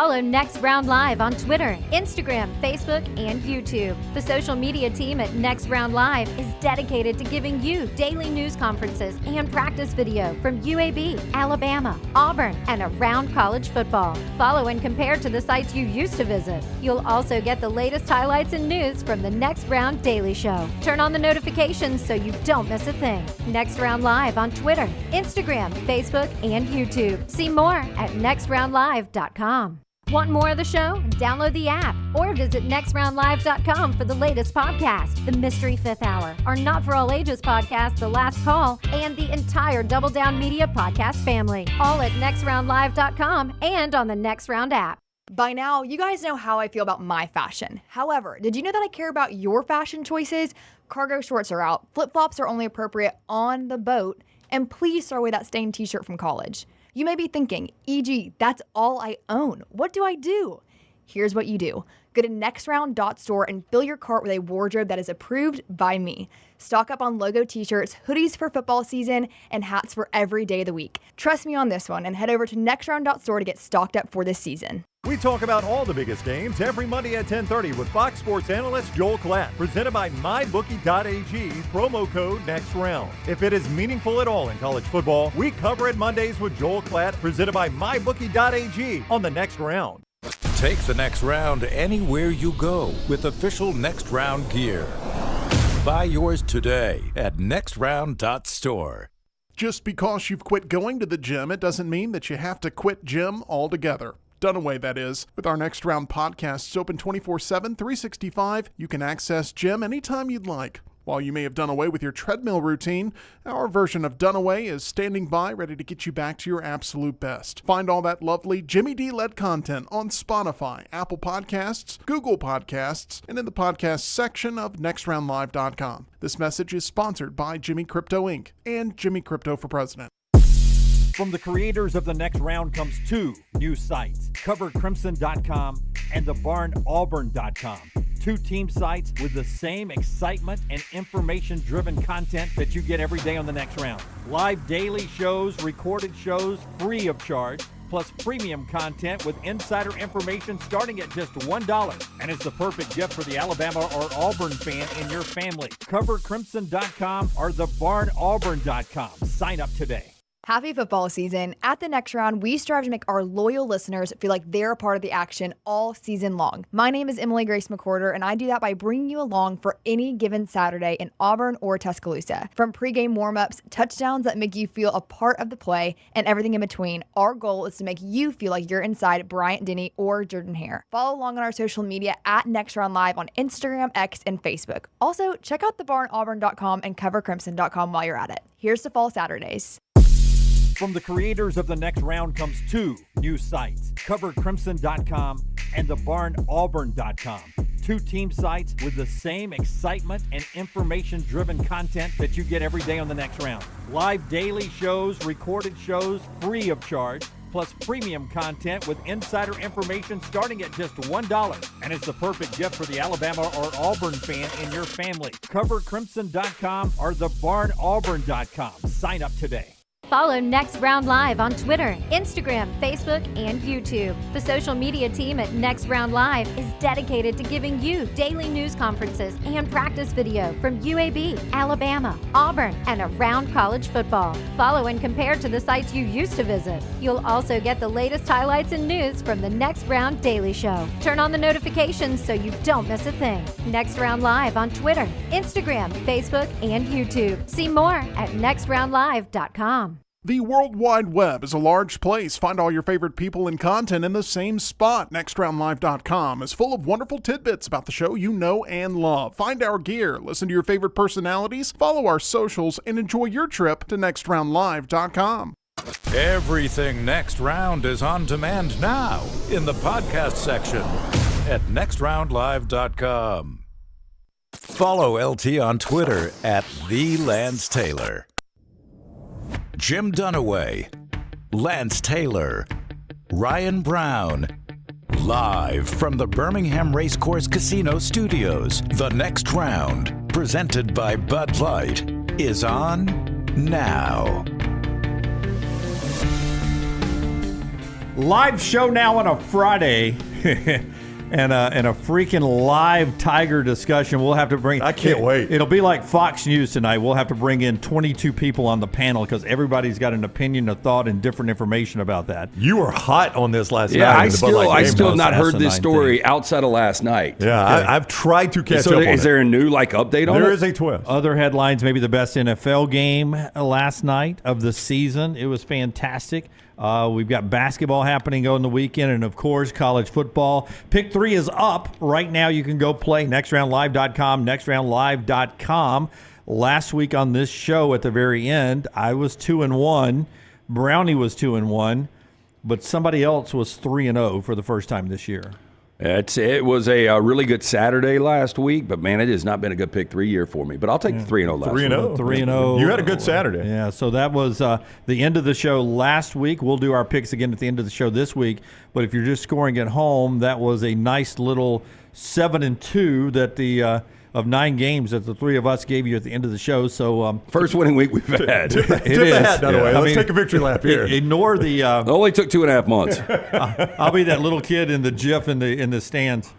Follow Next Round Live on Twitter, Instagram, Facebook, and YouTube. The social media team at Next Round Live is dedicated to giving you daily news conferences and practice video from UAB, Alabama, Auburn, and around college football. Follow and compare to the sites you used to visit. You'll also get the latest highlights and news from the Next Round Daily Show. Turn on the notifications so you don't miss a thing. Next Round Live on Twitter, Instagram, Facebook, and YouTube. See more at nextroundlive.com. Want more of the show? Download the app or visit nextroundlive.com for the latest podcast, The Mystery Fifth Hour, our Not For All Ages podcast, The Last Call, and the entire Double Down Media podcast family, all at nextroundlive.com and on the Next Round app. By now, you guys know how I feel about my fashion. However, did you know that I care about your fashion choices? Cargo shorts are out, flip-flops are only appropriate on the boat, and please throw away that stained t-shirt from college. You may be thinking, EG, that's all I own. What do I do? Here's what you do. Go to nextround.store and fill your cart with a wardrobe that is approved by me. Stock up on logo t-shirts, hoodies for football season, and hats for every day of the week. Trust me on this one and head over to nextround.store to get stocked up for this season. We talk about all the biggest games every Monday at 10:30 with Fox Sports analyst Joel Klatt. Presented by MyBookie.ag, promo code NEXTROUND. If it is meaningful at all in college football, we cover it Mondays with Joel Klatt, presented by MyBookie.ag on the Next Round. Take the Next Round anywhere you go with official Next Round gear. Buy yours today at nextround.store. Just because you've quit going to the gym, it doesn't mean that you have to quit gym altogether. Dunaway, that is. With our Next Round podcasts open 24/7, 365, you can access gym anytime you'd like. While you may have done away with your treadmill routine, our version of Dunaway is standing by ready to get you back to your absolute best. Find all that lovely Jimmy D-led content on Spotify, Apple Podcasts, Google Podcasts, and in the podcast section of nextroundlive.com. This message is sponsored by Jimmy Crypto Inc. and Jimmy Crypto for President. From the creators of The Next Round comes two new sites, covercrimson.com and thebarnauburn.com. Two team sites with the same excitement and information-driven content that you get every day on The Next Round. Live daily shows, recorded shows, free of charge, plus premium content with insider information starting at just $1. And it's the perfect gift for the Alabama or Auburn fan in your family. Covercrimson.com or thebarnauburn.com. Sign up today. Happy football season. At the Next Round, we strive to make our loyal listeners feel like they're a part of the action all season long. My name is Emily Grace McWhorter, and I do that by bringing you along for any given Saturday in Auburn or Tuscaloosa. From pregame warm-ups, touchdowns that make you feel a part of the play, and everything in between, our goal is to make you feel like you're inside Bryant-Denny or Jordan-Hare. Follow along on our social media at Next Round Live on Instagram, X, and Facebook. Also, check out thebarnauburn.com and covercrimson.com while you're at it. Here's to fall Saturdays. From the creators of The Next Round comes two new sites, covercrimson.com and thebarnauburn.com. Two team sites with the same excitement and information-driven content that you get every day on The Next Round. Live daily shows, recorded shows, free of charge, plus premium content with insider information starting at just $1. And it's the perfect gift for the Alabama or Auburn fan in your family. Covercrimson.com or thebarnauburn.com. Sign up today. Follow Next Round Live on Twitter, Instagram, Facebook, and YouTube. The social media team at Next Round Live is dedicated to giving you daily news conferences and practice video from UAB, Alabama, Auburn, and around college football. Follow and compare to the sites you used to visit. You'll also get the latest highlights and news from the Next Round Daily Show. Turn on the notifications so you don't miss a thing. Next Round Live on Twitter, Instagram, Facebook, and YouTube. See more at nextroundlive.com. The World Wide Web is a large place. Find all your favorite people and content in the same spot. NextRoundLive.com is full of wonderful tidbits about the show you know and love. Find our gear, listen to your favorite personalities, follow our socials, and enjoy your trip to NextRoundLive.com. Everything Next Round is on demand now in the podcast section at NextRoundLive.com. Follow LT on Twitter at @TheLanceTaylor. Jim Dunaway, Lance Taylor, Ryan Brown, live from the Birmingham Racecourse Casino Studios. The Next Round, presented by Bud Light, is on now. Live show now on a Friday. And a freaking live Tiger discussion. We'll have to bring. I can't wait. It'll be like Fox News tonight. We'll have to bring in 22 people on the panel because everybody's got an opinion, a thought, and different information about that. You were hot on this last night. Yeah, I in the Bud Light I game. still have not heard this asinine story thing. outside of last night. Yeah, I've tried to catch up on Is it. there a new update on it? There is a twist. Other headlines, maybe the best NFL game last night of the season. It was fantastic. We've got basketball happening on the weekend, and, of course, college football. Pick 3 is up. Right now you can go play nextroundlive.com, nextroundlive.com. Last week on this show at the very end, I was 2-1. Brownie was 2-1, but somebody else was 3-0 for the first time this year. It was a really good Saturday last week, but, man, it has not been a good pick 3 year for me. But I'll take the 3-0 last week. 3-0. 3-0. You had a good Saturday. Yeah, so that was the end of the show last week. We'll do our picks again at the end of the show this week. But if you're just scoring at home, that was a nice little 7-2 that the of 9 games that the three of us gave you at the end of the show. So First winning week we've had. Tip the hat, by the way. Let's take a victory lap here. Ignore the. It only took 2.5 months. I'll be that little kid in the GIF in the stands.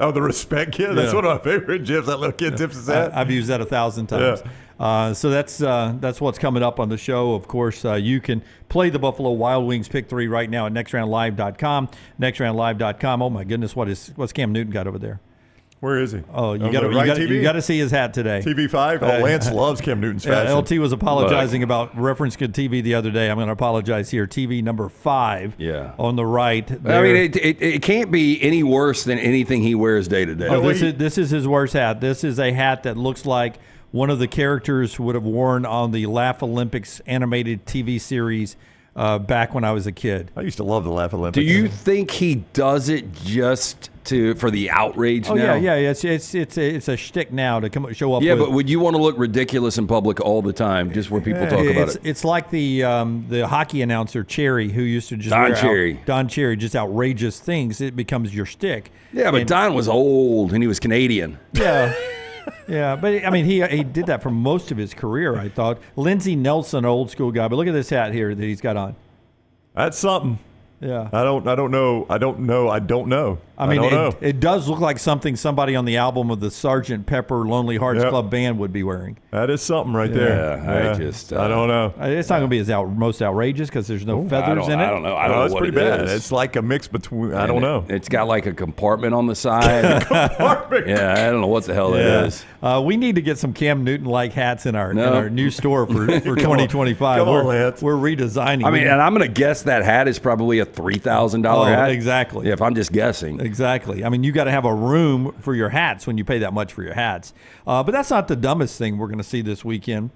Oh, the respect kid? That's one of my favorite GIFs. That little kid tips his hat. I've used that 1,000 times. Yeah. So that's what's coming up on the show. Of course, you can play the Buffalo Wild Wings Pick 3 right now at nextroundlive.com. Nextroundlive.com. Oh my goodness, what's Cam Newton got over there? Where is he? Oh, you On got the right to TV? you got to see his hat today. TV5? Oh, Lance loves Cam Newton's fashion. LT was apologizing about reference to TV the other day. I'm going to apologize here. TV number 5 on the right. I mean, it can't be any worse than anything he wears day to day. Oh, this is his worst hat. This is a hat that looks like one of the characters would have worn on the Laugh Olympics animated TV series back when I was a kid. I used to love the Laugh Olympics. Do you think he does it just for the outrage now? Yeah. It's a shtick now to show up. Yeah, with. but would you want to look ridiculous in public all the time, just where people talk about it? It's like the hockey announcer Cherry, who used to just Don Cherry, just outrageous things. It becomes your shtick. Yeah, but Don was old and he was Canadian. Yeah. Yeah, but I mean, he did that for most of his career, I thought. Lindsey Nelson, old school guy, but look at this hat here that he's got on. That's something. Yeah. I don't know. I mean, it does look like something somebody on the album of the Sgt. Pepper Lonely Hearts Club Band would be wearing. That is something right there. Yeah, I don't know. It's not going to be most outrageous because there's no feathers in it. I don't know. I don't know it's what pretty it bad. is. It's like a mix between. I don't know. It's got like a compartment on the side. Compartment. Yeah, I don't know what the hell it is. We need to get some Cam Newton-like hats in our new store for 2025. Come on, Lance. We're redesigning. I mean, and I'm going to guess that hat is probably a $3,000 hat. Exactly. Yeah, if I'm just guessing. Exactly. I mean, you got to have a room for your hats when you pay that much for your hats. But that's not the dumbest thing we're going to see this weekend.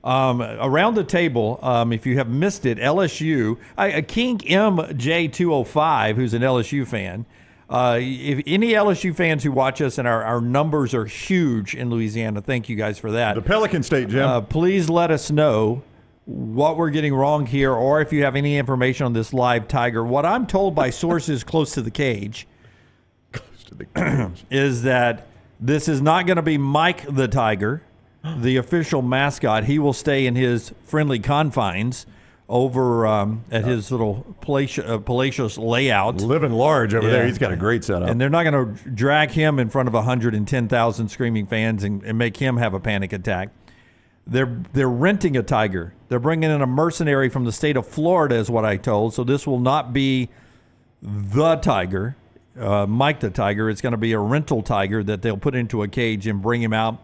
Around the table, if you have missed it, LSU, King MJ205, who's an LSU fan, if any LSU fans who watch us, and our numbers are huge in Louisiana, thank you guys for that. The Pelican State, Jim. Please let us know what we're getting wrong here, or if you have any information on this live Tiger. What I'm told by sources close to the cage is that this is not going to be Mike the Tiger, the official mascot. He will stay in his friendly confines over at his little palatial layout. Living large over there. He's got a great setup. And they're not going to drag him in front of 110,000 screaming fans and make him have a panic attack. They're renting a Tiger. They're bringing in a mercenary from the state of Florida, is what I told. So this will not be the Tiger, Mike the Tiger. It's going to be a rental Tiger that they'll put into a cage and bring him out.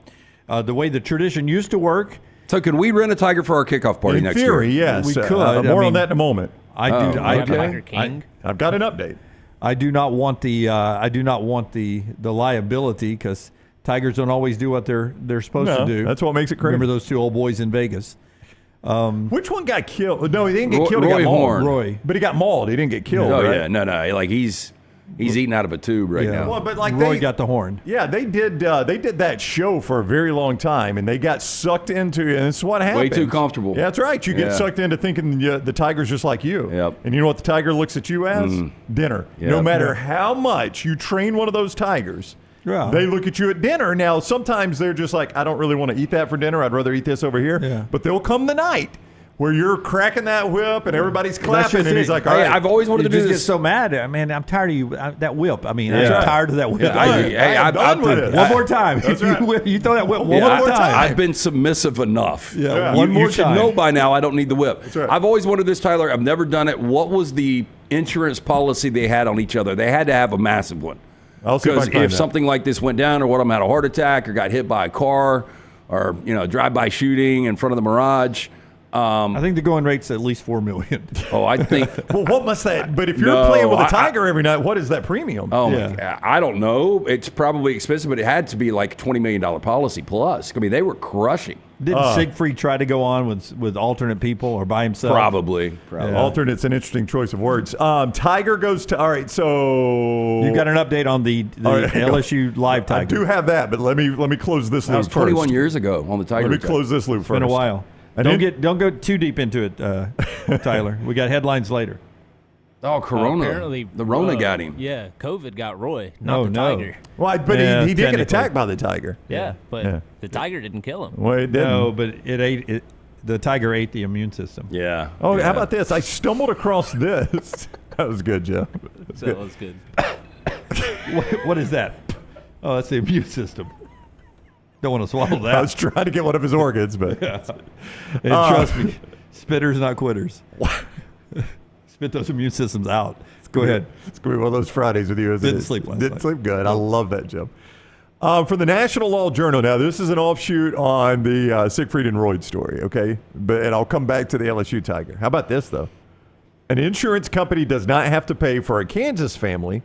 The way the tradition used to work. So could we rent a Tiger for our kickoff party next year? In theory, yes. We could. More on that in a moment. Tiger King. I've got an update. I do not want the liability, because Tigers don't always do what they're supposed to do. That's what makes it crazy. Remember those two old boys in Vegas? Which one got killed? No, he didn't get killed. He Roy got mauled. Horn. Roy. But he got mauled. He didn't get killed. Oh, right? yeah. No. Like he's eating out of a tube right now. Well, but like Roy got the horn. Yeah, they did that show for a very long time, and they got sucked into it, and it's what happens. Way too comfortable. Yeah, that's right. You get sucked into thinking the tiger's just like you. Yep. And you know what the tiger looks at you as? Dinner. Yep. No matter how much you train one of those tigers, they look at you at dinner. Now, sometimes they're just like, I don't really want to eat that for dinner. I'd rather eat this over here. Yeah. But there'll come the night where you're cracking that whip and everybody's clapping, and he's like, all right. I've always wanted to do just this. get so mad. Man, I'm tired of you. That whip. I mean, I'm Yeah. tired of that whip. I'm done with it. One more time. That's right. You throw that whip one Yeah, more time. I've been submissive enough. Yeah, You- one more You should time. know by now I don't need the whip. That's right. I've always wanted this, Tyler. I've never done it. What was the insurance policy they had on each other? They had to have a massive one. I'll see if I Because can find if that. something like this went down, or what, I'm had a heart attack, or got hit by a car, or drive-by shooting in front of the Mirage. I think the going rate's at least $4 million. I think. Well, what must that? But if you're No, playing with a I- Tiger every night, what is that premium? Oh, Yeah. my God. I don't know. It's probably expensive, but it had to be like a $20 million policy plus. I mean, they were crushing. Didn't Siegfried try to go on with alternate people or by himself? Probably. Yeah. Alternate's an interesting choice of words. Tiger goes to. All right, so You got an update on the All right, LSU live Tiger? I do have that, but let me close this That loop was first. 21 years ago on the Tiger. Let me attack. close this loop first. Been a while. And Don't go too deep into it, Tyler. We got headlines later. Oh, Corona. Apparently, the Rona got him. Yeah, COVID got Roy, not No, the no. Tiger. Well, but Yeah, he did get technically. attacked by the Tiger. Yeah, but Yeah. the Tiger didn't kill him. Well, it didn't. No, but the Tiger ate the immune system. Yeah. Oh, yeah. how about this? I stumbled across this. That was good, Joe. So it was good. What is that? Oh, that's the immune system. Don't want to swallow that. I was trying to get one of his organs, but And trust me, spitters not quitters. Spit those immune systems out. Go ahead. It's going to be one of those Fridays with you, isn't Didn't it? sleep last Didn't night. sleep good. I love that, Jim. For the National Law Journal, now this is an offshoot on the Siegfried and Roy story, okay? And I'll come back to the LSU Tiger. How about this, though? An insurance company does not have to pay for a Kansas family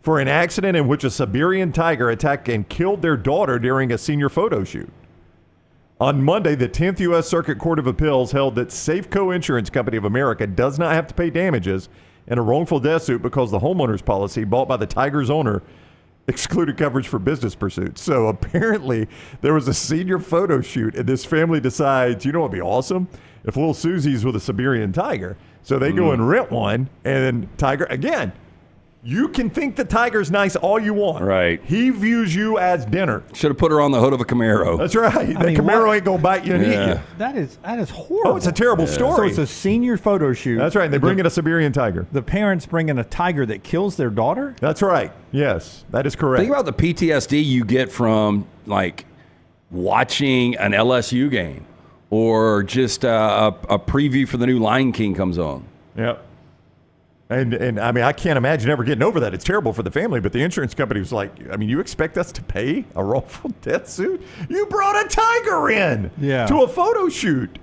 for an accident in which a Siberian tiger attacked and killed their daughter during a senior photo shoot. On Monday, the 10th U.S. Circuit Court of Appeals held that Safeco Insurance Company of America does not have to pay damages in a wrongful death suit because the homeowner's policy bought by the Tiger's owner excluded coverage for business pursuits. So apparently there was a senior photo shoot, and this family decides, you know what would be awesome? If little Susie's with a Siberian tiger. So they go and rent one, and then Tiger, again, you can think the Tiger's nice all you want. Right. He views you as dinner. Should have put her on the hood of a Camaro. That's right. That mean, Camaro what- ain't going to bite you and eat you. That is horrible. Oh, it's a terrible So story. it's a senior photo shoot. That's right. They bring in a Siberian tiger. The parents bring in a tiger that kills their daughter? That's right. Yes, that is correct. Think about the PTSD you get from like watching an LSU game, or just a preview for the new Lion King comes on. Yep. And I mean, I can't imagine ever getting over that. It's terrible for the family, but the insurance company was like, I mean, you expect us to pay a wrongful death suit? You brought a tiger in to a photo shoot.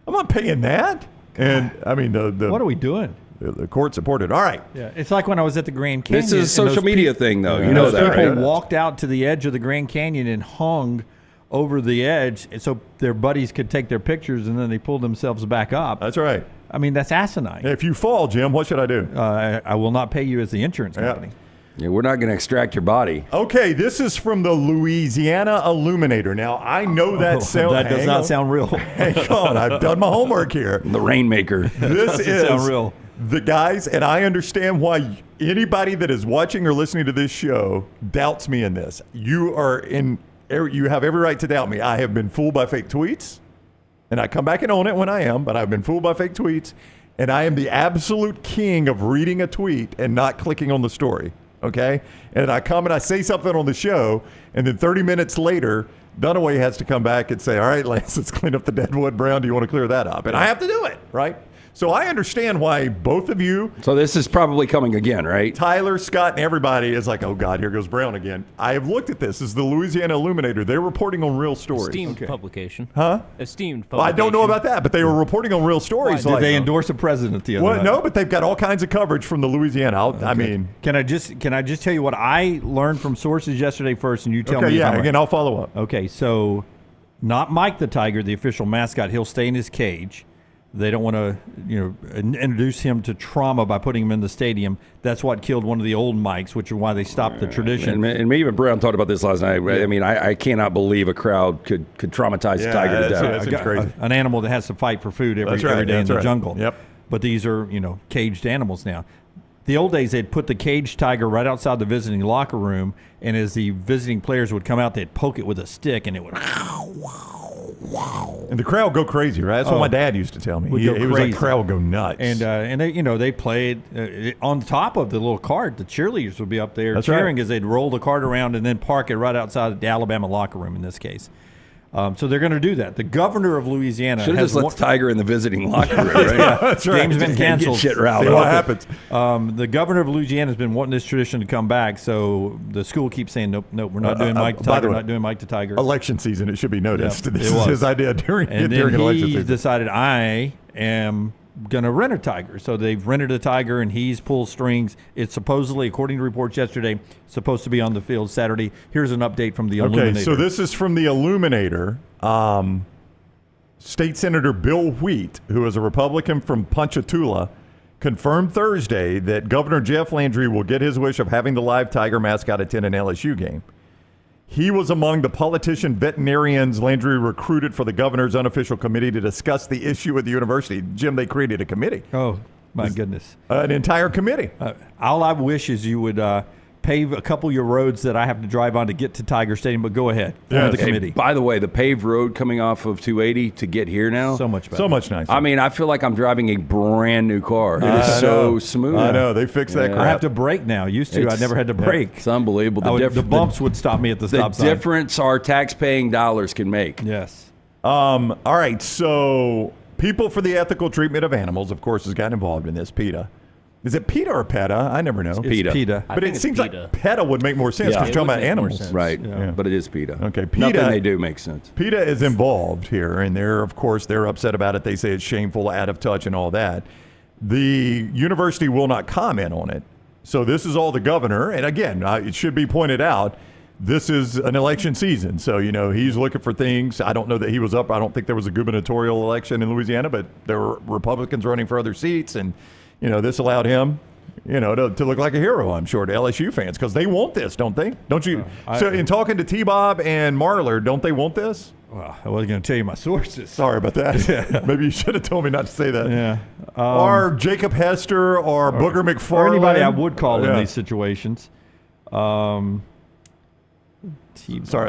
I'm not paying that. And I mean, What are we doing? the court supported. All right. Yeah, it's like when I was at the Grand Canyon. This is a and social those media thing, though. You Yeah, know that's that, right. people right? walked out to the edge of the Grand Canyon and hung over the edge, and so their buddies could take their pictures, and then they pulled themselves back up. That's right. I mean, that's asinine. If you fall, Jim, what should I do? I will not pay you as the insurance Yeah. company. Yeah, we're not going to extract your body. Okay, this is from the Louisiana Illuminator. Now, I know that sound. That does hang not on. sound real. Hang on, I've done my homework here. The Rainmaker. This doesn't sound is real. the guys, and I understand why anybody that is watching or listening to this show doubts me in this. You have every right to doubt me. I have been fooled by fake tweets, and I come back and own it when I am, but I've been fooled by fake tweets, and I am the absolute king of reading a tweet and not clicking on the story, okay? And I come and I say something on the show, and then 30 minutes later, Dunaway has to come back and say, all right, Lance, let's clean up the dead wood, Brown. Do you want to clear that up? And I have to do it, right? So I understand why both of you, So this is probably coming again, right? Tyler, Scott, and everybody is like, oh, God, here goes Brown again. I have looked at this. This is the Louisiana Illuminator. They're reporting on real stories. Esteemed publication. Huh? Esteemed Well, publication. I don't know about that, but they were reporting on real stories. Did like, they endorse a president the other Well, night? no, but they've got all kinds of coverage from the Louisiana. I mean, Can I just tell you what I learned from sources yesterday first, and you tell okay, me? yeah, if I'm again, right. I'll follow up. Okay, so not Mike the Tiger, the official mascot. He'll stay in his cage. They don't want to, introduce him to trauma by putting him in the stadium. That's what killed one of the old Mikes, which is why they stopped the tradition. And me and Brown talked about this last night. I mean, I cannot believe a crowd could traumatize a tiger to that's death. right. That's crazy. An animal that has to fight for food every That's right, day in that's the right. jungle. Yep. But these are, caged animals now. The old days, they'd put the caged tiger right outside the visiting locker room, and as the visiting players would come out, they'd poke it with a stick, and it would And the crowd go crazy, right? That's what my dad used to tell me. He was like, crowd would go nuts. And they, they played on top of the little cart. The cheerleaders would be up there cheering as they'd roll the cart around and then park it right outside the Alabama locker room in this case. So they're going to do that. The governor of Louisiana should have just let the Tiger in the visiting locker room, right? That's right. Game's been canceled. Get shit routed. What happens? The governor of Louisiana has been wanting this tradition to come back, so the school keeps saying, nope, we're not doing Mike the Tiger, not doing Mike the Tiger. Election season, it should be noticed. Yeah, this is his idea during election he season. decided, I am going to rent a Tiger. So they've rented a Tiger, and he's pulled strings. It's supposedly, according to reports yesterday, supposed to be on the field Saturday. Here's an update from the Illuminator. Okay, so this is from the Illuminator. State Senator Bill Wheat, who is a Republican from Ponchatoula, confirmed Thursday that Governor Jeff Landry will get his wish of having the live Tiger mascot attend an LSU game. He was among the politician veterinarians Landry recruited for the governor's unofficial committee to discuss the issue at the university. Jim, they created a committee. Oh, my goodness. An entire committee. All I wish is you would pave a couple of your roads that I have to drive on to get to Tiger Stadium, but go ahead. Yeah, the committee. By the way, the paved road coming off of 280 to get here now, So much better. So much nicer. I mean, I feel like I'm driving a brand new car. It is so smooth. I know. They fixed that crap. I have to brake now. Used to, I never had to brake. It's unbelievable. The bumps would stop me at the stop sign. The difference our tax-paying dollars can make. Yes. All right, so People for the Ethical Treatment of Animals, of course, has gotten involved in this. PETA. Is it PETA or PETA? I never know. It's PETA. PETA. But it seems like PETA would make more sense because you're talking about animals. Right, Yeah. but it is PETA. Okay, PETA. Nothing they do makes sense. PETA is involved here, and they're upset about it. They say it's shameful, out of touch, and all that. The university will not comment on it. So this is all the governor. And again, it should be pointed out, this is an election season. So, he's looking for things. I don't know that he was up. I don't think there was a gubernatorial election in Louisiana, but there were Republicans running for other seats. And, this allowed him, to look like a hero, I'm sure, to LSU fans, because they want this, don't they? Don't you? So in talking to T-Bob and Marler, don't they want this? Well, I wasn't going to tell you my sources. Sorry about that. Maybe you should have told me not to say that. Yeah. Or Jacob Hester or Booger McFarland. Or anybody I would call in these situations. Sorry,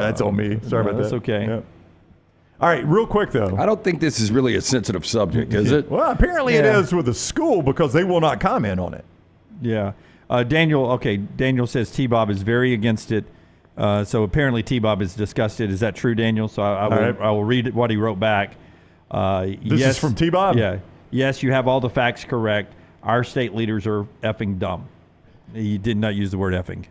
that's on me. Sorry about that. That's okay. Yeah. All right, real quick, though. I don't think this is really a sensitive subject, is it? Well, apparently it is with the school because they will not comment on it. Yeah. Daniel says T-Bob is very against it. So apparently T-Bob is disgusted. Is that true, Daniel? So I will read what he wrote back. This is from T-Bob? Yeah. Yes, you have all the facts correct. Our state leaders are effing dumb. He did not use the word effing.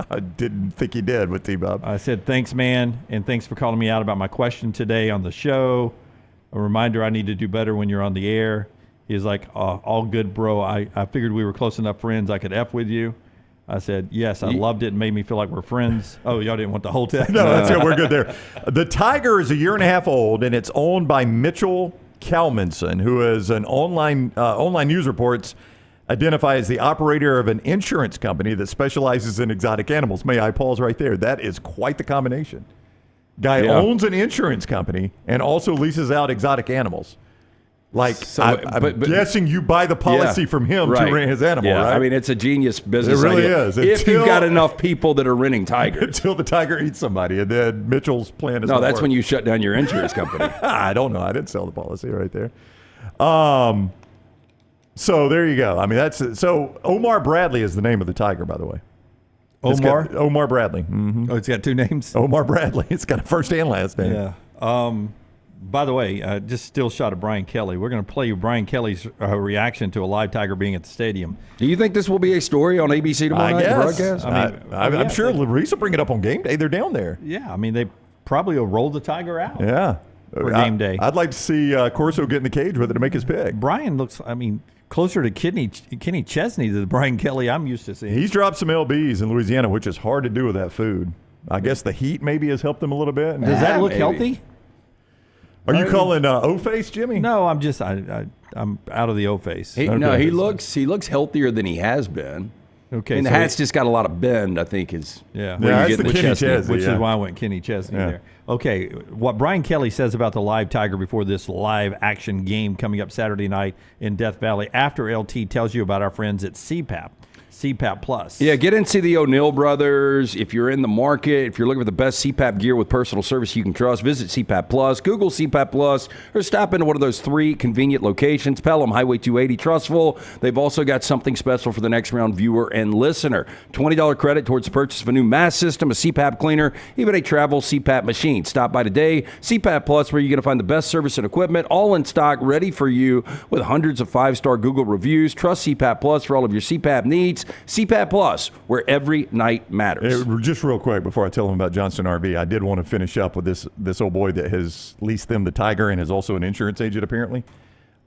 I didn't think he did with T-Bob. I said, thanks, man, and thanks for calling me out about my question today on the show. A reminder, I need to do better when you're on the air. He's like, all good, bro. I figured we were close enough friends I could F with you. I said, yes, I loved it and made me feel like we're friends. Oh, y'all didn't want the whole text? No, that's it. We're good there. The Tiger is 1.5 years old, and it's owned by Mitchell Kalmanson, who is an online news reports identify as the operator of an insurance company that specializes in exotic animals. May I pause right there? That is quite the combination. Guy owns an insurance company and also leases out exotic animals. Like, I'm guessing you buy the policy from him to rent his animal, right? I mean, it's a genius business It really idea. is. If you've got enough people that are renting tigers. Until the tiger eats somebody, and then Mitchell's plan is No, that's when you shut down your insurance company. I don't know. I didn't sell the policy right there. So there you go. I mean, so Omar Bradley is the name of the tiger, by the way. Omar Bradley. Mm-hmm. Oh, it's got two names? Omar Bradley. It's got a first and last name. Yeah. By the way, just still shot of Brian Kelly. We're going to play you Brian Kelly's reaction to a live tiger being at the stadium. Do you think this will be a story on ABC tomorrow night broadcast? I'm sure Larissa will bring it up on game day. They're down there. Yeah, I mean, they probably will roll the tiger out. Yeah. For game day. I'd like to see Corso get in the cage with it to make his pick. Brian looks, closer to Kenny Chesney than Brian Kelly I'm used to seeing. He's dropped some LBs in Louisiana, which is hard to do with that food. I guess the heat maybe has helped him a little bit. Does that look healthy? Are you calling O-face, Jimmy? No, I'm just I'm out of the O-face. No, he looks healthier than he has been. Okay, and the hat's just got a lot of bend, I think, where that's the Kenny Chesney, which is why I went Kenny Chesney there. Okay, what Brian Kelly says about the live tiger before this live action game coming up Saturday night in Death Valley after LT tells you about our friends at CPAP. CPAP Plus. Yeah, get into the O'Neill brothers. If you're in the market, if you're looking for the best CPAP gear with personal service you can trust, visit CPAP Plus, Google CPAP Plus, or stop into one of those 3 convenient locations, Pelham, Highway 280, Trussville. They've also got something special for the next round viewer and listener. $20 credit towards the purchase of a new mask system, a CPAP cleaner, even a travel CPAP machine. Stop by today. CPAP Plus, where you're going to find the best service and equipment, all in stock, ready for you with hundreds of 5-star Google reviews. Trust CPAP Plus for all of your CPAP needs. CPAP Plus, where every night matters. Just real quick before I tell them about Johnston RV, I did want to finish up with this old boy that has leased them the Tiger and is also an insurance agent apparently.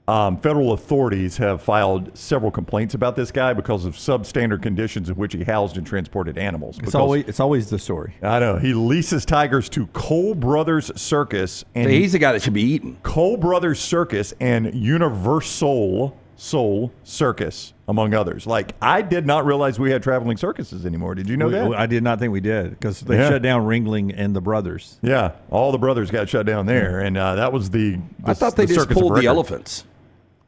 Federal authorities have filed several complaints about this guy because of substandard conditions in which he housed and transported animals. It's always the story. I know. He leases tigers to Cole Brothers Circus. And He's the guy that should be eaten. Cole Brothers Circus and Universal Soul Circus, among others. Like, I did not realize we had traveling circuses anymore. Did you know that? I did not think we did, because they shut down Ringling and the brothers. Yeah, all the brothers got shut down there, and that was the I thought they just pulled the elephants.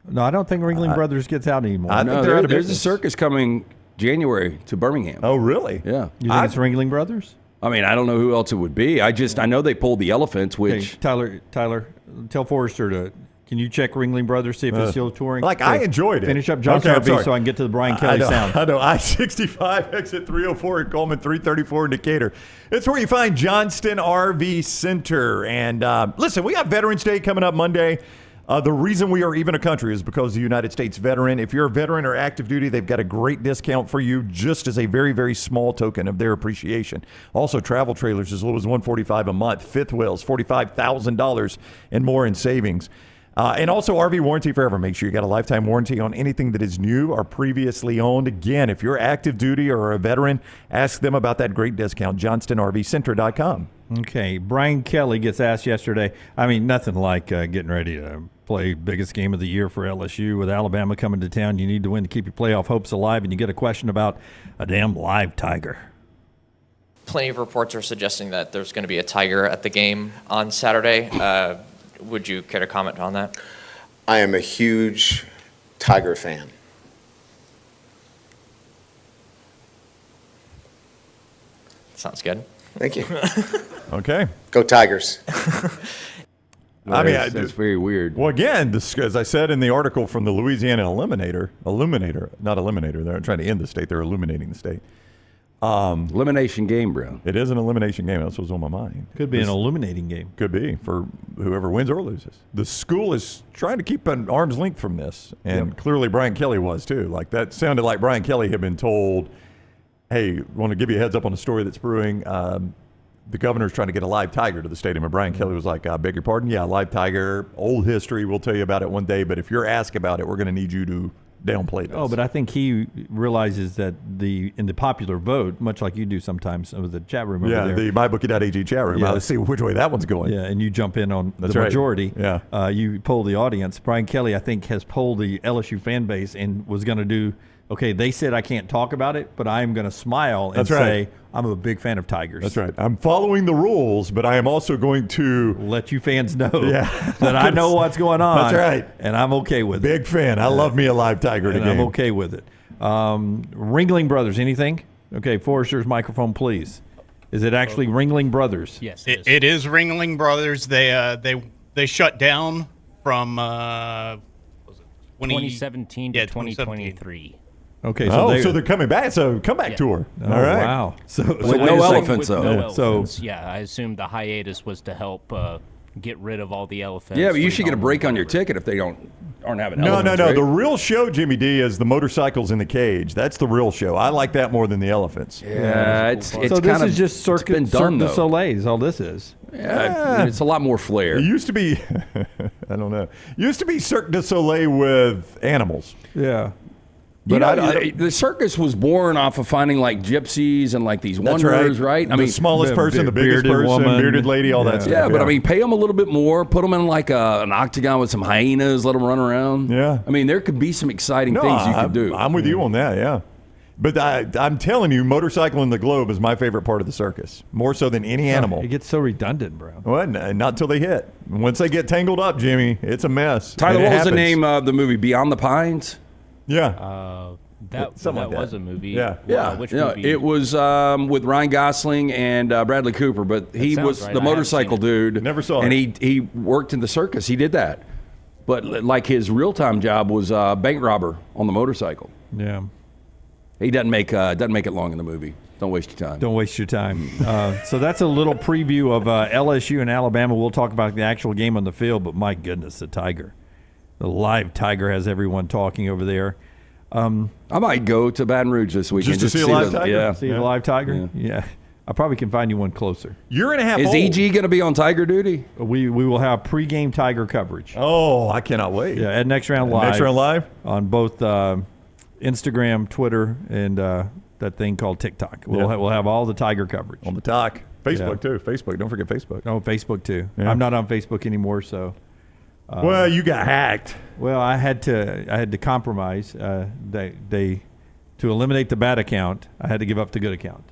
No, I don't think Ringling Brothers gets out anymore. I think there's a circus coming January to Birmingham. Oh, really? Yeah. You think it's Ringling Brothers? I mean, I don't know who else it would be. I know they pulled the elephants, which... Okay, Tyler, tell Forrester to... Can you check Ringling Brothers, see if it's still touring? I enjoyed it. Finish up Johnson RV so I can get to the Brian Kelly sound. I know. I-65, exit 304 in Coleman, 334 in Decatur. It's where you find Johnston RV Center. And listen, we got Veterans Day coming up Monday. The reason we are even a country is because of the United States veteran. If you're a veteran or active duty, they've got a great discount for you just as a very, very small token of their appreciation. Also, travel trailers as low as $145 a month. Fifth wheels, $45,000 and more in savings. And also RV warranty forever. Make sure you got a lifetime warranty on anything that is new or previously owned. Again, if you're active duty or a veteran, ask them about that great discount. JohnstonRVCenter.com. Okay, Brian Kelly gets asked yesterday. I mean, nothing like getting ready to play biggest game of the year for LSU with Alabama coming to town. You need to win to keep your playoff hopes alive, and you get a question about a damn live tiger. Plenty of reports are suggesting that there's going to be a tiger at the game on Saturday. Would you care to comment on that? I am a huge Tiger fan. Sounds good. Thank you. Okay. Go Tigers. I mean, that's very weird. Well, again, as I said in the article from the Louisiana Illuminator, not Eliminator, they're trying to end the state, they're illuminating the state. Elimination game, bro. It is an elimination game. That's what's on my mind. Could be an illuminating game. Could be for whoever wins or loses. The school is trying to keep an arm's length from this, and clearly Brian Kelly was too. Like, that sounded like Brian Kelly had been told, hey, want to give you a heads up on a story that's brewing. The governor's trying to get a live tiger to the stadium. And Brian Kelly was like, I beg your pardon? Yeah, live tiger, old history. We'll tell you about it one day. But if you're asked about it, we're going to need you to downplay this. Oh, but I think he realizes that in the popular vote, much like you do sometimes with the chat room over there. The mybookie.ag chat room. Yeah. Let's see which way that one's going. Yeah, and you jump in on That's the right. majority. Yeah. You poll the audience. Brian Kelly, I think, has polled the LSU fan base and was going to do, okay, they said I can't talk about it, but I am going to smile and say I'm a big fan of Tigers. That's right. I'm following the rules, but I am also going to let you fans know that I know what's going on. That's right. And I'm okay with it. Big fan. I love me a live tiger and game. I'm okay with it. Ringling Brothers, anything? Okay, Forrester's microphone, please. Is it actually Ringling Brothers? Yes, it is Ringling Brothers. They shut down from 2017 to 2023. Okay, so they're coming back. It's a comeback tour. Oh, all right. Wow. So with no elephants, though. No elephants. Yeah, I assumed the hiatus was to help get rid of all the elephants. Yeah, but you should get a break on your ticket if they aren't having elephants. No. Right? The real show, Jimmy D, is the motorcycles in the cage. That's the real show. I like that more than the elephants. Yeah, it's so kind this of is just Cirque du Soleil is all this is. Yeah, it's a lot more flair. It used to be, I don't know. Used to be Cirque du Soleil with animals. Yeah. But the circus was born off of finding like gypsies and like these wonders, right? I mean, smallest person, the biggest person, woman, bearded lady, all that stuff. Yeah, but I mean, pay them a little bit more. Put them in like an octagon with some hyenas. Let them run around. Yeah. I mean, there could be some exciting things you could do. I'm with you on that. Yeah. But I'm telling you, motorcycling the globe is my favorite part of the circus, more so than any animal. It gets so redundant, bro. Well, not till they hit. Once they get tangled up, Jimmy, it's a mess. Tyler, what was the name of the movie? Beyond the Pines? Yeah. That Something like was that. a movie. Yeah. Which Yeah, movie? it was with Ryan Gosling and Bradley Cooper, but he sounds was right. the I haven't motorcycle seen it. dude. Never saw and it. he worked in the circus. He did that, but like his real time job was bank robber on the motorcycle. Yeah. He doesn't make it long in the movie. Don't waste your time. Don't waste your time. So that's a little preview of LSU and Alabama. We'll talk about the actual game on the field, but my goodness, the Tiger. The live Tiger has everyone talking over there. I might go to Baton Rouge this weekend Just to see a live tiger? Yeah. See the live Tiger? Yeah. I probably can find you one closer. Year and a half Is old. EG going to be on Tiger duty? We will have pregame Tiger coverage. Oh, I cannot wait. Yeah, at Next Round Live. Next Round Live? On both Instagram, Twitter, and that thing called TikTok. We'll have all the Tiger coverage. On the talk. Facebook, too. Facebook. Don't forget Facebook. Oh, Facebook, too. Yeah. I'm not on Facebook anymore, so. Well, you got hacked. Well, I had to compromise. To eliminate the bad account, I had to give up the good account.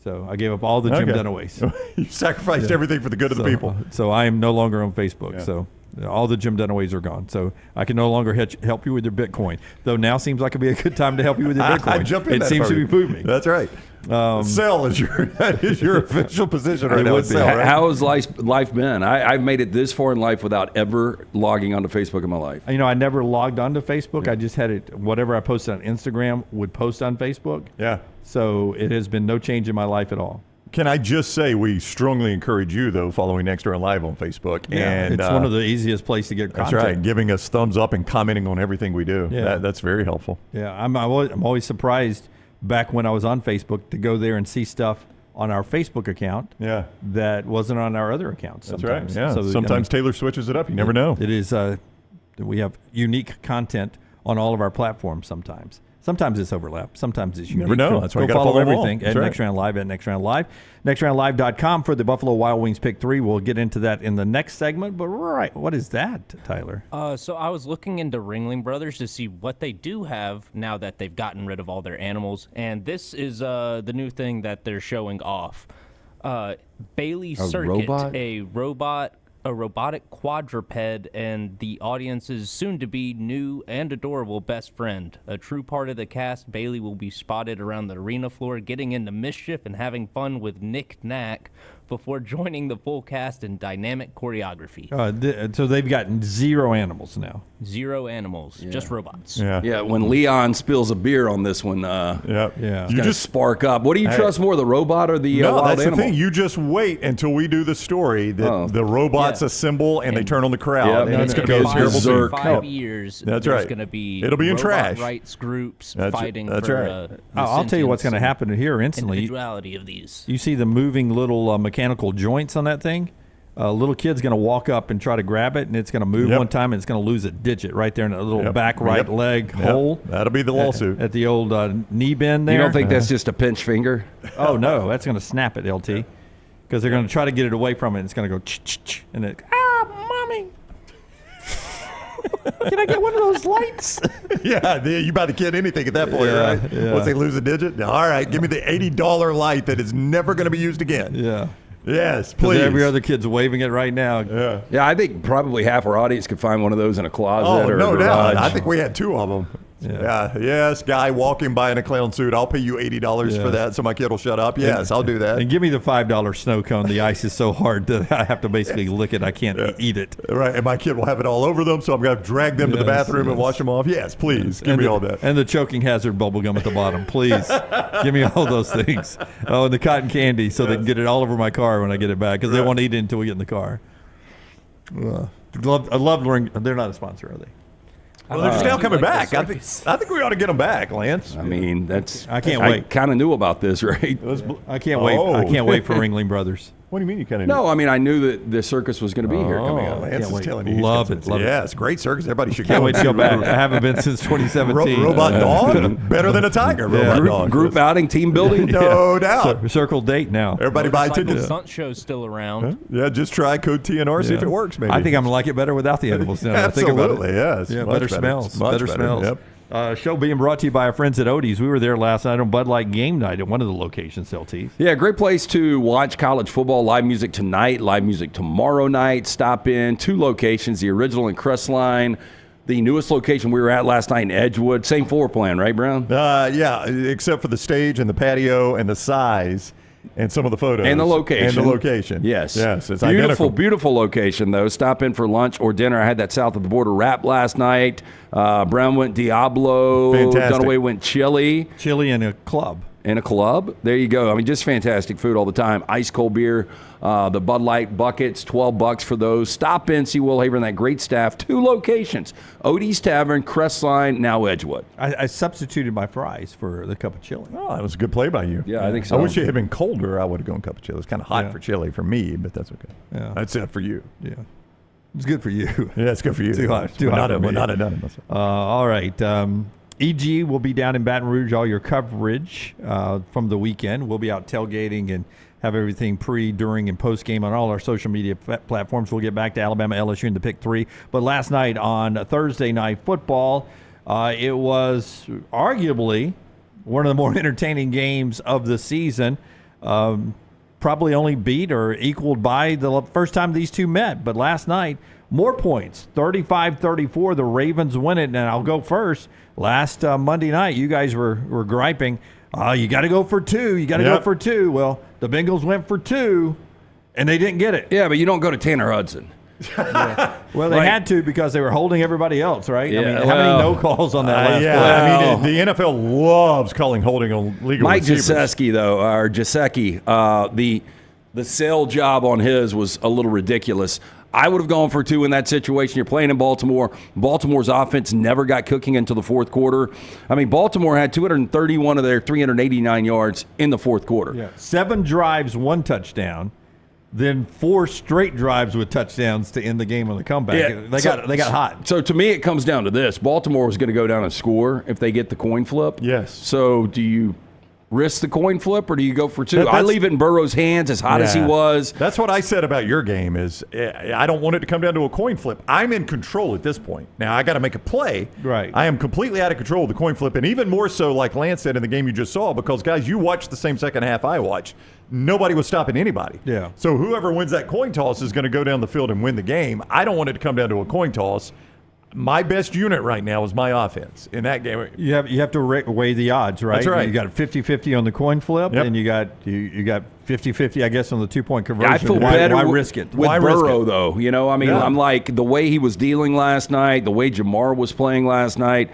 So I gave up all the Jim Dunaways. You sacrificed everything for the good of the people. So I am no longer on Facebook. Yeah. So all the Jim Dunaways are gone. So I can no longer help you with your Bitcoin. Though now seems like it'd be a good time to help you with your Bitcoin. I jump in it that seems for to you. be booming. That's right. Sell is that is your official position right now. would be. Sell, right? How has life been? I've made it this far in life without ever logging onto Facebook in my life. You know, I never logged onto Facebook. I just had it. Whatever I posted on Instagram would post on Facebook. Yeah. So it has been no change in my life at all. Can I just say we strongly encourage you, though, following Next Round Live on Facebook. Yeah, and, it's one of the easiest places to get content. That's right. Giving us thumbs up and commenting on everything we do. Yeah. That's very helpful. Yeah, I'm always surprised back when I was on Facebook to go there and see stuff on our Facebook account that wasn't on our other accounts sometimes. That's right. Yeah. So, sometimes Taylor switches it up. You never know. It is. We have unique content on all of our platforms sometimes. Sometimes it's overlap. Sometimes it's unique. Never know. That's why go you gotta follow follow them all. everything That's at right. Next Round Live, at Next Round Live. NextRoundLive.com for the Buffalo Wild Wings Pick 3. We'll get into that in the next segment. But what is that, Tyler? So I was looking into Ringling Brothers to see what they do have now that they've gotten rid of all their animals, and this is the new thing that they're showing off. Bailey Circuit, a robotic quadruped, and the audience's soon-to-be new and adorable best friend. A true part of the cast, Bailey will be spotted around the arena floor getting into mischief and having fun with Nick Knack before joining the full cast in dynamic choreography. So they've gotten 0 animals now. 0 animals, just robots. Yeah, when Leon spills a beer on this one, Yeah. you just spark up. What do you trust more, the robot or the No, wild that's animal? the thing. You just wait until we do the story that the robots assemble and they turn on the crowd. Yep. And it's going to be a Goes terrible berserk. thing. 5 years, That's there's right. going to be It'll be in robot trash. rights groups That's fighting right. for Right. the I'll tell you what's going to sentience happen here and instantly. individuality of these. You see the moving little mechanical joints on that thing? A little kid's going to walk up and try to grab it, and it's going to move one time, and it's going to lose a digit right there in a little back right leg hole. That'll be the lawsuit. At the old knee bend there. You don't think that's just a pinch finger? Oh, no. That's going to snap it, LT. Because they're going to try to get it away from it. It's going to go ch-ch-ch, and it, Mommy. Can I get one of those lights? Yeah, you buy the kid anything at that point, right? yeah. Once they lose a digit, all right, give me the $80 light that is never going to be used again. Yeah. Yes, Because please. every other kid's waving it right now. Yeah. Yeah, I think probably half our audience could find one of those in a closet Oh, or no a doubt. garage. I think we had 2 of them. Yeah. Yes, guy walking by in a clown suit. I'll pay you $80 for that so my kid will shut up. Yes, I'll do that. And give me the $5 snow cone. The ice is so hard that I have to basically lick it. I can't eat it. Right, and my kid will have it all over them, so I'm going to drag them to the bathroom and wash them off. Yes, please, give me all that. And the choking hazard bubble gum at the bottom. Please, give me all those things. Oh, and the cotton candy so they can get it all over my car when I get it back because they won't eat it until we get in the car. I love Ring. They're not a sponsor, are they? Well, they're just now coming back. I think we ought to get them back, Lance. I mean, I can't wait. I kind of knew about this, right? I can't wait. I can't wait for Ringling Brothers. What do you mean you kind of knew? No, I mean, I knew that the circus was going to be here coming up. Lance is wait. telling you. Love it. Yeah, it's a great circus. Everybody should Can't go. wait to go back. I haven't been since 2017. Robot dog? Better than a tiger. Robot dog. Group outing, team building? No doubt. Circle date now. Everybody buy Motorcycle tickets. stunt show's still around. Yeah, just try code TNR, see if it works, maybe. I think I'm going to like it better without the animals now. that I think about it. Absolutely, yes. Yeah, Much better better. smells. Much Better better, smells. yep. Show being brought to you by our friends at Odie's. We were there last night on Bud Light Game Night at one of the locations, LT. Yeah, great place to watch college football. Live music tonight, live music tomorrow night. Stop in 2 locations, the original and Crestline. the newest location we were at last night in Edgewood. Same floor plan, right, Brown? Yeah, except for the stage and the patio and the size and some of the photos. And the location. Yes. Yes, it's beautiful, identical. beautiful location, though. Stop in for lunch or dinner. I had that south of the border wrap last night. Brown went Diablo. Fantastic. Dunaway went chili. Chili in a club. In a club. There you go. I mean, just fantastic food all the time. Ice cold beer. The Bud Light buckets, $12 for those. Stop in, see Will Haver and that great staff. 2 locations. Odie's Tavern, Crestline, now Edgewood. I substituted my fries for the cup of chili. Oh, that was a good play by you. Yeah, I think so. I wish it had been colder. I would have gone cup of chili. It's kind of hot for chili for me, but that's okay. Yeah. That's it for you. Yeah. It's good for you. Yeah, it's good for you. Too hot for me. Not done it myself. All right. EG will be down in Baton Rouge. All your coverage from the weekend. We'll be out tailgating and have everything pre, during, and post game on all our social media platforms. We'll get back to Alabama, LSU, and the Pick 3. But last night on Thursday Night Football, it was arguably one of the more entertaining games of the season. Probably only beat or equaled by the first time these two met. But last night, more points, 35-34. The Ravens win it, and I'll go first. Last Monday night, you guys were griping, you got to go for 2. You got to go for 2. Well, the Bengals went for 2, and they didn't get it. Yeah, but you don't go to Tanner Hudson. Well, they had to because they were holding everybody else, right? Yeah, I mean, how many no calls on that last play? I mean, the NFL loves calling holding illegal Mike receivers. Jasecki, the sell job on his was a little ridiculous. I would have gone for 2 in that situation. You're playing in Baltimore. Baltimore's offense never got cooking until the fourth quarter. I mean, Baltimore had 231 of their 389 yards in the fourth quarter. Yeah. 7 drives, 1 touchdown. Then 4 straight drives with touchdowns to end the game on the comeback. Yeah, they got hot. So to me, it comes down to this: Baltimore was going to go down and score if they get the coin flip. Yes. So do you risk the coin flip or do you go for 2? I leave it in Burrow's hands, as hot as he was. That's what I said about your game. Is I don't want it to come down to a coin flip. I'm in control at this point. Now I got to make a play. Right. I am completely out of control of the coin flip, and even more so, like Lance said in the game you just saw, because guys, you watched the same second half I watched. Nobody was stopping anybody. Yeah. So whoever wins that coin toss is going to go down the field and win the game. I don't want it to come down to a coin toss. My best unit right now is my offense in that game. You have to weigh the odds, right? That's right. You got 50-50 on the coin flip, and you got 50-50, I guess, on the 2-point conversion. I feel better. Why risk it? With Burrow, though? You know, I mean, I'm like, the way he was dealing last night, the way Jamar was playing last night.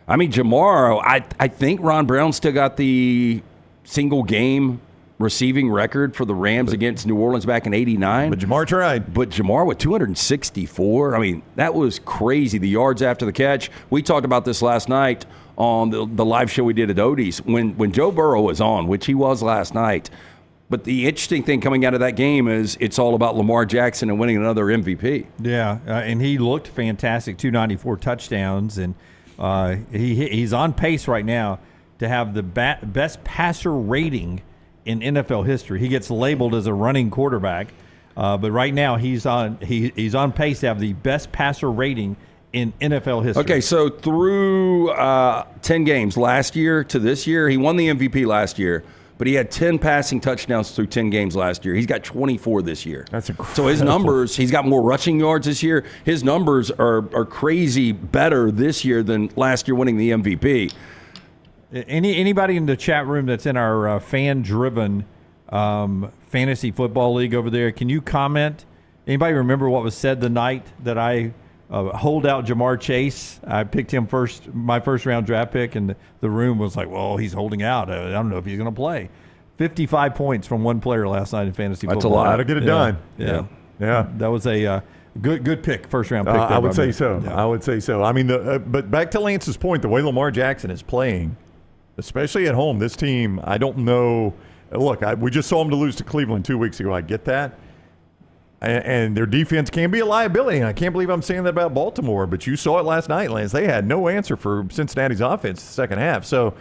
I mean, Jamar, I think Ron Brown still got the single game receiving record for the Rams against New Orleans back in '89. But Jamar tried. But Jamar with 264. I mean, that was crazy. The yards after the catch. We talked about this last night on the live show we did at Odie's. When Joe Burrow was on, which he was last night. But the interesting thing coming out of that game is it's all about Lamar Jackson and winning another MVP. Yeah, and he looked fantastic, 294 touchdowns. And he's on pace right now to have the best passer rating in NFL history. He gets labeled as a running quarterback, but right now he's on pace to have the best passer rating in NFL history. Okay, so through 10 games last year to this year, he won the MVP last year, but he had 10 passing touchdowns through 10 games last year. He's got 24 this year. That's incredible. So his numbers, he's got more rushing yards this year. His numbers are crazy better this year than last year winning the MVP. Anybody in the chat room that's in our fan-driven fantasy football league over there, can you comment? Anybody remember what was said the night that I hold out Jamar Chase? I picked him first, my first-round draft pick, and the room was like, well, he's holding out. I don't know if he's going to play. 55 points from one player last night in fantasy football. That's a lot. Got to get it done. Yeah. That was a good pick, first-round pick. I would say so. Yeah. I would say so. I mean, but back to Lance's point, the way Lamar Jackson is playing, especially at home, this team, I don't know. Look, we just saw them to lose to Cleveland 2 weeks ago. I get that. And their defense can be a liability. And I can't believe I'm saying that about Baltimore, but you saw it last night, Lance. They had no answer for Cincinnati's offense the second half. So,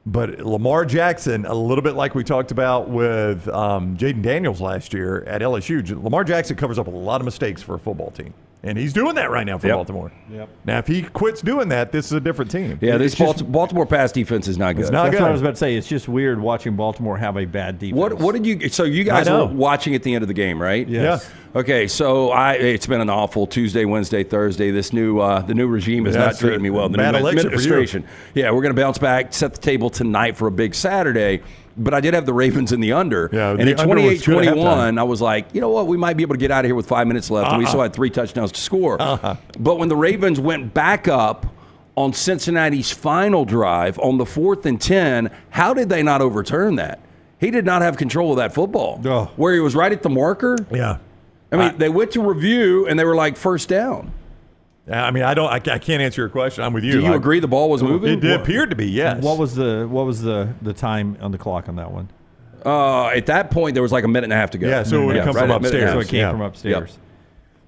but Lamar Jackson, a little bit like we talked about with Jaden Daniels last year at LSU, Lamar Jackson covers up a lot of mistakes for a football team. And he's doing that right now for Baltimore. Yep. Now, if he quits doing that, this is a different team. Yeah, this Baltimore pass defense is not good. It's not That's good. what I was about to say. It's just weird watching Baltimore have a bad defense. What did you? So you guys were watching at the end of the game, right? Yes. Yeah. Okay, so it's been an awful Tuesday, Wednesday, Thursday. This new the new regime is not treating me well. The bad new election administration. Yeah, we're going to bounce back, set the table tonight for a big Saturday. But I did have the Ravens in the under. Yeah, and at the under was good at 28-21, I was like, you know what? We might be able to get out of here with 5 minutes left. And we still had 3 touchdowns to score. But when the Ravens went back up on Cincinnati's final drive on the 4th and 10, how did they not overturn that? He did not have control of that football. Where he was right at the marker. Yeah. I mean, they went to review, and they were like first down. I mean, I can't answer your question. I'm with you. Do you agree the ball was moving? It appeared to be, yes. What was the time on the clock on that one? At that point, there was like a minute and a half to go. Yeah, so it would come from upstairs. So it came from upstairs.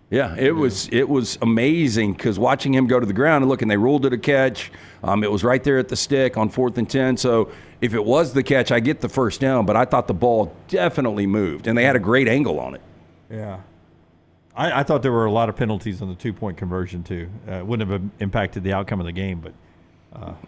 Yeah, it was amazing because watching him go to the ground and look, and they ruled it a catch. It was right there at the stick on 4th and 10. So if it was the catch, I get the first down. But I thought the ball definitely moved, and they had a great angle on it. Yeah. I thought there were a lot of penalties on the 2-point conversion, too. It wouldn't have impacted the outcome of the game, but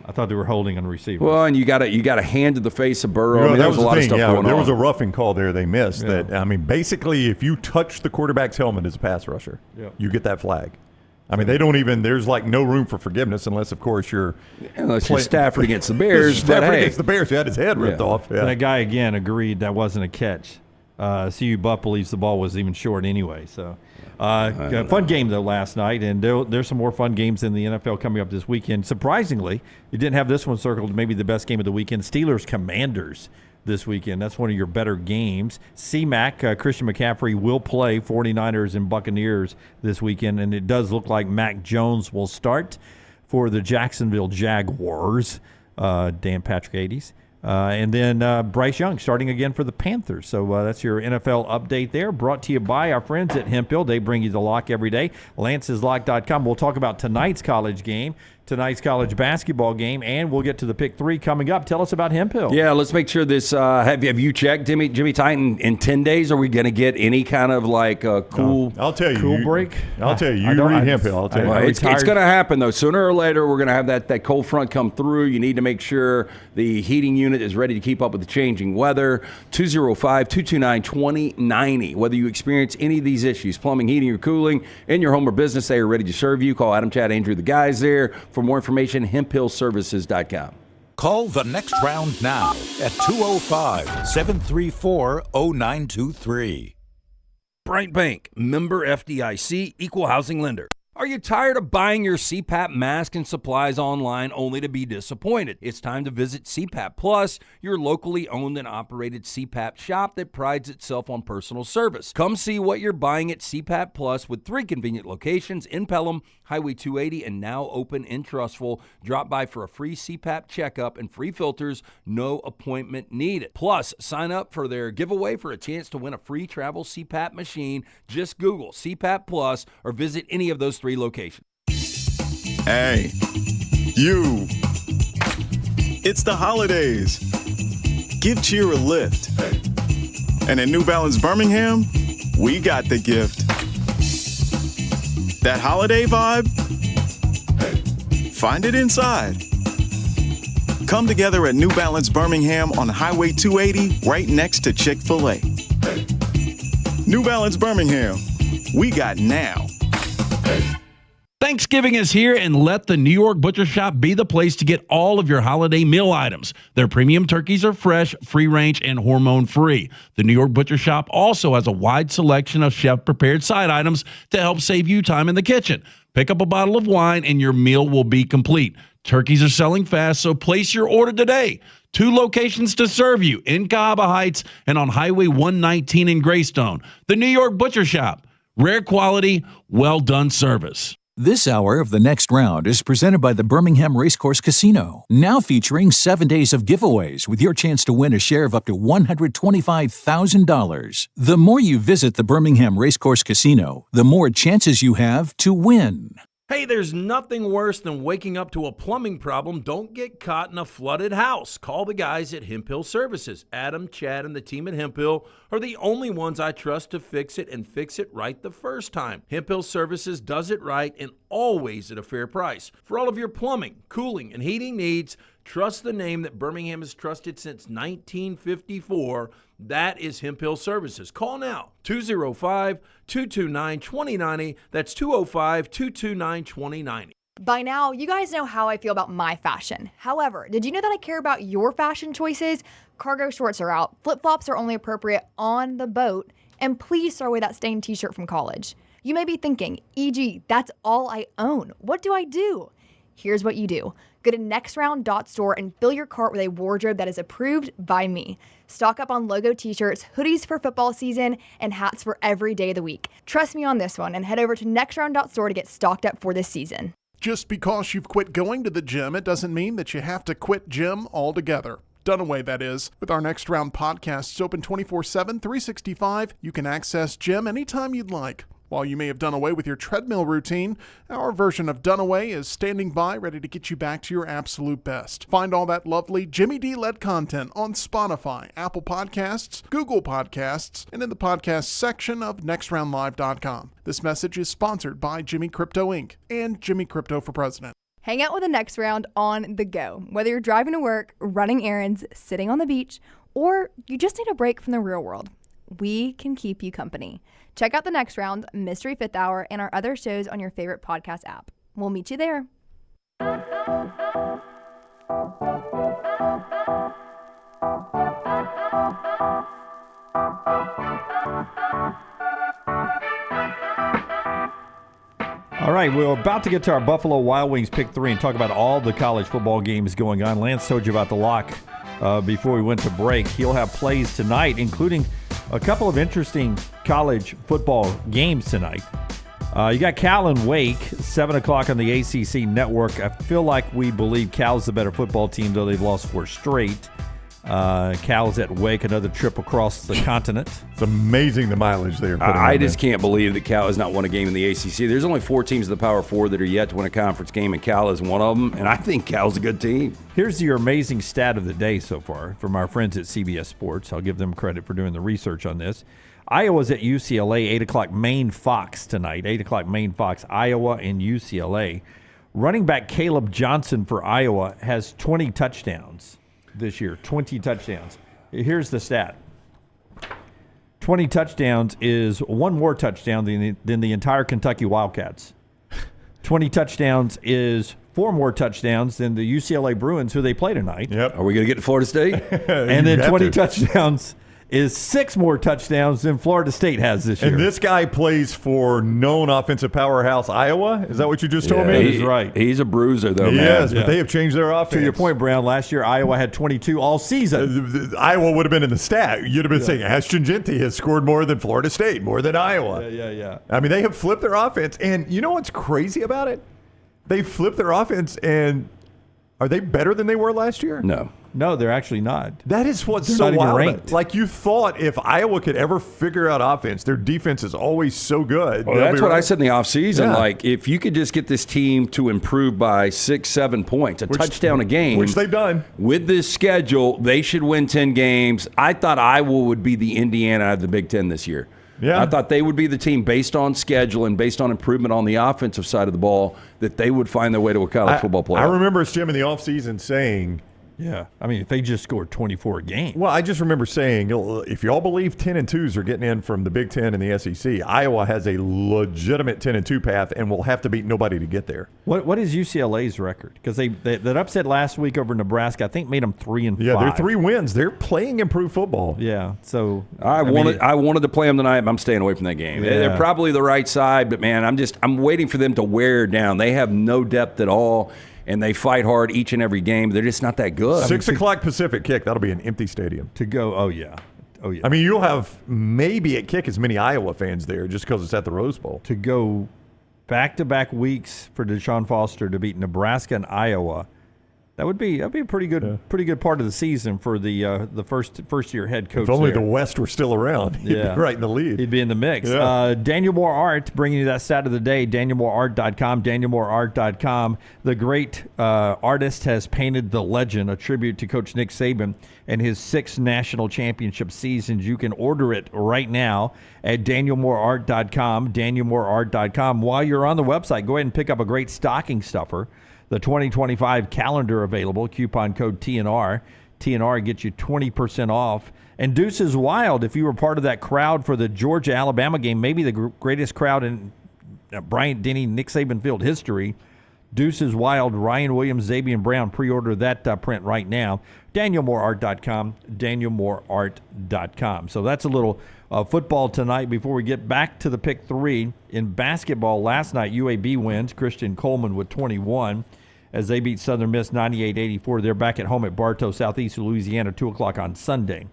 I thought they were holding on the receiver. Well, and you got a hand to the face of Burrow. I mean, there was a lot of stuff going on. There was a roughing call there they missed. Yeah. That, I mean, basically, if you touch the quarterback's helmet as a pass rusher, you get that flag. I mean, they don't even – there's like no room for forgiveness unless, of course, you're – Unless you're Stafford against the Bears. Stafford against the Bears who had his head ripped off. Yeah. And that guy, again, agreed that wasn't a catch. CU Buff believes the ball was even short anyway. So, fun game, though, last night. And there's some more fun games in the NFL coming up this weekend. Surprisingly, you didn't have this one circled, maybe the best game of the weekend. Steelers-Commanders this weekend. That's one of your better games. C-Mac, Christian McCaffrey, will play 49ers and Buccaneers this weekend. And it does look like Mac Jones will start for the Jacksonville Jaguars. Dan Patrick 80s. And then Bryce Young starting again for the Panthers. So that's your NFL update there. Brought to you by our friends at Hemphill. They bring you the lock every day. Lance'sLock.com. We'll talk about tonight's college game, tonight's college basketball game, and we'll get to the pick 3 coming up. Tell us about Hemphill. Yeah, let's make sure this. Have you checked Jimmy Titan? In 10 days, are we going to get any kind of like cool? I'll tell you. Cool break. I'll tell you. You read Hemphill. I'll tell you. It's going to happen though. Sooner or later, we're going to have that cold front come through. You need to make sure the heating unit is ready to keep up with the changing weather. 205-229-2090. Whether you experience any of these issues, plumbing, heating, or cooling in your home or business, they are ready to serve you. Call Adam, Chad, Andrew, the guys there. For more information, hemphillservices.com. Call the next round now at 205-734-0923. Bryant Bank, member FDIC, equal housing lender. Are you tired of buying your CPAP mask and supplies online only to be disappointed? It's time to visit CPAP Plus, your locally owned and operated CPAP shop that prides itself on personal service. Come see what you're buying at CPAP Plus with 3 convenient locations in Pelham, Highway 280, and now open in Trussville. Drop by for a free CPAP checkup and free filters, no appointment needed. Plus, sign up for their giveaway for a chance to win a free travel CPAP machine. Just Google CPAP Plus or visit any of those 3 locations. Hey, you. It's the holidays. Give cheer a lift. And at New Balance Birmingham, we got the gift. That holiday vibe? Find it inside. Come together at New Balance Birmingham on Highway 280, right next to Chick-fil-A. New Balance Birmingham, we got now. Thanksgiving is here, and let the New York Butcher Shop be the place to get all of your holiday meal items. Their premium turkeys are fresh, free-range, and hormone-free. The New York Butcher Shop also has a wide selection of chef-prepared side items to help save you time in the kitchen. Pick up a bottle of wine, and your meal will be complete. Turkeys are selling fast, so place your order today. 2 locations to serve you, in Cahaba Heights and on Highway 119 in Greystone. The New York Butcher Shop. Rare quality, well-done service. This hour of The Next Round is presented by the Birmingham Racecourse Casino, now featuring 7 days of giveaways with your chance to win a share of up to $125,000. The more you visit the Birmingham Racecourse Casino, the more chances you have to win. Hey, there's nothing worse than waking up to a plumbing problem. Don't get caught in a flooded house. Call the guys at Hemp Hill Services. Adam, Chad, and the team at Hemp Hill are the only ones I trust to fix it and fix it right the first time. Hemp Hill Services does it right and always at a fair price. For all of your plumbing, cooling, and heating needs, trust the name that Birmingham has trusted since 1954. That is Hemp Hill Services. Call now, 205-229-2090. That's 205-229-2090. By now, you guys know how I feel about my fashion. However, did you know that I care about your fashion choices? Cargo shorts are out, flip-flops are only appropriate on the boat, and please throw away that stained t-shirt from college. You may be thinking, EG, that's all I own. What do I do? Here's what you do. Go to nextround.store and fill your cart with a wardrobe that is approved by me. Stock up on logo t-shirts, hoodies for football season, and hats for every day of the week. Trust me on this one and head over to nextround.store to get stocked up for this season. Just because you've quit going to the gym, it doesn't mean that you have to quit gym altogether. Done away, that is. With our Next Round podcasts open 24/7, 365, you can access gym anytime you'd like. While you may have done away with your treadmill routine, our version of done away is standing by ready to get you back to your absolute best. Find all that lovely Jimmy D-led content on Spotify, Apple Podcasts, Google Podcasts, and in the podcast section of nextroundlive.com. This message is sponsored by Jimmy Crypto Inc. and Jimmy Crypto for President. Hang out with the Next Round on the go. Whether you're driving to work, running errands, sitting on the beach, or you just need a break from the real world, we can keep you company. Check out the Next Round, Mystery Fifth Hour, and our other shows on your favorite podcast app. We'll meet you there. All right, we're about to get to our Buffalo Wild Wings Pick 3 and talk about all the college football games going on. Lance told you about the lock before we went to break. He'll have plays tonight, including a couple of interesting college football games tonight. You got Cal and Wake, 7 o'clock on the ACC network. I feel like we believe Cal's the better football team, though they've lost 4 straight. Cal's at Wake, another trip across the continent. It's amazing the mileage they're putting I just can't believe that Cal has not won a game in the ACC. There's only 4 teams in the Power 4 that are yet to win a conference game, and Cal is one of them, and I think Cal's a good team. Here's your amazing stat of the day so far from our friends at CBS Sports. I'll give them credit for doing the research on this. Iowa's at UCLA, 8 o'clock Maine Fox tonight. 8 o'clock Maine Fox, Iowa and UCLA. Running back Caleb Johnson for Iowa has 20 touchdowns this year. 20 touchdowns. Here's the stat. 20 touchdowns is 1 more touchdown than the entire Kentucky Wildcats. 20 touchdowns is 4 more touchdowns than the UCLA Bruins, who they play tonight. Yep. Are we going to get to Florida State? And then 20 touchdowns is 6 more touchdowns than Florida State has this year. And this guy plays for known offensive powerhouse Iowa? Is that what you just told me? He's right. He's a bruiser, though, man. Yes, but they have changed their offense. To your point, Brown, last year Iowa had 22 all season. Iowa would have been in the stat. You'd have been saying Ashton Genty has scored more than Florida State, more than Iowa. Yeah. I mean, they have flipped their offense. And you know what's crazy about it? They flipped their offense, and are they better than they were last year? No, they're actually not. That is what's They're so not even wild. ranked. Like, you thought if Iowa could ever figure out offense, their defense is always so good. Well, that's what I said in the offseason. Yeah. Like, if you could just get this team to improve by 6-7 points, touchdown a game. Which they've done. With this schedule, they should win 10 games. I thought Iowa would be the Indiana of the Big Ten this year. Yeah. I thought they would be the team based on schedule and based on improvement on the offensive side of the ball that they would find their way to a college football playoff. I remember Jim in the offseason saying, yeah, I mean, if they just scored 24 a game. well, I just remember saying, if y'all believe 10-2s are getting in from the Big Ten and the SEC, Iowa has a legitimate 10-2 path and will have to beat nobody to get there. What is UCLA's record? Because that upset last week over Nebraska, I think, made them 3-5. Yeah, they're 3 wins. They're playing improved football. Yeah, so I wanted to play them tonight, but I'm staying away from that game. Yeah. They're probably the right side, but man, I'm waiting for them to wear down. They have no depth at all, and they fight hard each and every game. They're just not that good. 6 o'clock Pacific kick. That'll be an empty stadium. To go, oh yeah. I mean, you'll have maybe at kick as many Iowa fans there just because it's at the Rose Bowl. To go back-to-back weeks for Deshaun Foster to beat Nebraska and Iowa That'd be a pretty good part of the season for the first year head coach. If only there. the West were still around, he'd be right in the lead. He'd be in the mix. Yeah. Daniel Moore Art bringing you that stat of the day. DanielMooreArt.com. DanielMooreArt.com. The great artist has painted the legend, a tribute to Coach Nick Saban and his 6 national championship seasons. You can order it right now at DanielMooreArt.com. DanielMooreArt.com. While you're on the website, go ahead and pick up a great stocking stuffer. The 2025 calendar available, coupon code TNR. TNR gets you 20% off. And Deuces Wild, if you were part of that crowd for the Georgia-Alabama game, maybe the greatest crowd in Bryant Denny, Nick Saban Field history, Deuces Wild, Ryan Williams, Xavier Brown. Pre-order that print right now. DanielMooreArt.com, DanielMooreArt.com. So that's a little football tonight before we get back to the pick 3. In basketball, last night, UAB wins. Christian Coleman with 21 as they beat Southern Miss 98-84. They're back at home at Bartow, Southeast Louisiana, 2 o'clock on Sunday.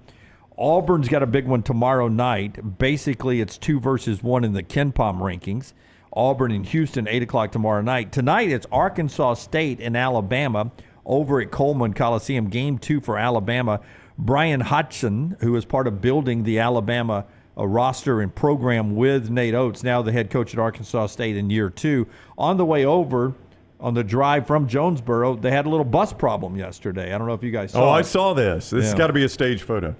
Auburn's got a big one tomorrow night. Basically, it's 2 versus 1 in the KenPom rankings. Auburn and Houston, 8 o'clock tomorrow night. Tonight, it's Arkansas State and Alabama over at Coleman Coliseum. Game 2 for Alabama. Brian Hodgson, who is part of building the Alabama roster and program with Nate Oates, now the head coach at Arkansas State in year 2. On the way over, on the drive from Jonesboro, they had a little bus problem yesterday. I don't know if you guys saw it. I saw this. This has got to be a stage photo.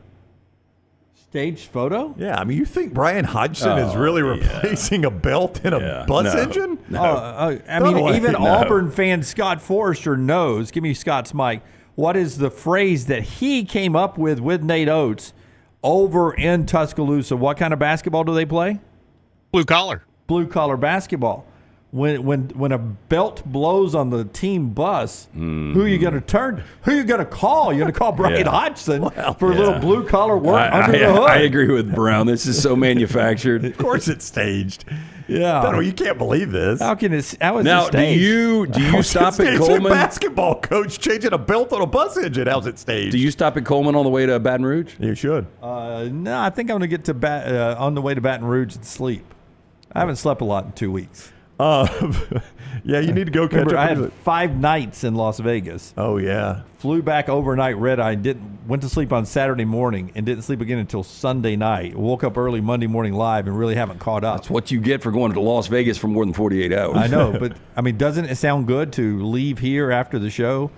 Staged photo? Yeah, I mean, you think Brian Hodgson is really replacing a belt in a bus engine? No. Even Auburn fan Scott Forrester knows. Give me Scott's mic. What is the phrase that he came up with Nate Oates over in Tuscaloosa? What kind of basketball do they play? Blue collar. Blue collar basketball. When a belt blows on the team bus, who are you going to turn? Who are you going to call? You're going to call Brian Hodgson for a little blue collar work under the hood. I agree with Brown. This is so manufactured. Of course, it's staged. Yeah, no, you can't believe this. How is now, it staged? Do you stop at Coleman? A basketball coach changing a belt on a bus engine. How's it staged? Do you stop at Coleman on the way to Baton Rouge? You should. No, I think I'm going to get to on the way to Baton Rouge and sleep. I haven't slept a lot in 2 weeks. Yeah, you need to go catch up. I had 5 nights in Las Vegas. Oh, yeah. Flew back overnight red-eye. Went to sleep on Saturday morning and didn't sleep again until Sunday night. Woke up early Monday morning live and really haven't caught up. That's what you get for going to Las Vegas for more than 48 hours. I know, but, I mean, doesn't it sound good to leave here after the show,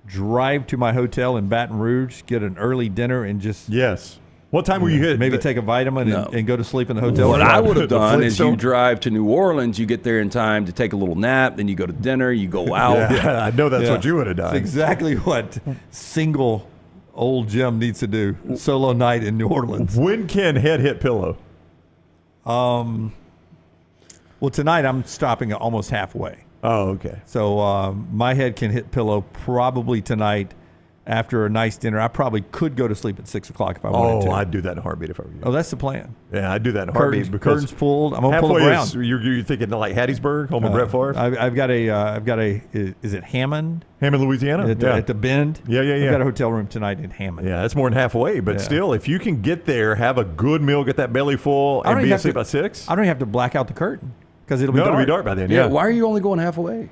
drive to my hotel in Baton Rouge, get an early dinner, and just... Yes. What time were you hit? Maybe take a vitamin and go to sleep in the hotel. What I would have done is you drive to New Orleans, you get there in time to take a little nap, then you go to dinner, you go out. Yeah, I know that's what you would have done. That's exactly what single old Jim needs to do. Solo night in New Orleans. When can head hit pillow? Well, tonight I'm stopping almost halfway. Oh, okay. So my head can hit pillow probably tonight. After a nice dinner, I probably could go to sleep at 6 o'clock if I wanted to. Oh, I'd do that in a heartbeat if I were you. Oh, that's the plan. Yeah, I'd do that in a heartbeat because curtains pulled. I'm gonna pull around. You're thinking like Hattiesburg, home of Brett Favre. I've got a. Is it Hammond? Hammond, Louisiana. At the Bend. Yeah. I've got a hotel room tonight in Hammond. Yeah, that's more than halfway, but still, if you can get there, have a good meal, get that belly full, and be asleep by 6. I don't even have to black out the curtain because it'll be dark. It'll be dark by then. Yeah. Why are you only going halfway?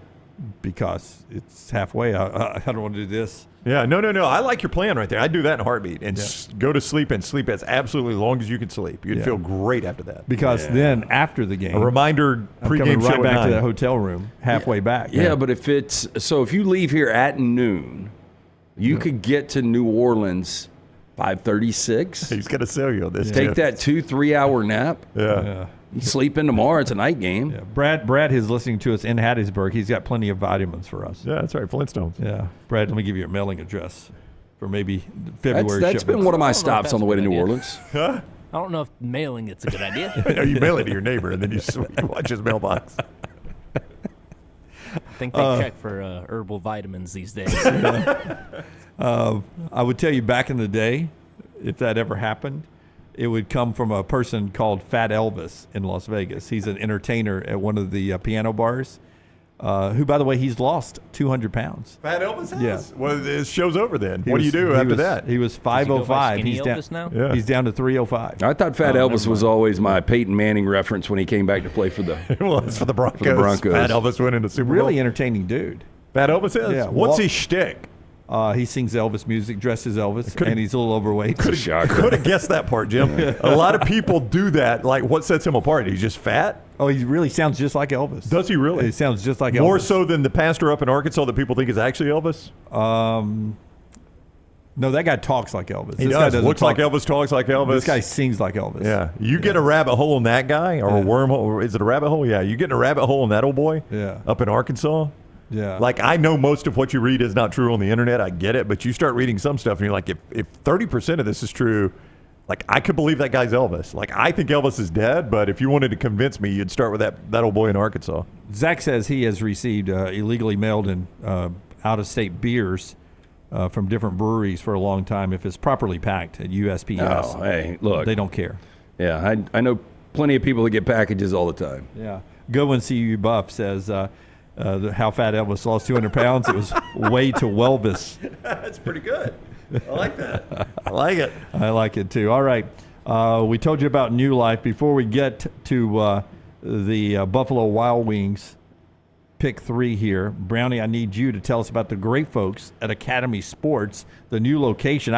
Because it's halfway. I don't want to do this. Yeah, no. I like your plan right there. I'd do that in a heartbeat and go to sleep and sleep as absolutely long as you can sleep. You'd feel great after that. Because then after the game, a reminder pregame show right back at 9. to that hotel room halfway back. Yeah, but if if you leave here at noon, you could get to New Orleans 5:36. He's gonna sell you on this. Take that 2-3 hour nap. Yeah. You sleep in tomorrow. It's a night game. Yeah. Brad is listening to us in Hattiesburg. He's got plenty of vitamins for us. Yeah, that's right. Flintstones. Yeah. Brad, let me give you your mailing address for maybe February. That's been one of my stops on the way to New Orleans. Huh? I don't know if mailing it's a good idea. No, you mail it to your neighbor and then you watch his mailbox. I think they check for herbal vitamins these days. I would tell you back in the day, if that ever happened, it would come from a person called Fat Elvis in Las Vegas. He's an entertainer at one of the piano bars, who, by the way, he's lost 200 pounds. Fat Elvis has? Yeah. Well, his show's over then. What do you do after that? He was 505. He's down, now? Yeah. He's down to 305. I thought Fat Elvis was always my Peyton Manning reference when he came back to play for the well, it's for the Broncos. For the Broncos. Fat Elvis went into Super Bowl. Really entertaining dude. Fat Elvis is? Yeah. What's his shtick? He sings Elvis music, dressed as Elvis, and he's a little overweight. Could have guessed that part, Jim. A lot of people do that. Like, what sets him apart? He's just fat? Oh, he really sounds just like Elvis. Does he really? He sounds just like Elvis. More so than the pastor up in Arkansas that people think is actually Elvis? No, that guy talks like Elvis. He does. Looks like Elvis, talks like Elvis. This guy sings like Elvis. Yeah. You get a rabbit hole in that guy, or a wormhole. Or is it a rabbit hole? Yeah. You get in a rabbit hole in that old boy up in Arkansas. Yeah. Like, I know most of what you read is not true on the internet. I get it. But you start reading some stuff, and you're like, if 30% of this is true, like, I could believe that guy's Elvis. Like, I think Elvis is dead, but if you wanted to convince me, you'd start with that old boy in Arkansas. Zach says he has received illegally mailed and out-of-state beers from different breweries for a long time if it's properly packed at USPS. Oh, hey, look. They don't care. Yeah, I know plenty of people that get packages all the time. Yeah. Go and see you Buff says how fat Elvis lost 200 pounds. It was way to Welvis. That's pretty good. I like that. I like it. I like it too. All right. We told you about New Life. Before we get to the Buffalo Wild Wings pick 3 here, Brownie, I need you to tell us about the great folks at Academy Sports, the new location.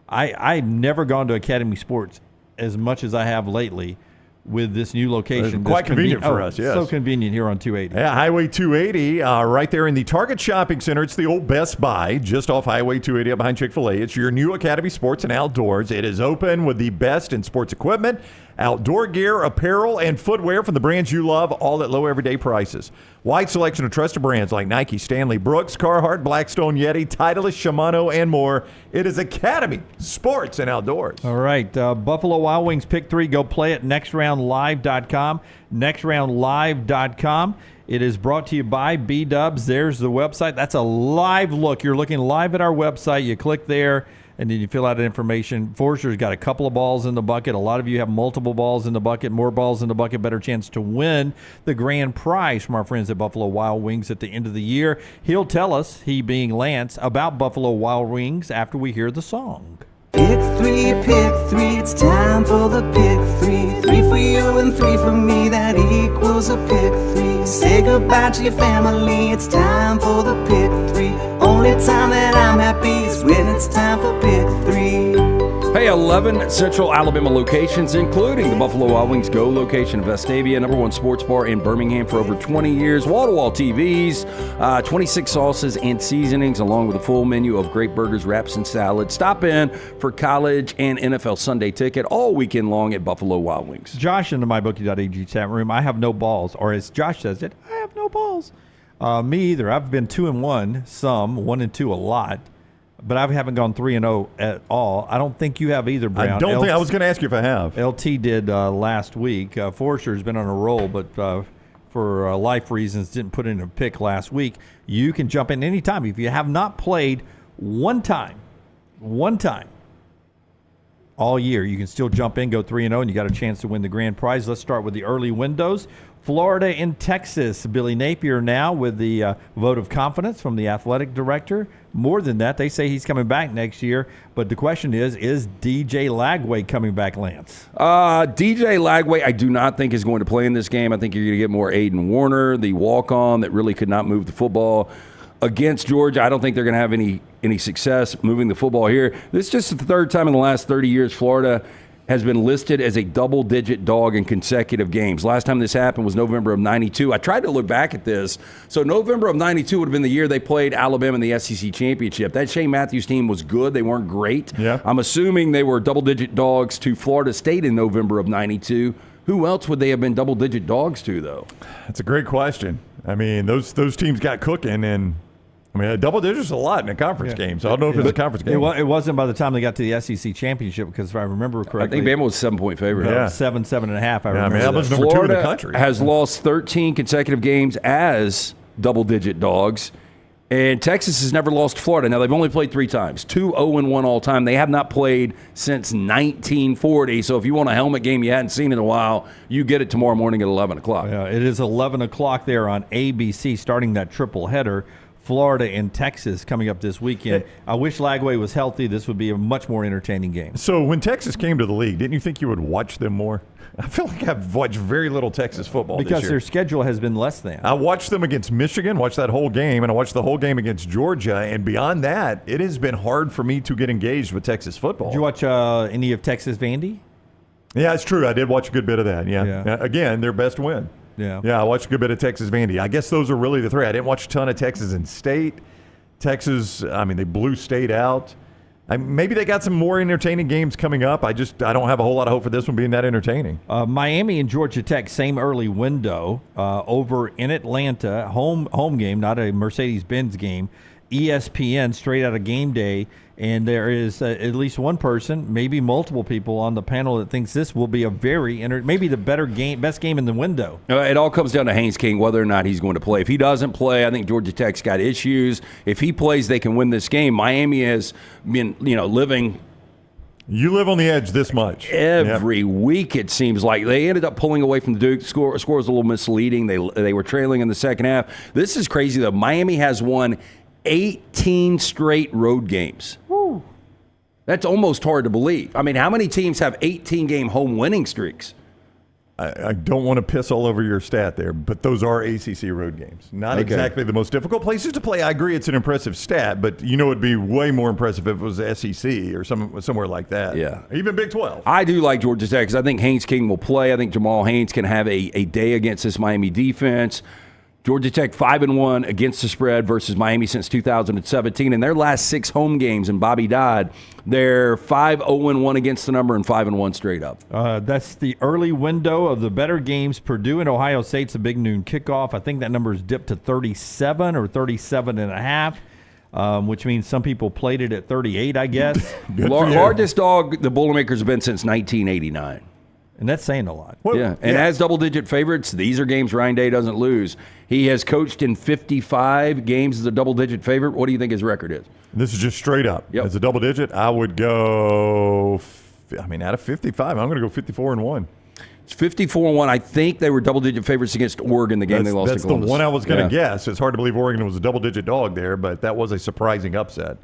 I've never gone to Academy Sports as much as I have lately with this new location. It's quite convenient for us, yes. So convenient here on 280. Yeah, Highway 280, right there in the Target Shopping Center. It's the old Best Buy, just off Highway 280 up behind Chick-fil-A. It's your new Academy Sports and Outdoors. It is open with the best in sports equipment, outdoor gear, apparel, and footwear from the brands you love, all at low everyday prices. Wide selection of trusted brands like Nike, Stanley, Brooks, Carhartt, Blackstone, Yeti, Titleist, Shimano, and more. It is Academy Sports and Outdoors. All right, Buffalo Wild Wings pick 3. Go play at nextroundlive.com. Nextroundlive.com. It is brought to you by B-Dubs. There's the website. That's a live look. You're looking live at our website. You click there, and then you fill out the information. Forrester's got a couple of balls in the bucket. A lot of you have multiple balls in the bucket, more balls in the bucket, better chance to win the grand prize from our friends at Buffalo Wild Wings at the end of the year. He'll tell us, he being Lance, about Buffalo Wild Wings after we hear the song. Pick 3, it's time for the pick 3. 3 for you and 3 for me, that equals a pick 3. Say goodbye to your family, it's time for the pick 3. Only time that I'm happy is when it's time for pick 3. Hey, 11 Central Alabama locations, including the Buffalo Wild Wings Go location in Vestavia, #1 sports bar in Birmingham for over 20 years, wall-to-wall TVs, 26 sauces and seasonings, along with a full menu of great burgers, wraps, and salads. Stop in for college and NFL Sunday ticket all weekend long at Buffalo Wild Wings. Josh in the MyBookie.ag chat room, I have no balls, or as Josh says it, I have no balls. Me either. I've been 2-1 some, 1-2 a lot. But I haven't gone 3-0 at all. I don't think you have either, Brown. I don't think I was going to ask you if I have. LT did last week. Forrester's been on a roll, but for life reasons didn't put in a pick last week. You can jump in anytime. If you have not played one time all year, you can still jump in, go 3-0, and you got a chance to win the grand prize. Let's start with the early windows. Florida and Texas. Billy Napier now with the vote of confidence from the athletic director. More than that, they say he's coming back next year. But the question is DJ Lagway coming back, Lance? DJ Lagway, I do not think is going to play in this game. I think you're going to get more Aiden Warner, the walk-on that really could not move the football. Against Georgia, I don't think they're going to have any success moving the football here. This is just the third time in the last 30 years Florida has been listed as a double-digit dog in consecutive games. Last time this happened was November of 92. I tried to look back at this. So November of 92 would have been the year they played Alabama in the SEC Championship. That Shane Matthews team was good. They weren't great. Yeah. I'm assuming they were double-digit dogs to Florida State in November of 92. Who else would they have been double-digit dogs to, though? That's a great question. I mean, those teams got cooking, and I mean, double digits is a lot in a conference game, so I don't know if it's a conference game. It wasn't by the time they got to the SEC Championship, because if I remember correctly, I think Bama was 7-point favorite. Yeah. 7.5. I remember. I mean, Alabama's number 2 in the country. Has lost 13 consecutive games as double-digit dogs, and Texas has never lost to Florida. Now, they've only played 3 times, 2 0-1 all time. They have not played since 1940, so if you want a helmet game you hadn't seen in a while, you get it tomorrow morning at 11 o'clock. Yeah, it is 11 o'clock there on ABC, starting that triple header. Florida and Texas coming up this weekend. I wish Lagway was healthy. This would be a much more entertaining game. So when Texas came to the league, didn't you think you would watch them more? I feel like I've watched very little Texas football because this year. their schedule has been less than. I watched them against Michigan, watched that whole game, and I watched the whole game against Georgia. And beyond that, it has been hard for me to get engaged with Texas football. Did you watch any of Texas Vandy? Yeah, it's true. I did watch a good bit of that. Yeah. Again, their best win. Yeah. I watched a good bit of Texas Vandy. I guess those are really the three. I didn't watch a ton of Texas and State. Texas, I mean, they blew State out. Maybe they got some more entertaining games coming up. I don't have a whole lot of hope for this one being that entertaining. Miami and Georgia Tech, same early window over in Atlanta. Home game, not a Mercedes-Benz game. ESPN, straight out of game day. And there is at least one person, maybe multiple people on the panel that thinks this will be a maybe the best game in the window. It all comes down to Haynes King, whether or not he's going to play. If he doesn't play, I think Georgia Tech's got issues. If he plays, they can win this game. Miami has been, living. You live on the edge this much. Every week, it seems like. They ended up pulling away from the Duke. Score was a little misleading. They were trailing in the second half. This is crazy, though. Miami has won 18 straight road games. Woo. That's almost hard to believe. I mean, how many teams have 18-game home winning streaks? I don't want to piss all over your stat there, but those are ACC road games. Not exactly the most difficult places to play. I agree it's an impressive stat, but it'd be way more impressive if it was SEC or somewhere like that. Yeah. Even Big 12. I do like Georgia Tech because I think Haynes King will play. I think Jamal Haynes can have a day against this Miami defense. Georgia Tech 5-1 against the spread versus Miami since 2017. In their last 6 home games, and Bobby Dodd, they're 5-0-1 against the number and 5-1 straight up. That's the early window of the better games. Purdue and Ohio State's a big noon kickoff. I think that number is dipped to 37 or 37.5, which means some people played it at 38, I guess. Largest dog the Boilermakers have been since 1989. And that's saying a lot. As double-digit favorites, these are games Ryan Day doesn't lose. He has coached in 55 games as a double-digit favorite. What do you think his record is? This is just straight up. Yep. As a double-digit, I would go, out of 55, I'm going to go 54-1. It's 54-1. I think they were double-digit favorites against Oregon, the game they lost to Columbus. That's the one I was going to guess. It's hard to believe Oregon was a double-digit dog there, but that was a surprising upset.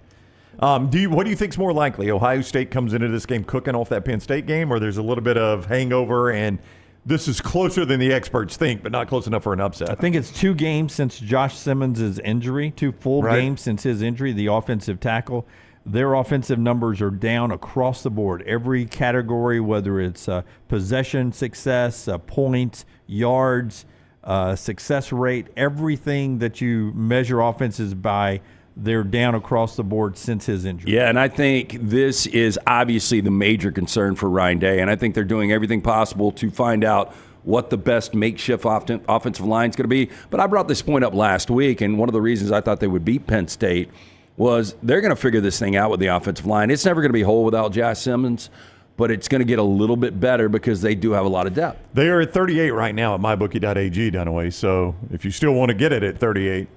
What do you think is more likely? Ohio State comes into this game cooking off that Penn State game, or there's a little bit of hangover and this is closer than the experts think, but not close enough for an upset? I think it's 2 games since Josh Simmons' injury, 2 full games since his injury, the offensive tackle. Their offensive numbers are down across the board. Every category, whether it's possession success, points, yards, success rate, everything that you measure offenses by, they're down across the board since his injury. Yeah, and I think this is obviously the major concern for Ryan Day, and I think they're doing everything possible to find out what the best makeshift offensive line is going to be. But I brought this point up last week, and one of the reasons I thought they would beat Penn State was they're going to figure this thing out with the offensive line. It's never going to be whole without Josh Simmons, but it's going to get a little bit better because they do have a lot of depth. They are at 38 right now at mybookie.ag, Dunaway, so if you still want to get it at 38,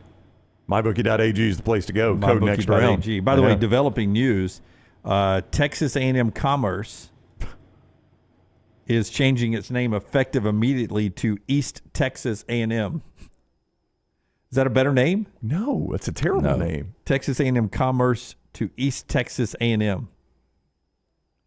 mybookie.ag is the place to go. Code next round. By the way, developing news, Texas A&M Commerce is changing its name effective immediately to East Texas A&M. Is that a better name? No, it's a terrible name. Texas A&M Commerce to East Texas A&M.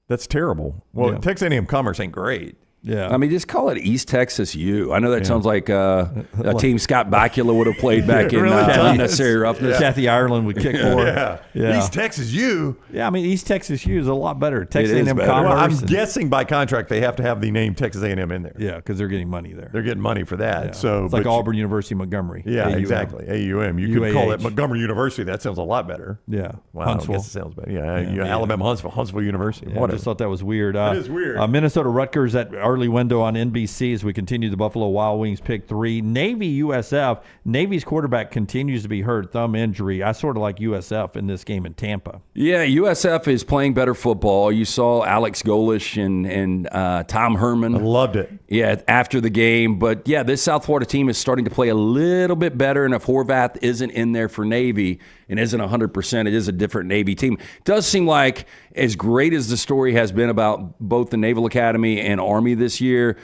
That's terrible. Well, Texas A&M Commerce ain't great. Yeah. I mean, just call it East Texas U. I know that sounds like a team Scott Bakula would have played back in Unnecessary Roughness. Kathy Ireland would kick for. Yeah. East Texas U. Yeah, I mean, East Texas U is a lot better. Texas A&M Commerce. Well, I'm guessing by contract they have to have the name Texas A&M in there. Yeah, because they're getting money there. They're getting money for that. Yeah. So it's like Auburn University Montgomery. Yeah, AUM. exactly. AUM. You could call it Montgomery University. That sounds a lot better. Yeah. Wow, Huntsville. I guess it sounds better. Yeah, Alabama Huntsville University. Yeah, I just thought that was weird. It is weird. Minnesota Rutgers, that early window on NBC as we continue the Buffalo Wild Wings pick 3. Navy USF. Navy's quarterback continues to be hurt, thumb injury. I sort of like USF in this game in Tampa. Yeah, USF is playing better football. You saw Alex Golish and Tom Herman. I loved it. Yeah, after the game. But, yeah, this South Florida team is starting to play a little bit better, and if Horvath isn't in there for Navy and isn't 100%, it is a different Navy team. It does seem like as great as the story has been about both the Naval Academy and Army this year,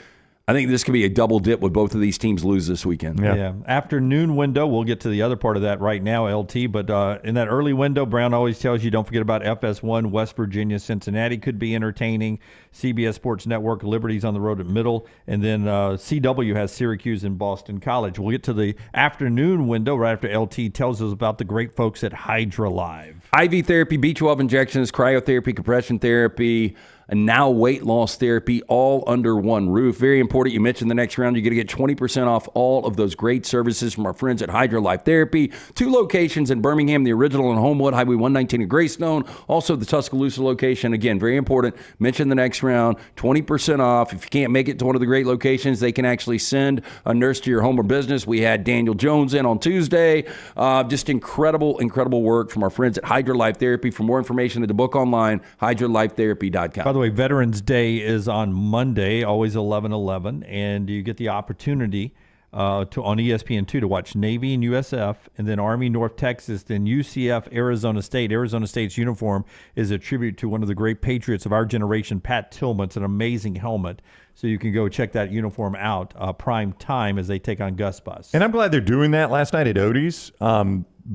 I think this could be a double dip with both of these teams lose this weekend. Yeah. Afternoon window, we'll get to the other part of that right now, LT. But in that early window, Brown always tells you don't forget about FS1, West Virginia, Cincinnati could be entertaining. CBS Sports Network, Liberty's on the road at Middle. And then CW has Syracuse and Boston College. We'll get to the afternoon window right after LT tells us about the great folks at Hydra Live. IV therapy, B12 injections, cryotherapy, compression therapy, and now weight loss therapy, all under one roof. Very important. You mentioned the next round. You're going to get 20% off all of those great services from our friends at Hydra Life Therapy. 2 locations in Birmingham, the original in Homewood, Highway 119 in Greystone. Also the Tuscaloosa location. Again, very important. Mention the next round. 20% off. If you can't make it to one of the great locations, they can actually send a nurse to your home or business. We had Daniel Jones in on Tuesday. Just incredible work from our friends at Hydra Life Therapy. For more information, at the book online, hydralifetherapy.com. By the way, Veterans Day is on Monday, always 11/11, and you get the opportunity on ESPN2 to watch Navy and USF, and then Army North Texas, then UCF Arizona State. Arizona State's uniform is a tribute to one of the great Patriots of our generation, Pat Tillman. It's an amazing helmet. So you can go check that uniform out prime time as they take on Gus Bus. And I'm glad they're doing that. Last night at Odie's,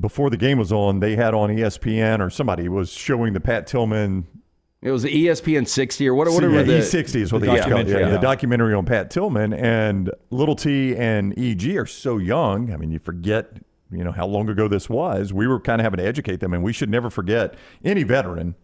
before the game was on, they had on ESPN, or somebody was showing the Pat Tillman. It was the ESPN 60 or whatever. Yeah, E60 is what they used to call it. Yeah. The documentary on Pat Tillman. And Little T and EG are so young. I mean, you forget, how long ago this was. We were kind of having to educate them, and we should never forget any veteran,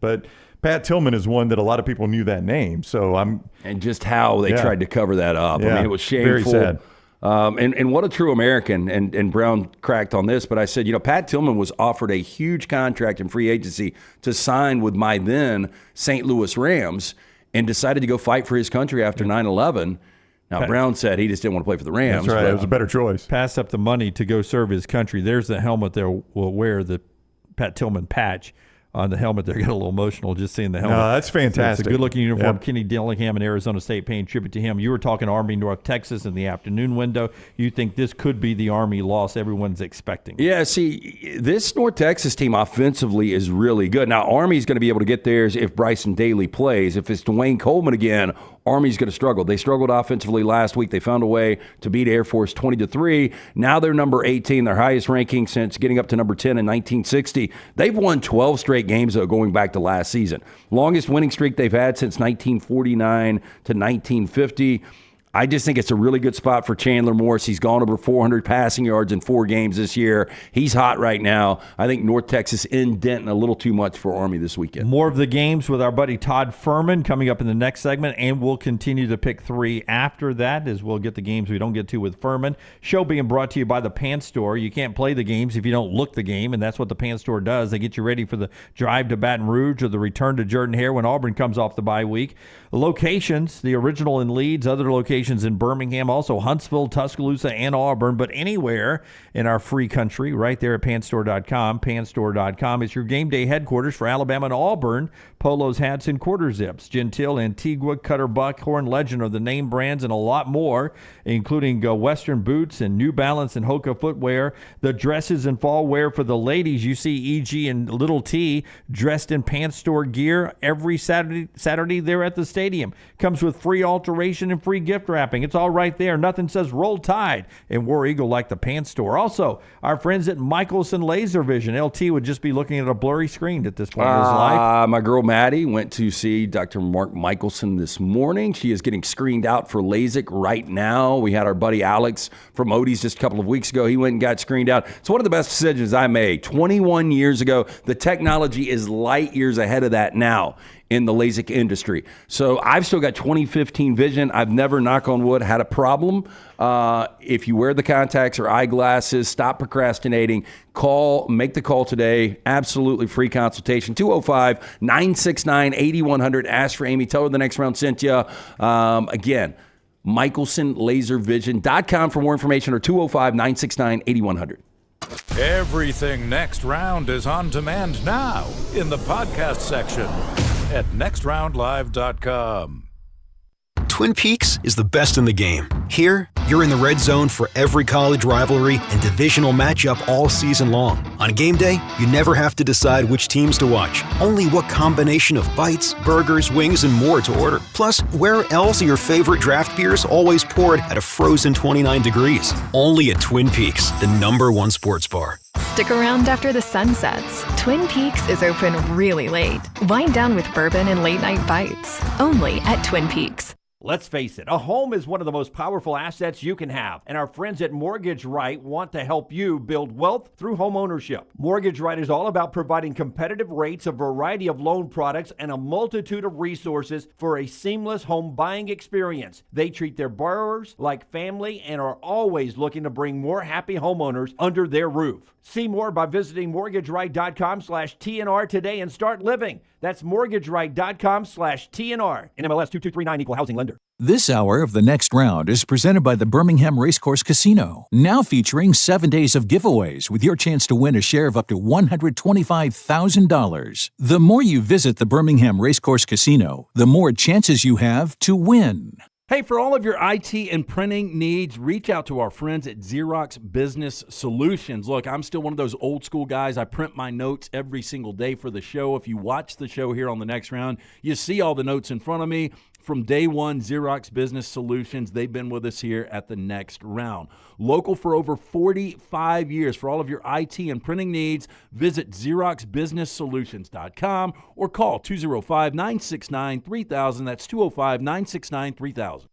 but Pat Tillman is one that a lot of people knew that name. So and just how they tried to cover that up. Yeah, I mean, it was shameful. very sad. And what a true American, and Brown cracked on this, but I said, Pat Tillman was offered a huge contract in free agency to sign with my then St. Louis Rams and decided to go fight for his country after 9/11. Now, Brown said he just didn't want to play for the Rams. That's right. It was a better choice. Pass up the money to go serve his country. There's the helmet they will wear, the Pat Tillman patch on the helmet. They got a little emotional just seeing the helmet. No, that's fantastic. It's a good-looking uniform. Yep. Kenny Dillingham and Arizona State paying tribute to him. You were talking Army North Texas in the afternoon window. You think this could be the Army loss everyone's expecting? Yeah, see, this North Texas team offensively is really good. Now, Army's going to be able to get theirs if Bryson Daly plays. If it's Dwayne Coleman again, Army's going to struggle. They struggled offensively last week. They found a way to beat Air Force 20-3. Now they're number 18, their highest ranking since getting up to number 10 in 1960. They've won 12 straight games, though, going back to last season. Longest winning streak they've had since 1949 to 1950. I just think it's a really good spot for Chandler Morris. He's gone over 400 passing yards in 4 games this year. He's hot right now. I think North Texas indenting a little too much for Army this weekend. More of the games with our buddy Todd Fuhrman coming up in the next segment, and we'll continue to pick 3 after that as we'll get the games we don't get to with Fuhrman. Show being brought to you by the Pants Store. You can't play the games if you don't look the game, and that's what the Pants Store does. They get you ready for the drive to Baton Rouge or the return to Jordan-Hare when Auburn comes off the bye week. Locations, the original in Leeds, other locations in Birmingham, also Huntsville, Tuscaloosa, and Auburn, but anywhere in our free country, right there at pantstore.com. Pantstore.com is your game day headquarters for Alabama and Auburn polos, hats, and quarter zips. Gentile, Antigua, Cutter Buckhorn, Legend are the name brands, and a lot more, including Western boots and New Balance and Hoka footwear. The dresses and fall wear for the ladies. You see EG and Little T dressed in Pants Store gear every Saturday there at the stadium. Comes with free alteration and free gift wrapping. It's all right there. Nothing says Roll Tide and War Eagle like the Pants Store. Also, our friends at Michelson Laser Vision. LT would just be looking at a blurry screen at this point in his life. My girl Maddie went to see Dr. Mark Michelson this morning. She is getting screened out for LASIK right now. We had our buddy Alex from Odie's just a couple of weeks ago. He went and got screened out. It's one of the best decisions I made 21 years ago. The technology is light years ahead of that now in the LASIK industry. So I've still got 20/15 vision. I've never, knock on wood, had a problem. If you wear the contacts or eyeglasses, stop procrastinating. Make the call today. Absolutely free consultation. 205-969-8100. Ask for Amy. Tell her the next round sent you. Again, MichelsonLaserVision.com for more information, or 205-969-8100. Everything Next Round is on demand now in the podcast section at nextroundlive.com. Twin Peaks is the best in the game. Here, you're in the red zone for every college rivalry and divisional matchup all season long. On game day, you never have to decide which teams to watch, only what combination of bites, burgers, wings, and more to order. Plus, where else are your favorite draft beers always poured at a frozen 29 degrees? Only at Twin Peaks, the #1 sports bar. Stick around after the sun sets. Twin Peaks is open really late. Wind down with bourbon and late-night bites. Only at Twin Peaks. Let's face it, a home is one of the most powerful assets you can have, and our friends at Mortgage Right want to help you build wealth through home ownership. Mortgage Right is all about providing competitive rates, a variety of loan products, and a multitude of resources for a seamless home buying experience. They treat their borrowers like family and are always looking to bring more happy homeowners under their roof. See more by visiting mortgageright.com/TNR today and start living. That's mortgageright.com/TNR. NMLS 2239, Equal Housing Lender. This hour of The Next Round is presented by the Birmingham Racecourse Casino, now featuring 7 days of giveaways with your chance to win a share of up to $125,000. The more you visit the Birmingham Racecourse Casino, the more chances you have to win. Hey, for all of your IT and printing needs, reach out to our friends at Xerox Business Solutions. Look, I'm still one of those old school guys. I print my notes every single day for the show. If you watch the show here on The Next Round, you see all the notes in front of me. From day one, Xerox Business Solutions, they've been with us here at The Next Round. Local for over 45 years. For all of your IT and printing needs, visit XeroxBusinessSolutions.com or call 205-969-3000. That's 205-969-3000.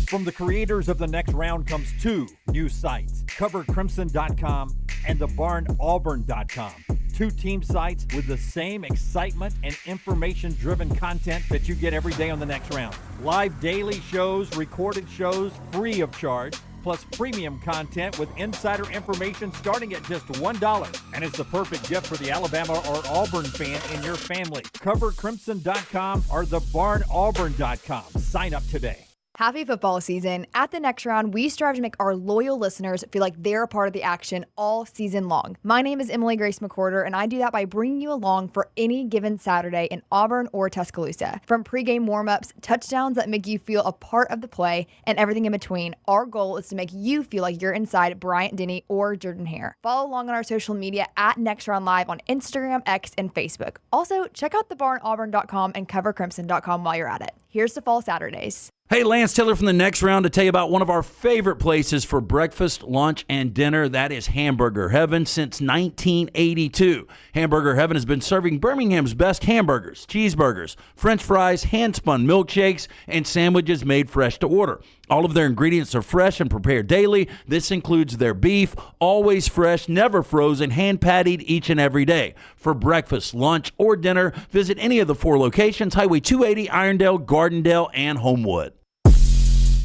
From the creators of The Next Round comes two new sites, CoverCrimson.com and TheBarnAuburn.com. Two team sites with the same excitement and information-driven content that you get every day on The Next Round. Live daily shows, recorded shows, free of charge, plus premium content with insider information starting at just $1. And it's the perfect gift for the Alabama or Auburn fan in your family. CoverCrimson.com or TheBarnAuburn.com. Sign up today. Happy football season. At The Next Round, we strive to make our loyal listeners feel like they're a part of the action all season long. My name is Emily Grace McWhorter, and I do that by bringing you along for any given Saturday in Auburn or Tuscaloosa. From pregame warm-ups, touchdowns that make you feel a part of the play, and everything in between, our goal is to make you feel like you're inside Bryant Denny or Jordan Hare. Follow along on our social media at Next Round Live on Instagram, X, and Facebook. Also, check out TheBarnAuburn.com and CoverCrimson.com while you're at it. Here's to fall Saturdays. Hey, Lance Taylor from The Next Round to tell you about one of our favorite places for breakfast, lunch, and dinner. That is Hamburger Heaven since 1982. Hamburger Heaven has been serving Birmingham's best hamburgers, cheeseburgers, French fries, hand-spun milkshakes, and sandwiches made fresh to order. All of their ingredients are fresh and prepared daily. This includes their beef, always fresh, never frozen, hand-pattied each and every day. For breakfast, lunch, or dinner, visit any of the 4 locations, Highway 280, Irondale, Gardendale, and Homewood.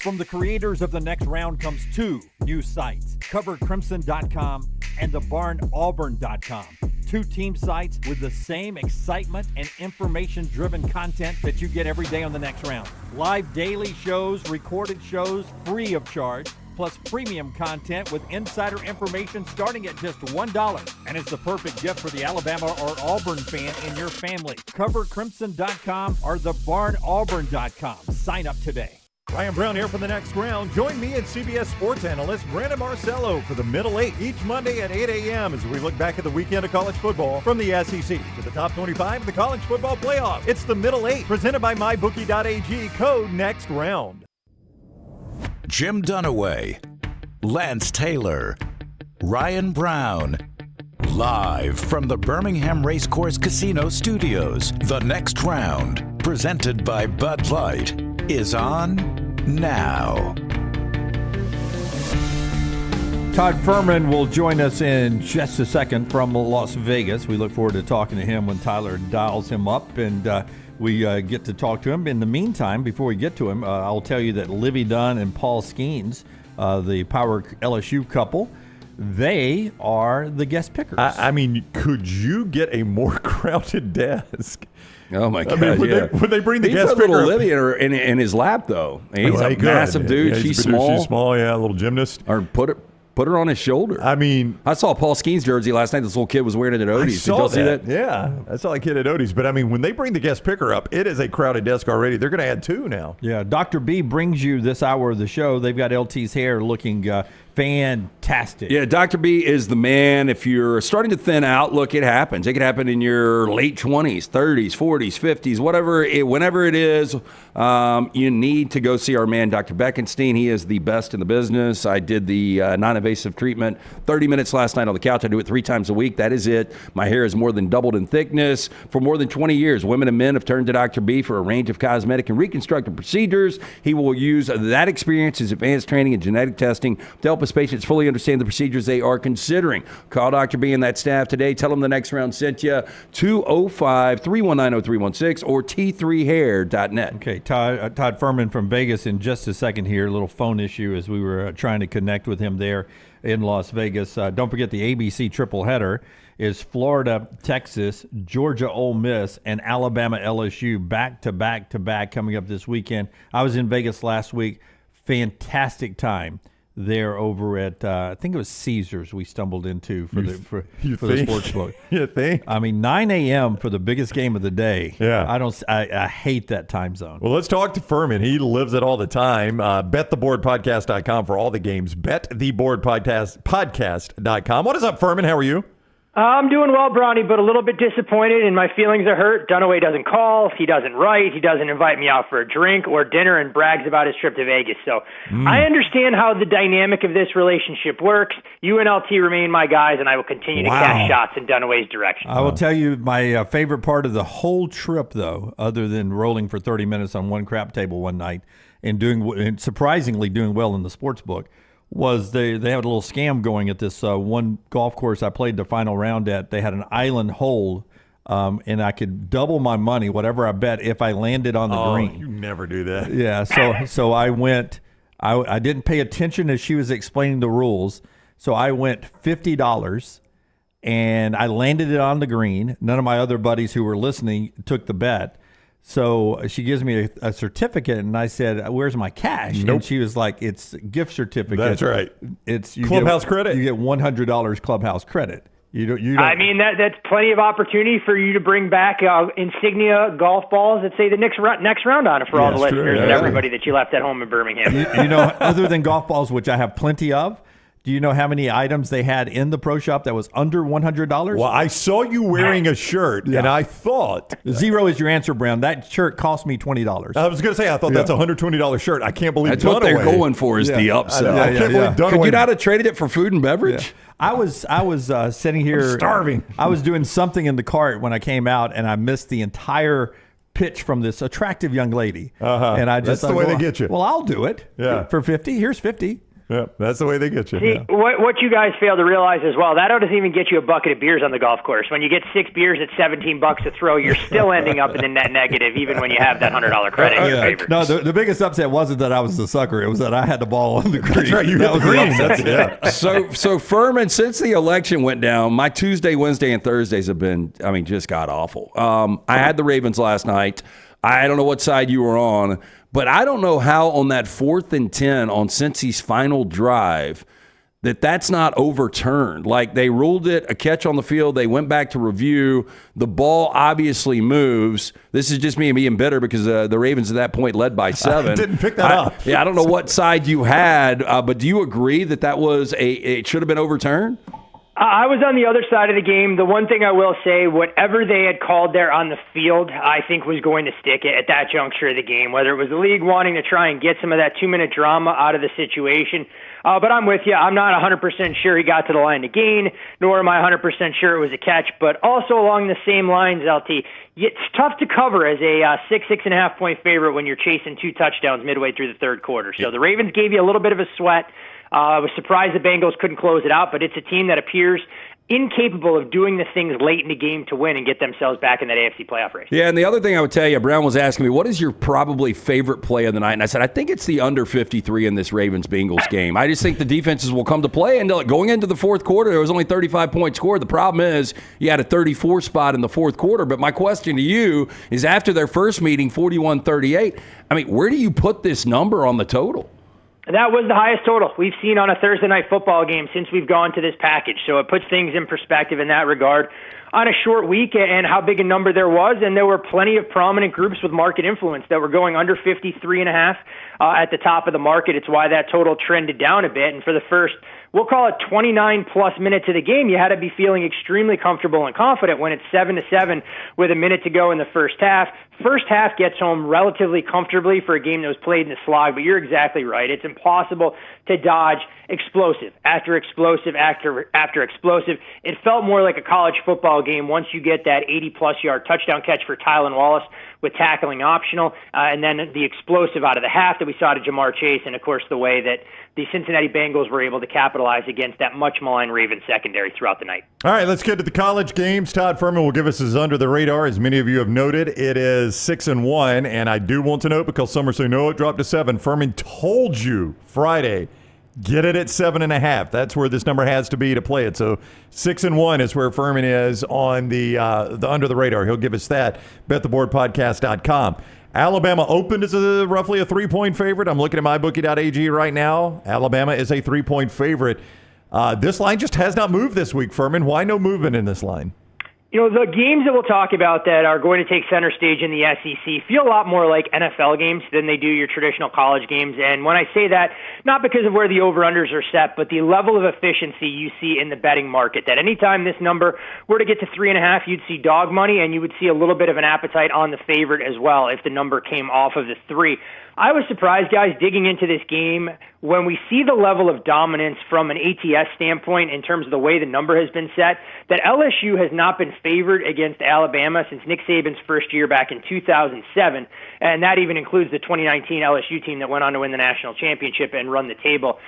From the creators of The Next Round comes two new sites, CoverCrimson.com and TheBarnAuburn.com. Two team sites with the same excitement and information-driven content that you get every day on The Next Round. Live daily shows, recorded shows, free of charge, plus premium content with insider information starting at just $1. And it's the perfect gift for the Alabama or Auburn fan in your family. CoverCrimson.com or TheBarnAuburn.com. Sign up today. Ryan Brown here for The Next Round. Join me and CBS sports analyst Brandon Marcello for the Middle 8 each Monday at 8 a.m. as we look back at the weekend of college football from the SEC to the top 25 of the college football playoff. It's the Middle 8 presented by MyBookie.ag, code Next Round. Jim Dunaway, Lance Taylor, Ryan Brown. Live from the Birmingham Racecourse Casino Studios, The Next Round, presented by Bud Light, is on now. Todd Fuhrman will join us in just a second from Las Vegas. We look forward to talking to him when Tyler dials him up, and we get to talk to him. In the meantime, before we get to him, I'll tell you that Livy Dunn and Paul Skeens, the Power LSU couple, they are the guest pickers. I mean, could you get a more crowded desk? Oh my God! I mean, would they bring the guest picker? Little Livy in his lap though. He's a massive dude. Yeah, she's small. She's small. Yeah, a little gymnast. Or put her on his shoulder. I mean, I saw Paul Skeens' jersey last night. This little kid was wearing it at Odie's. Did y'all see that? Yeah, I saw a kid at Odie's. But I mean, when they bring the guest picker up, it is a crowded desk already. They're going to add 2 now. Yeah, Dr. B brings you this hour of the show. They've got LT's hair looking fantastic. Yeah, Dr. B is the man. If you're starting to thin out, look, it happens. It could happen in your late 20s, 30s, 40s, 50s, whenever it is. You need to go see our man, Dr. Beckenstein. He is the best in the business. I did the non-invasive treatment 30 minutes last night on the couch. I do it 3 times a week. That is it. My hair has more than doubled in thickness. For more than 20 years, women and men have turned to Dr. B for a range of cosmetic and reconstructive procedures. He will use that experience, his advanced training and genetic testing to help his patients fully understand the procedures they are considering. Call Dr. B and that staff today. Tell them the Next Round sent you. 205-319-0316 or t3hair.net. Okay, Todd Fuhrman from Vegas in just a second here. A little phone issue as we were trying to connect with him there in Las Vegas. Don't forget the ABC triple header is Florida, Texas, Georgia-Ole Miss, and Alabama LSU back to back coming up this weekend. I was in Vegas last week. Fantastic time there over at I think it was Caesars we stumbled into for the sports book. You think? I mean, 9 a.m. for the biggest game of the day. Yeah. I hate that time zone. Well, let's talk to Fuhrman. He lives it all the time. BetTheBoardPodcast.com for all the games. BetTheBoardPodcast.com. What is up, Fuhrman? How are you? I'm doing well, Bronny, but a little bit disappointed, and my feelings are hurt. Dunaway doesn't call, he doesn't write, he doesn't invite me out for a drink or dinner, and brags about his trip to Vegas. So I understand how the dynamic of this relationship works. You and LT remain my guys, and I will continue to cast shots in Dunaway's direction. I will tell you my favorite part of the whole trip, though, other than rolling for 30 minutes on one crap table one night and surprisingly doing well in the sports book, was they had a little scam going at this one golf course I played the final round at. They had an island hole, and I could double my money, whatever I bet, if I landed on the green. You never do that. Yeah, so I went. I didn't pay attention as she was explaining the rules, so I went $50, and I landed it on the green. None of my other buddies who were listening took the bet. So she gives me a certificate, and I said, "Where's my cash?" Nope. And she was like, "It's a gift certificate." That's right. It's Clubhouse credit. You get $100 Clubhouse credit. You don't. I mean, that's plenty of opportunity for you to bring back insignia golf balls that say the next round on it for all the listeners and everybody that you left at home in Birmingham. You know, other than golf balls, which I have plenty of. Do you know how many items they had in the pro shop that was under $100? Well, I saw you wearing a shirt, and I thought... Zero is your answer, Brown. That shirt cost me $20. I was going to say, I thought that's a $120 shirt. I can't believe that's what they're going for is the upsell. I can't believe Dunaway... Could you not have traded it for food and beverage? Yeah. I was sitting here... I'm starving. I was doing something in the cart when I came out, and I missed the entire pitch from this attractive young lady. And I just that's the way they get you. Well, I'll do it for 50. Here's 50. Yeah, that's the way they get you. See, what you guys fail to realize as well, that doesn't even get you a bucket of beers on the golf course. When you get 6 beers at $17 to throw, you're still ending up in the net negative, even when you have that $100 credit in your favor. No, the biggest upset wasn't that I was the sucker. It was that I had the ball on the green. That's right. You hit the green. So Fuhrman, since the election went down, my Tuesday, Wednesday, and Thursdays have been, just god awful. I had the Ravens last night. I don't know what side you were on, but I don't know how on that 4th and 10 on Cincy's final drive that's not overturned. Like, they ruled it a catch on the field. They went back to review. The ball obviously moves. This is just me being bitter because the Ravens at that point led by 7. I didn't pick that up. Yeah, I don't know what side you had, but do you agree that was it should have been overturned? I was on the other side of the game. The one thing I will say, whatever they had called there on the field, I think was going to stick it at that juncture of the game, whether it was the league wanting to try and get some of that 2-minute drama out of the situation. But I'm with you. I'm not 100% sure he got to the line to gain, nor am I 100% sure it was a catch. But also along the same lines, LT, it's tough to cover as a 6.5 point favorite when you're chasing 2 touchdowns midway through the third quarter. So the Ravens gave you a little bit of a sweat. I was surprised the Bengals couldn't close it out, but it's a team that appears incapable of doing the things late in the game to win and get themselves back in that AFC playoff race. Yeah, and the other thing I would tell you, Brown was asking me, what is your probably favorite play of the night? And I said, I think it's the under 53 in this Ravens-Bengals game. I just think the defenses will come to play, and going into the fourth quarter, there was only 35 points scored. The problem is you had a 34 spot in the fourth quarter, but my question to you is after their first meeting, 41-38, where do you put this number on the total? That was the highest total we've seen on a Thursday night football game since we've gone to this package. So it puts things in perspective in that regard. on a short week and how big a number there was, and there were plenty of prominent groups with market influence that were going under 53.5 at the top of the market. It's why that total trended down a bit, and for the first, we'll call it 29-plus minutes of the game, you had to be feeling extremely comfortable and confident when it's 7-7 with a minute to go in the first half. First half gets home relatively comfortably for a game that was played in the slog, but you're exactly right. It's impossible to dodge explosive after explosive after explosive. It felt more like a college football game once you get that 80-plus yard touchdown catch for Tylan Wallace with tackling optional, and then the explosive out of the half that we saw to Jamar Chase, and, of course, the way that the Cincinnati Bengals were able to capitalize against that much-maligned Ravens secondary throughout the night. All right, let's get to the college games. Todd Fuhrman will give us his under the radar. As many of you have noted, it is 6-1, and I do want to note, because some are saying, no, it dropped to 7. Fuhrman told you Friday, get it at 7.5. That's where this number has to be to play it. So 6-1 is where Fuhrman is on the under the radar. He'll give us that. BetTheBoardPodcast.com. Alabama opened as roughly a 3-point favorite. I'm looking at mybookie.ag right now. Alabama is a 3-point favorite. This line just has not moved this week, Fuhrman. Why no movement in this line? You know, the games that we'll talk about that are going to take center stage in the SEC feel a lot more like NFL games than they do your traditional college games. And when I say that, not because of where the over-unders are set, but the level of efficiency you see in the betting market, that anytime this number were to get to 3.5, you'd see dog money, and you would see a little bit of an appetite on the favorite as well if the number came off of the 3. I was surprised, guys, digging into this game when we see the level of dominance from an ATS standpoint in terms of the way the number has been set, that LSU has not been favored against Alabama since Nick Saban's first year back in 2007, and that even includes the 2019 LSU team that went on to win the national championship and run the table.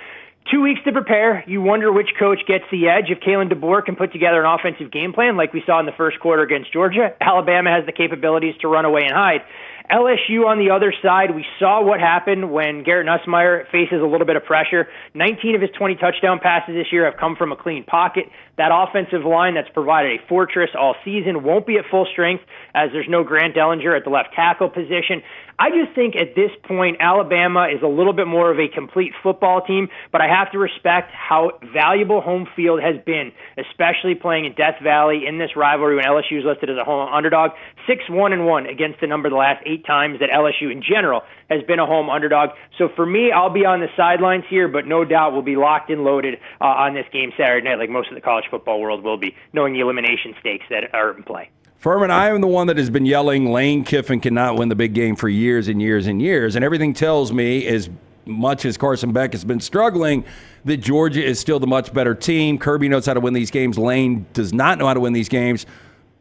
2 weeks to prepare. You wonder which coach gets the edge. If Kalen DeBoer can put together an offensive game plan like we saw in the first quarter against Georgia, Alabama has the capabilities to run away and hide. LSU on the other side, we saw what happened when Garrett Nussmeier faces a little bit of pressure. 19 of his 20 touchdown passes this year have come from a clean pocket. That offensive line that's provided a fortress all season won't be at full strength as there's no Grant Dellinger at the left tackle position. I just think at this point, Alabama is a little bit more of a complete football team, but I have to respect how valuable home field has been, especially playing in Death Valley in this rivalry when LSU is listed as a home underdog. 6-1-1 against the number the last 8 times that LSU in general has been a home underdog. So for me, I'll be on the sidelines here, but no doubt we'll be locked and loaded on this game Saturday night like most of the college football world will be, knowing the elimination stakes that are in play. Fuhrman, I am the one that has been yelling Lane Kiffin cannot win the big game for years and years and years, and everything tells me, as much as Carson Beck has been struggling, that Georgia is still the much better team. Kirby knows how to win these games. Lane does not know how to win these games,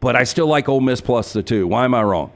but I still like Ole Miss plus the 2. Why am I wrong?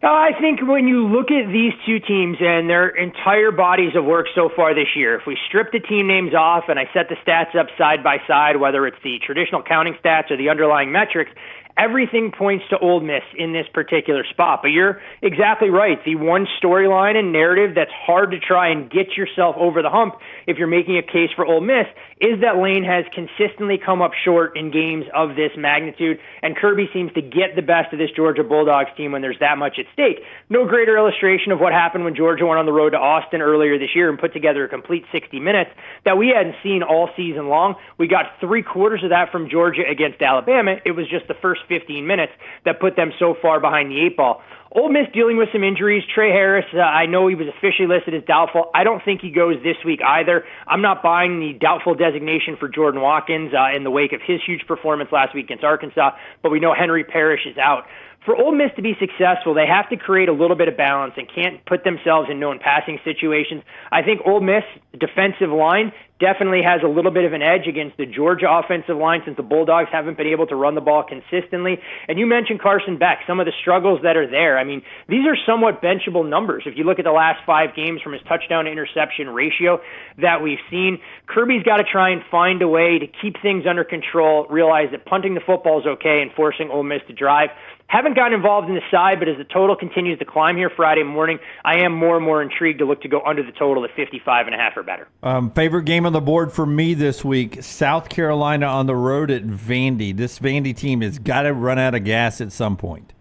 I think when you look at these two teams and their entire bodies of work so far this year, if we strip the team names off and I set the stats up side by side, whether it's the traditional counting stats or the underlying metrics, everything points to Ole Miss in this particular spot. But you're exactly right. The one storyline and narrative that's hard to try and get yourself over the hump if you're making a case for Ole Miss is that Lane has consistently come up short in games of this magnitude, and Kirby seems to get the best of this Georgia Bulldogs team when there's that much at stake. No greater illustration of what happened when Georgia went on the road to Austin earlier this year and put together a complete 60 minutes that we hadn't seen all season long. We got 3/4 of that from Georgia against Alabama. It was just the first 15 minutes that put them so far behind the 8 ball. Ole Miss dealing with some injuries. Trey Harris, I know he was officially listed as doubtful. I don't think he goes this week either. I'm not buying the doubtful designation for Jordan Watkins in the wake of his huge performance last week against Arkansas, but we know Henry Parrish is out. For Ole Miss to be successful, they have to create a little bit of balance and can't put themselves in known passing situations. I think Ole Miss defensive line definitely has a little bit of an edge against the Georgia offensive line since the Bulldogs haven't been able to run the ball consistently. And you mentioned Carson Beck, some of the struggles that are there. I mean, these are somewhat benchable numbers. If you look at the last 5 games from his touchdown to interception ratio that we've seen, Kirby's got to try and find a way to keep things under control, realize that punting the football is okay and forcing Ole Miss to drive. Haven't gotten involved in the side, but as the total continues to climb here Friday morning, I am more and more intrigued to look to go under the total at 55.5 or better. Favorite game on the board for me this week, South Carolina on the road at Vandy. This Vandy team has got to run out of gas at some point.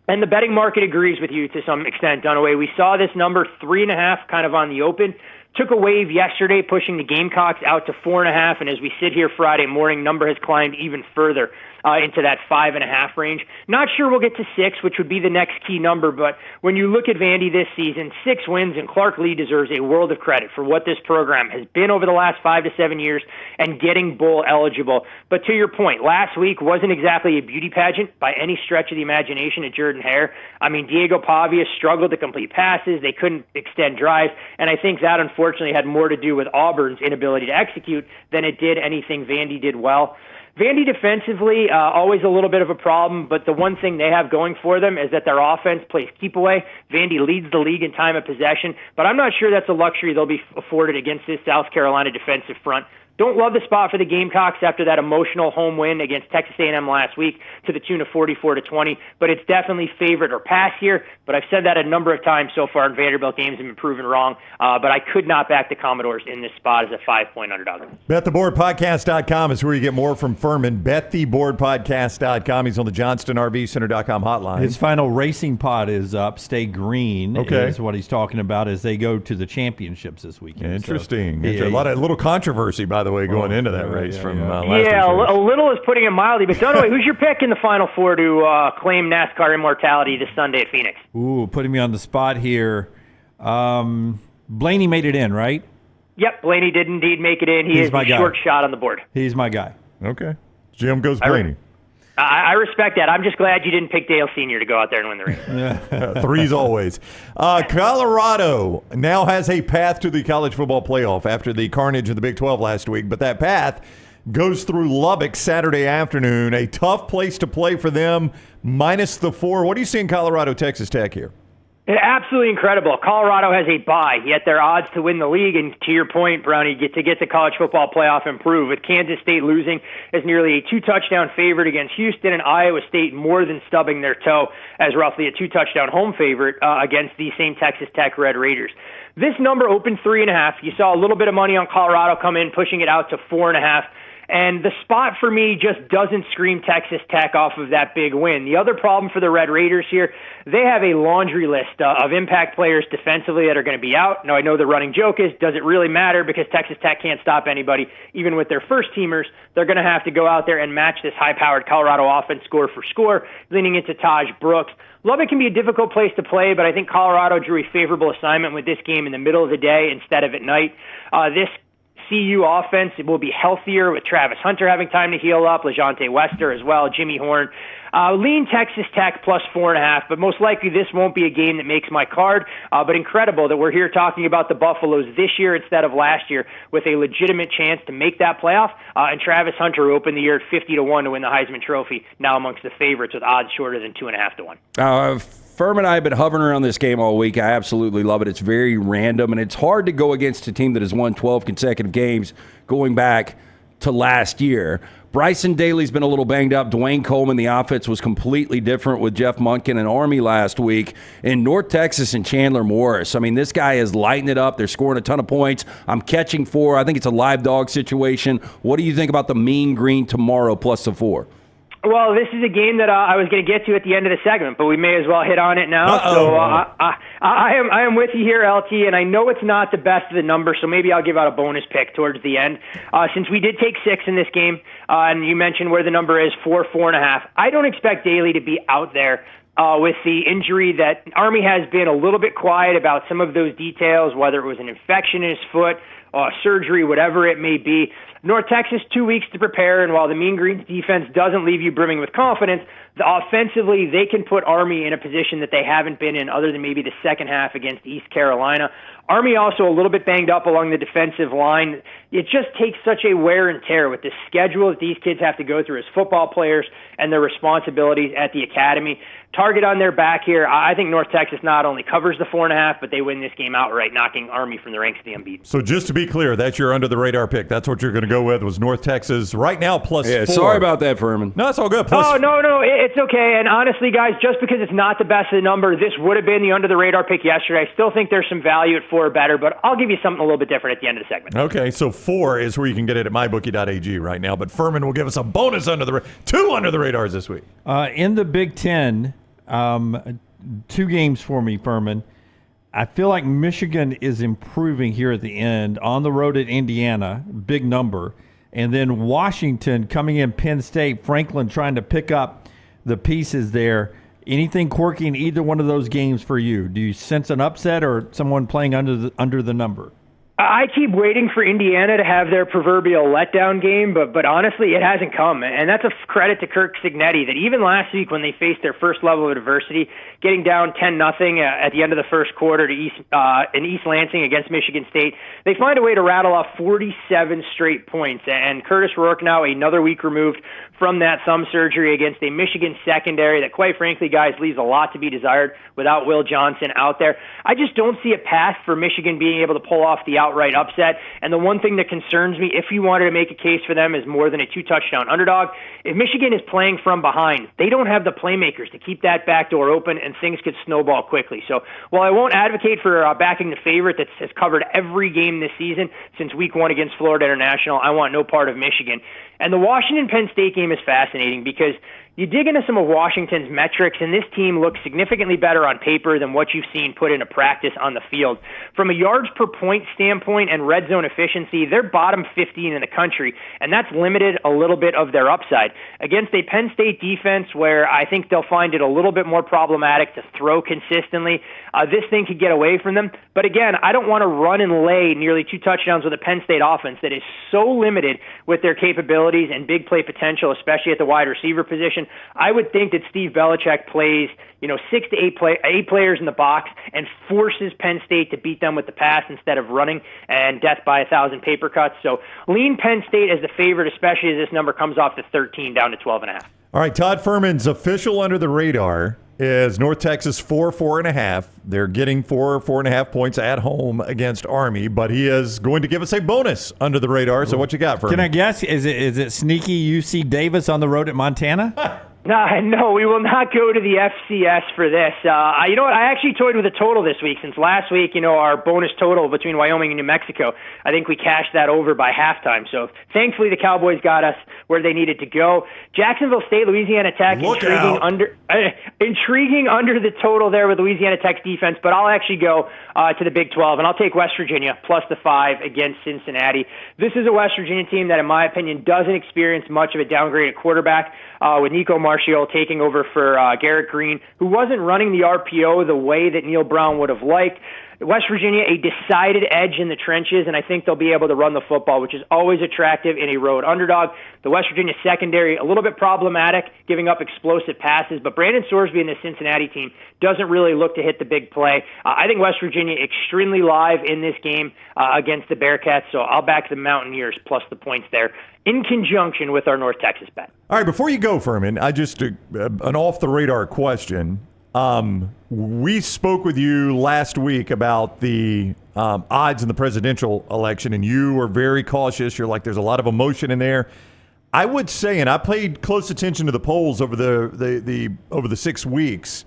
And the betting market agrees with you to some extent, Dunaway. We saw this number 3.5 kind of on the open. took a wave yesterday, pushing the Gamecocks out to 4.5, and as we sit here Friday morning, number has climbed even further into that 5.5 range. Not sure we'll get to 6, which would be the next key number, but when you look at Vandy this season, 6 wins, and Clark Lee deserves a world of credit for what this program has been over the last 5 to 7 years and getting bowl eligible. But to your point, last week wasn't exactly a beauty pageant by any stretch of the imagination at Jordan-Hare. I mean, Diego Pavia struggled to complete passes. They couldn't extend drives, and I think that unfortunately had more to do with Auburn's inability to execute than it did anything Vandy did well. Vandy defensively, always a little bit of a problem, but the one thing they have going for them is that their offense plays keep away. Vandy leads the league in time of possession, but I'm not sure that's a luxury they'll be afforded against this South Carolina defensive front. Don't love the spot for the Gamecocks after that emotional home win against Texas A&M last week to the tune of 44-20, but it's definitely favorite or pass here. But I've said that a number of times so far in Vanderbilt games and been proven wrong. But I could not back the Commodores in this spot as a 5-point underdog. BetTheBoardPodcast.com is where you get more from Fuhrman. BetTheBoardPodcast.com. He's on the JohnstonRVCenter.com hotline. His final racing pod is up. Stay green is what he's talking about as they go to the championships this weekend. Interesting. So, a little controversy, by the way, going into that race from last week. A little is putting it mildly. But Dunaway, who's your pick in the Final Four to claim NASCAR immortality this Sunday at Phoenix? Ooh, putting me on the spot here. Blaney made it in, right? Yep, Blaney did indeed make it in. He is a short shot on the board. He's my guy. Okay. Jim goes Blaney. I respect that. I'm just glad you didn't pick Dale Sr. to go out there and win the race. Threes always. Colorado now has a path to the college football playoff after the carnage of the Big 12 last week, but that path goes through Lubbock Saturday afternoon. A tough place to play for them, minus the 4. What do you see in Colorado, Texas Tech here? Absolutely incredible. Colorado has a bye, yet their odds to win the league, and to your point, Brownie, get the college football playoff improve. With Kansas State losing as nearly a 2-touchdown favorite against Houston, and Iowa State more than stubbing their toe as roughly a 2-touchdown home favorite against the same Texas Tech Red Raiders. This number opened 3.5. You saw a little bit of money on Colorado come in, pushing it out to 4.5. And the spot for me just doesn't scream Texas Tech off of that big win. The other problem for the Red Raiders here, they have a laundry list of impact players defensively that are going to be out. Now, I know the running joke is, does it really matter because Texas Tech can't stop anybody? Even with their first-teamers, they're going to have to go out there and match this high-powered Colorado offense score for score, leaning into Taj Brooks. Lubbock can be a difficult place to play, but I think Colorado drew a favorable assignment with this game in the middle of the day instead of at night. This CU offense will be healthier with Travis Hunter having time to heal up, LeJonte Wester as well, Jimmy Horn. Lean Texas Tech plus 4.5, but most likely this won't be a game that makes my card. But incredible that we're here talking about the Buffaloes this year instead of last year with a legitimate chance to make that playoff. And Travis Hunter opened the year at 50-1 to win the Heisman Trophy, now amongst the favorites with odds shorter than 2.5 to 1. Firm and I have been hovering around this game all week. I absolutely love it. It's very random, and it's hard to go against a team that has won 12 consecutive games going back to last year. Bryson Daly's been a little banged up. Dwayne Coleman, the offense was completely different with Jeff Monken and Army last week. In North Texas and Chandler Morris, I mean, this guy is lighting it up. They're scoring a ton of points. I'm catching 4. I think it's a live dog situation. What do you think about the Mean Green tomorrow plus the 4? Well, this is a game that I was going to get to at the end of the segment, but we may as well hit on it now. Uh-oh. So I am with you here, LT, and I know it's not the best of the numbers, so maybe I'll give out a bonus pick towards the end. Since we did take 6 in this game, and you mentioned where the number is, 4.5, I don't expect Daly to be out there with the injury that Army has been a little bit quiet about some of those details, whether it was an infection in his foot, surgery, whatever it may be. North Texas, 2 weeks to prepare, and while the Mean Green's defense doesn't leave you brimming with confidence, offensively they can put Army in a position that they haven't been in other than maybe the second half against East Carolina. Army also a little bit banged up along the defensive line. It just takes such a wear and tear with the schedule that these kids have to go through as football players and their responsibilities at the academy. Target on their back here. I think North Texas not only covers the 4.5, but they win this game outright, knocking Army from the ranks of the unbeaten. So just to be clear, that's your under-the-radar pick. That's what you're going to go with, was North Texas right now plus 4. Sorry about that, Fuhrman. No, it's all good. No, it's okay. And honestly, guys, just because it's not the best of the number, this would have been the under-the-radar pick yesterday. I still think there's some value at 4 or better, but I'll give you something a little bit different at the end of the segment. Okay, so 4 is where you can get it at mybookie.ag right now, but Fuhrman will give us a bonus 2 under-the-radars this week. In the Big Ten, 2 games for me, Fuhrman. I feel like Michigan is improving here at the end. On the road at Indiana, big number. And then Washington coming in, Penn State, Franklin trying to pick up the pieces there. Anything quirky in either one of those games for you? Do you sense an upset or someone playing under the number? I keep waiting for Indiana to have their proverbial letdown game, but honestly, it hasn't come. And that's a credit to Kirk Cignetti that even last week when they faced their first level of adversity, getting down 10-0 at the end of the first quarter to in East Lansing against Michigan State, they find a way to rattle off 47 straight points. And Curtis Rourke now another week removed from that thumb surgery against a Michigan secondary that, quite frankly, guys, leaves a lot to be desired without Will Johnson out there. I just don't see a path for Michigan being able to pull off the outright upset. And the one thing that concerns me, if you wanted to make a case for them as more than a 2-touchdown underdog, if Michigan is playing from behind, they don't have the playmakers to keep that back door open, and things could snowball quickly. So while I won't advocate for backing the favorite that has covered every game this season since week 1 against Florida International, I want no part of Michigan. And the Washington-Penn State game is fascinating because you dig into some of Washington's metrics, and this team looks significantly better on paper than what you've seen put into practice on the field. From a yards per point standpoint and red zone efficiency, they're bottom 15 in the country, and that's limited a little bit of their upside. Against a Penn State defense where I think they'll find it a little bit more problematic to throw consistently, this thing could get away from them. But again, I don't want to run and lay nearly 2 touchdowns with a Penn State offense that is so limited with their capabilities and big play potential, especially at the wide receiver position. I would think that Steve Belichick plays, 6 to 8 players in the box and forces Penn State to beat them with the pass instead of running and death by 1,000 paper cuts. So lean Penn State as the favorite, especially as this number comes off to 13 down to 12.5. All right, Todd Fuhrman's official under the radar is North Texas 4.5. They're getting 4.5 points at home against Army, but he is going to give us a bonus under the radar. So what you got for Can me? I guess? Is it sneaky UC Davis on the road at Montana? No, we will not go to the FCS for this. You know what? I actually toyed with a total this week since last week, our bonus total between Wyoming and New Mexico, I think we cashed that over by halftime. So thankfully the Cowboys got us where they needed to go. Jacksonville State, Louisiana Tech, intriguing under the total there with Louisiana Tech's defense, but I'll actually go to the Big 12, and I'll take West Virginia plus the 5 against Cincinnati. This is a West Virginia team that, in my opinion, doesn't experience much of a downgrade at quarterback, with Nico Marchiol taking over for Garrett Green, who wasn't running the RPO the way that Neil Brown would have liked. West Virginia, a decided edge in the trenches, and I think they'll be able to run the football, which is always attractive in a road underdog. The West Virginia secondary, a little bit problematic, giving up explosive passes, but Brandon Sorsby and the Cincinnati team doesn't really look to hit the big play. I think West Virginia extremely live in this game against the Bearcats, so I'll back the Mountaineers plus the points there in conjunction with our North Texas bet. All right, before you go, Fuhrman, I just an off-the-radar question. We spoke with you last week about the odds in the presidential election, and you were very cautious. You're like, there's a lot of emotion in there. I would say, and I paid close attention to the polls over the 6 weeks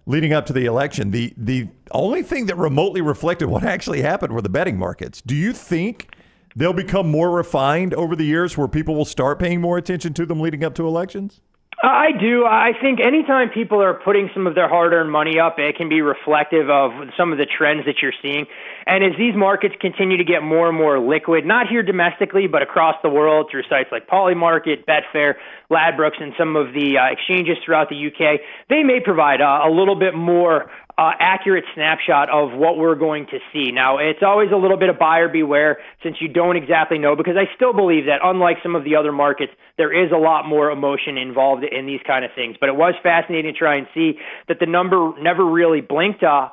leading up to the election. The only thing that remotely reflected what actually happened were the betting markets. Do you think they'll become more refined over the years where people will start paying more attention to them leading up to elections? I do. I think anytime people are putting some of their hard-earned money up, it can be reflective of some of the trends that you're seeing. And as these markets continue to get more and more liquid, not here domestically, but across the world through sites like Polymarket, Betfair, Ladbrokes, and some of the exchanges throughout the UK, they may provide a little bit more accurate snapshot of what we're going to see. Now, it's always a little bit of buyer beware since you don't exactly know, because I still believe that unlike some of the other markets, there is a lot more emotion involved in these kind of things. But it was fascinating to try and see that the number never really blinked off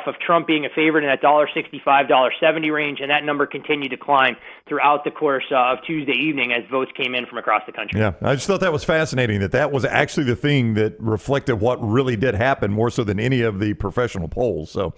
of Trump being a favorite in that $1.65, $1.70 range, and that number continued to climb throughout the course of Tuesday evening as votes came in from across the country. Yeah, I just thought that was fascinating, that was actually the thing that reflected what really did happen more so than any of the professional polls. So,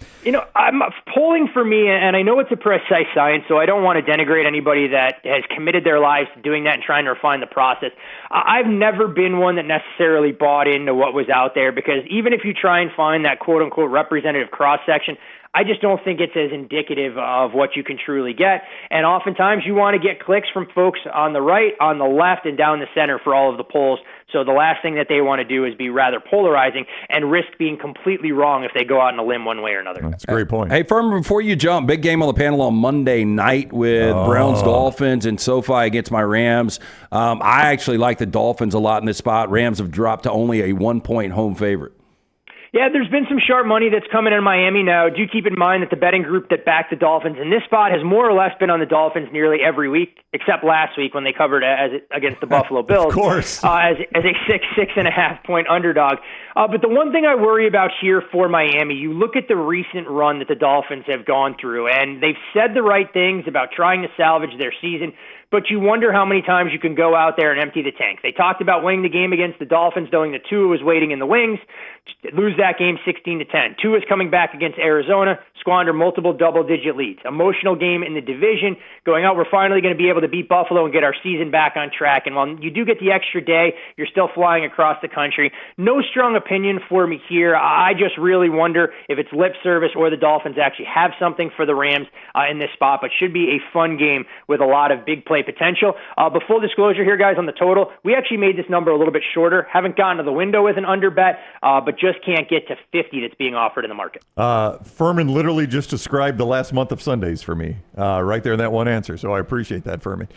polling for me, and I know it's a precise science, so I don't want to denigrate anybody that has committed their lives to doing that and trying to refine the process. I've never been one that necessarily bought into what was out there, because even if you try and find that quote-unquote representative cross-section. I just don't think it's as indicative of what you can truly get. And oftentimes you want to get clicks from folks on the right, on the left, and down the center for all of the polls. So the last thing that they want to do is be rather polarizing and risk being completely wrong if they go out on a limb one way or another. That's a great point. Hey, Fuhrman, before you jump, big game on the panel on Monday night with Browns Dolphins and SoFi against my Rams. I actually like the Dolphins a lot in this spot. Rams have dropped to only a 1-point home favorite. Yeah, there's been some sharp money that's coming in Miami now. Do keep in mind that the betting group that backed the Dolphins in this spot has more or less been on the Dolphins nearly every week, except last week when they covered against the Buffalo Bills. Of course. As a 6.5 point underdog. But the one thing I worry about here for Miami, you look at the recent run that the Dolphins have gone through, and they've said the right things about trying to salvage their season, but you wonder how many times you can go out there and empty the tank. They talked about winning the game against the Dolphins, knowing that Tua was waiting in the wings, lose that game 16-10. Tua's coming back against Arizona, squander multiple double-digit leads. Emotional game in the division, going out, we're finally going to be able to beat Buffalo and get our season back on track. And while you do get the extra day, you're still flying across the country. No strong opinion for me here. I just really wonder if it's lip service or the Dolphins actually have something for the Rams in this spot, but should be a fun game with a lot of big play potential. But full disclosure here, guys, on the total, we actually made this number a little bit shorter. Haven't gotten to the window with an under bet, but just can't get to 50 that's being offered in the market. Fuhrman literally just described the last month of Sundays for me, right there in that one answer. So I appreciate that, Fuhrman.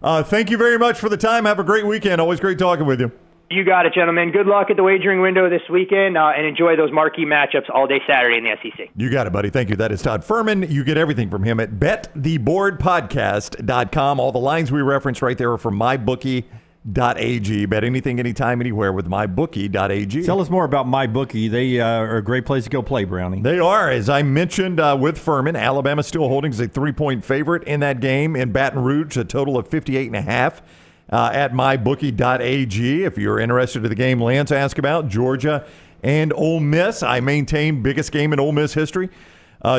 Thank you very much for the time. Have a great weekend. Always great talking with you. You got it, gentlemen. Good luck at the wagering window this weekend, and enjoy those marquee matchups all day Saturday in the SEC. You got it, buddy. Thank you. That is Todd Fuhrman. You get everything from him at bettheboardpodcast.com. All the lines we reference right there are from mybookie.ag. Bet anything, anytime, anywhere with mybookie.ag. Tell us more about MyBookie. They are a great place to go play, Brownie. They are. As I mentioned with Fuhrman, Alabama still holding as a 3-point favorite in that game in Baton Rouge, a total of 58.5. At mybookie.ag. If you're interested in the game Lance asked about, Georgia and Ole Miss, I maintain biggest game in Ole Miss history.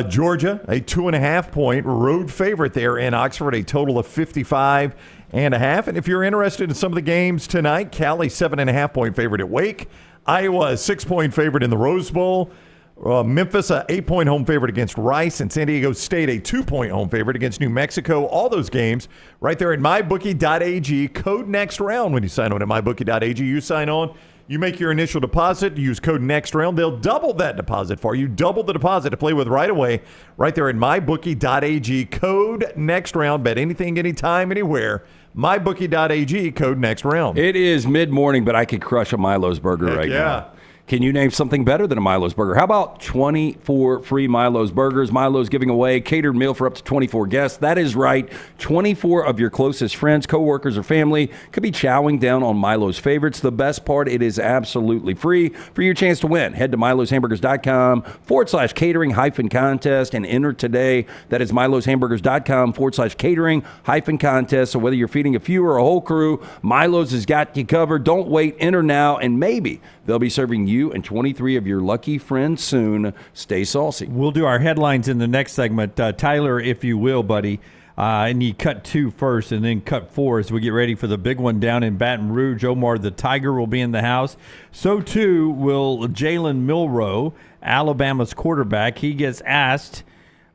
Georgia, a 2.5-point road favorite there in Oxford, a total of 55.5. And if you're interested in some of the games tonight, Cali 7.5-point favorite at Wake, Iowa a 6-point favorite in the Rose Bowl. Memphis, a 8-point home favorite against Rice, and San Diego State, a 2-point home favorite against New Mexico. All those games right there at mybookie.ag. Code next round when you sign on at mybookie.ag. You sign on, you make your initial deposit, use code next round. They'll double that deposit for you. Double the deposit to play with right away right there at mybookie.ag. Code next round. Bet anything, anytime, anywhere. mybookie.ag. Code next round. It is mid-morning, but I could crush a Milo's burger right now. Can you name something better than a Milo's burger? How about 24 free Milo's burgers? Milo's giving away a catered meal for up to 24 guests. That is right. 24 of your closest friends, coworkers, or family could be chowing down on Milo's favorites. The best part, it is absolutely free. For your chance to win, head to miloshamburgers.com/catering-contest and enter today. That is miloshamburgers.com/catering-contest. So whether you're feeding a few or a whole crew, Milo's has got you covered. Don't wait. Enter now, and maybe they'll be serving you and 23 of your lucky friends soon. Stay saucy. We'll do our headlines in the next segment. Tyler, if you will, buddy. And you cut 2 first and then cut 4 as we get ready for the big one down in Baton Rouge. Omar the Tiger will be in the house. So, too, will Jalen Milroe, Alabama's quarterback. He gets asked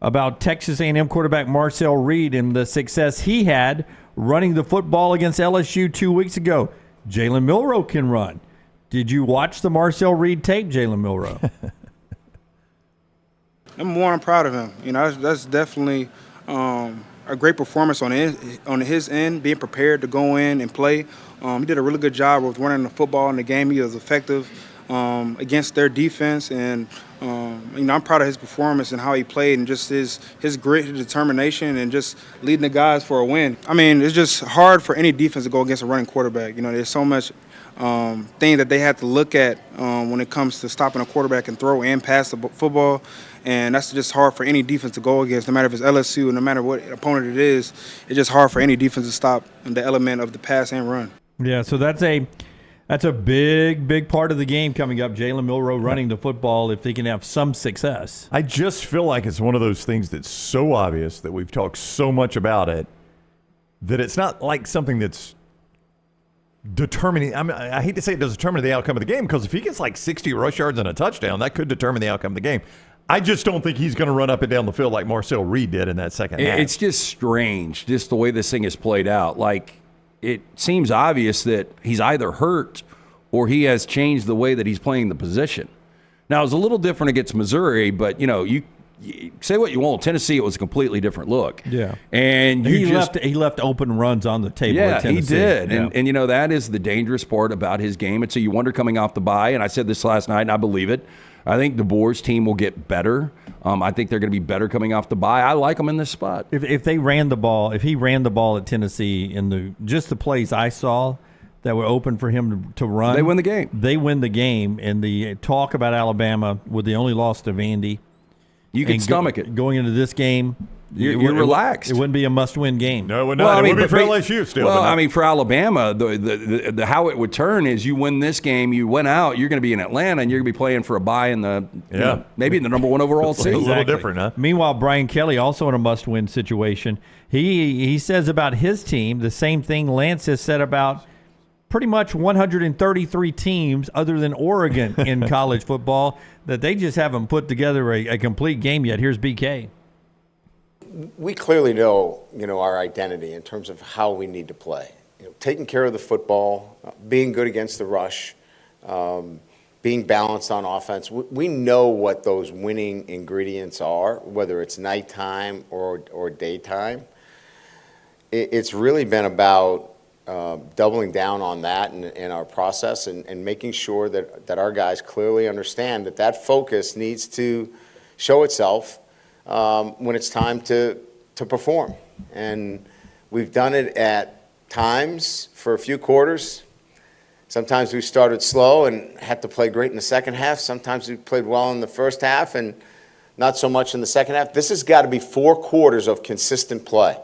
about Texas A&M quarterback Marcel Reed and the success he had running the football against LSU 2 weeks ago. Jalen Milroe can run. Did you watch the Marcel Reed tape, Jalen Milroe? I'm proud of him. You know, that's definitely a great performance on his end, being prepared to go in and play. He did a really good job of running the football in the game. He was effective against their defense, and you know, I'm proud of his performance and how he played, and just his grit, his determination, and just leading the guys for a win. I mean, it's just hard for any defense to go against a running quarterback. You know, there's so much thing that they have to look at when it comes to stopping a quarterback and throw and pass the football, and that's just hard for any defense to go against, no matter if it's LSU and no matter what opponent it is. It's just hard for any defense to stop the element of the pass and run. Yeah, so that's a big part of the game coming up. Jalen Milroe running the football if they can have some success. I just feel like it's one of those things that's so obvious that we've talked so much about it that it's not like something that's determining. I mean, I hate to say it does determine the outcome of the game, because if he gets like 60 rush yards and a touchdown, that could determine the outcome of the game. I just don't think he's going to run up and down the field like Marcel Reed did in that second half. It's just strange, just the way this thing is played out. Like, it seems obvious that he's either hurt or he has changed the way that he's playing the position. Now, it's a little different against Missouri, but, you say what you want. Tennessee, it was a completely different look. Yeah. And he left open runs on the table at Tennessee. He did. Yeah. And that is the dangerous part about his game. And so you wonder coming off the bye, and I said this last night, and I believe it, I think DeBoer's team will get better. I think they're going to be better coming off the bye. I like them in this spot. If he ran the ball at Tennessee in just the plays I saw that were open for him to run, they win the game. They win the game. And the talk about Alabama with the only loss to Vandy, you can stomach it going into this game. You're relaxed. It wouldn't be a must-win game. No, it would not. It would be for LSU still. Well, for Alabama, the how it would turn is you win this game, you win out, you're going to be in Atlanta, and you're going to be playing for a bye in the maybe in the number 1 overall seed. A little different, huh? Meanwhile, Brian Kelly also in a must-win situation. He says about his team the same thing Lance has said about pretty much 133 teams other than Oregon in college football, that they just haven't put together a complete game yet. Here's BK. We clearly know, our identity in terms of how we need to play. Taking care of the football, being good against the rush, being balanced on offense. We know what those winning ingredients are, whether it's nighttime or daytime. It's really been about doubling down on that in our process and making sure that our guys clearly understand that focus needs to show itself when it's time to perform. And we've done it at times for a few quarters. Sometimes we started slow and had to play great in the second half. Sometimes we played well in the first half and not so much in the second half. This has got to be 4 quarters of consistent play.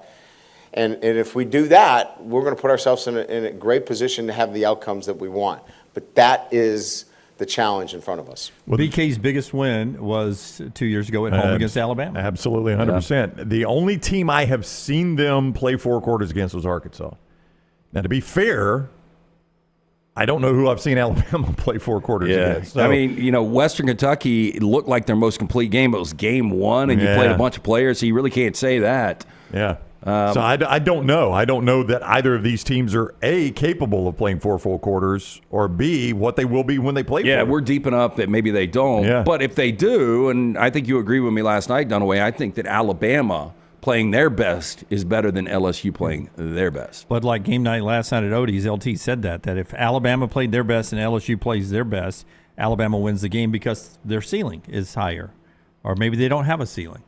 And if we do that, we're going to put ourselves in a great position to have the outcomes that we want. But that is the challenge in front of us. Well, BK's biggest win was 2 years ago at home against Alabama. Absolutely, 100%. Yeah. The only team I have seen them play 4 quarters against was Arkansas. Now, to be fair, I don't know who I've seen Alabama play 4 quarters against. So. Western Kentucky looked like their most complete game. It was game 1, and you played a bunch of players, so you really can't say that. Yeah. So I don't know. I don't know that either of these teams are, A, capable of playing 4 full quarters, or B, what they will be when they play 4. Yeah, we're deep enough that maybe they don't. Yeah. But if they do, and I think you agree with me last night, Dunaway, I think that Alabama playing their best is better than LSU playing their best. But like game night last night at Odie's, LT said that if Alabama played their best and LSU plays their best, Alabama wins the game because their ceiling is higher. Or maybe they don't have a ceiling.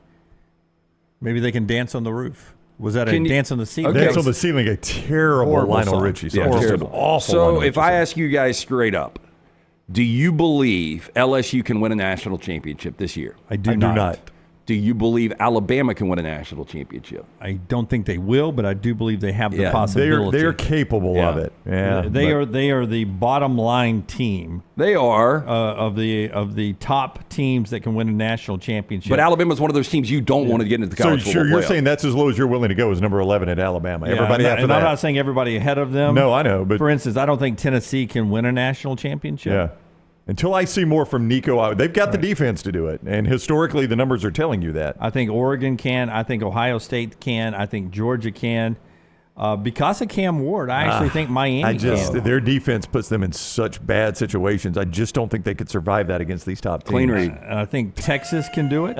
Maybe they can dance on the roof. Was that Dance on the Ceiling? Dance on the Ceiling, a terrible horrible Lionel song. Richie song. Yeah, just an awful So Lionel if Richie I song. ask you guys straight up, do you believe LSU can win a national championship this year? I do not. Do you believe Alabama can win a national championship? I don't think they will, but I do believe they have the possibility. They're capable of it. Yeah, they are the bottom line team. They are of the top teams that can win a national championship. But Alabama's one of those teams you don't want to get into the college football you're playoff. saying that's as low as you're willing to go is number 11 at Alabama. Yeah, Everybody after that. I'm not saying everybody ahead of them. No, I know. But for instance, I don't think Tennessee can win a national championship. Yeah. Until I see more from Nico, they've got the defense to do it. And historically, the numbers are telling you that. I think Oregon can. I think Ohio State can. I think Georgia can. Because of Cam Ward, I actually think Miami can. Their defense puts them in such bad situations. I just don't think they could survive that against these top teams. Clean read. I think Texas can do it.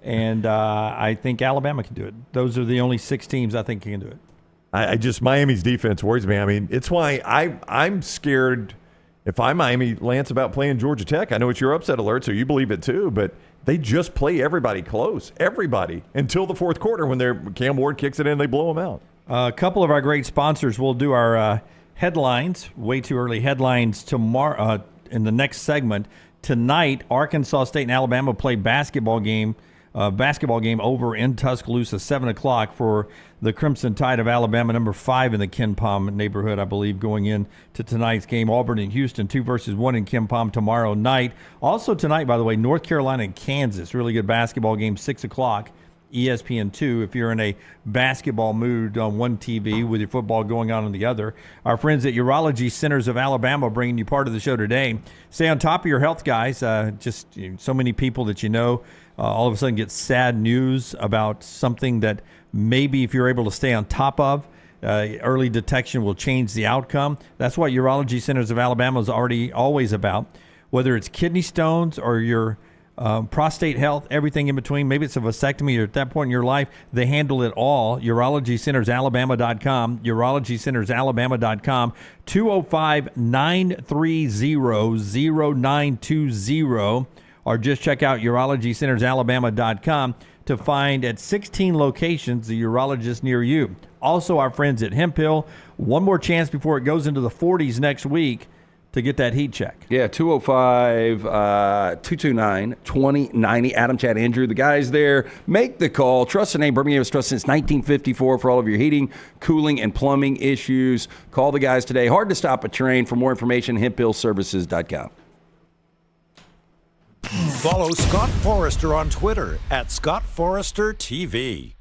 And I think Alabama can do it. Those are the only 6 teams I think can do it. Miami's defense worries me. I mean, it's why I'm scared. If I'm Miami, Lance, about playing Georgia Tech, I know it's your upset alert, so you believe it too, but they just play everybody close, everybody, until the fourth quarter when Cam Ward kicks it in, they blow them out. A couple of our great sponsors will do our headlines, way too early headlines, tomorrow in the next segment. Tonight, Arkansas State and Alabama play basketball game over in Tuscaloosa, 7 o'clock for the Crimson Tide of Alabama, number 5 in the Ken Palm neighborhood, I believe, going into tonight's game. Auburn and Houston, 2-1 in Ken Palm tomorrow night. Also tonight, by the way, North Carolina and Kansas, really good basketball game, 6 o'clock ESPN2 if you're in a basketball mood on one TV with your football going on the other. Our friends at Urology Centers of Alabama bringing you part of the show today. Stay on top of your health, guys. So many people that you know all of a sudden get sad news about something that maybe if you're able to stay on top of, early detection will change the outcome. That's what Urology Centers of Alabama is always about. Whether it's kidney stones or your prostate health, everything in between. Maybe it's a vasectomy or at that point in your life, they handle it all. UrologyCentersAlabama.com, UrologyCentersAlabama.com, 205-930-0920, or just check out UrologyCentersAlabama.com to find at 16 locations the urologist near you. Also, our friends at Hemp Hill, one more chance before it goes into the 40s next week to get that heat check. Yeah, 205-229-2090. Adam, Chad, Andrew, the guys there. Make the call. Trust the name. Birmingham has trusted since 1954 for all of your heating, cooling, and plumbing issues. Call the guys today. Hard to stop a train. For more information, hemphillservices.com. Follow Scott Forrester on Twitter at ScottForresterTV.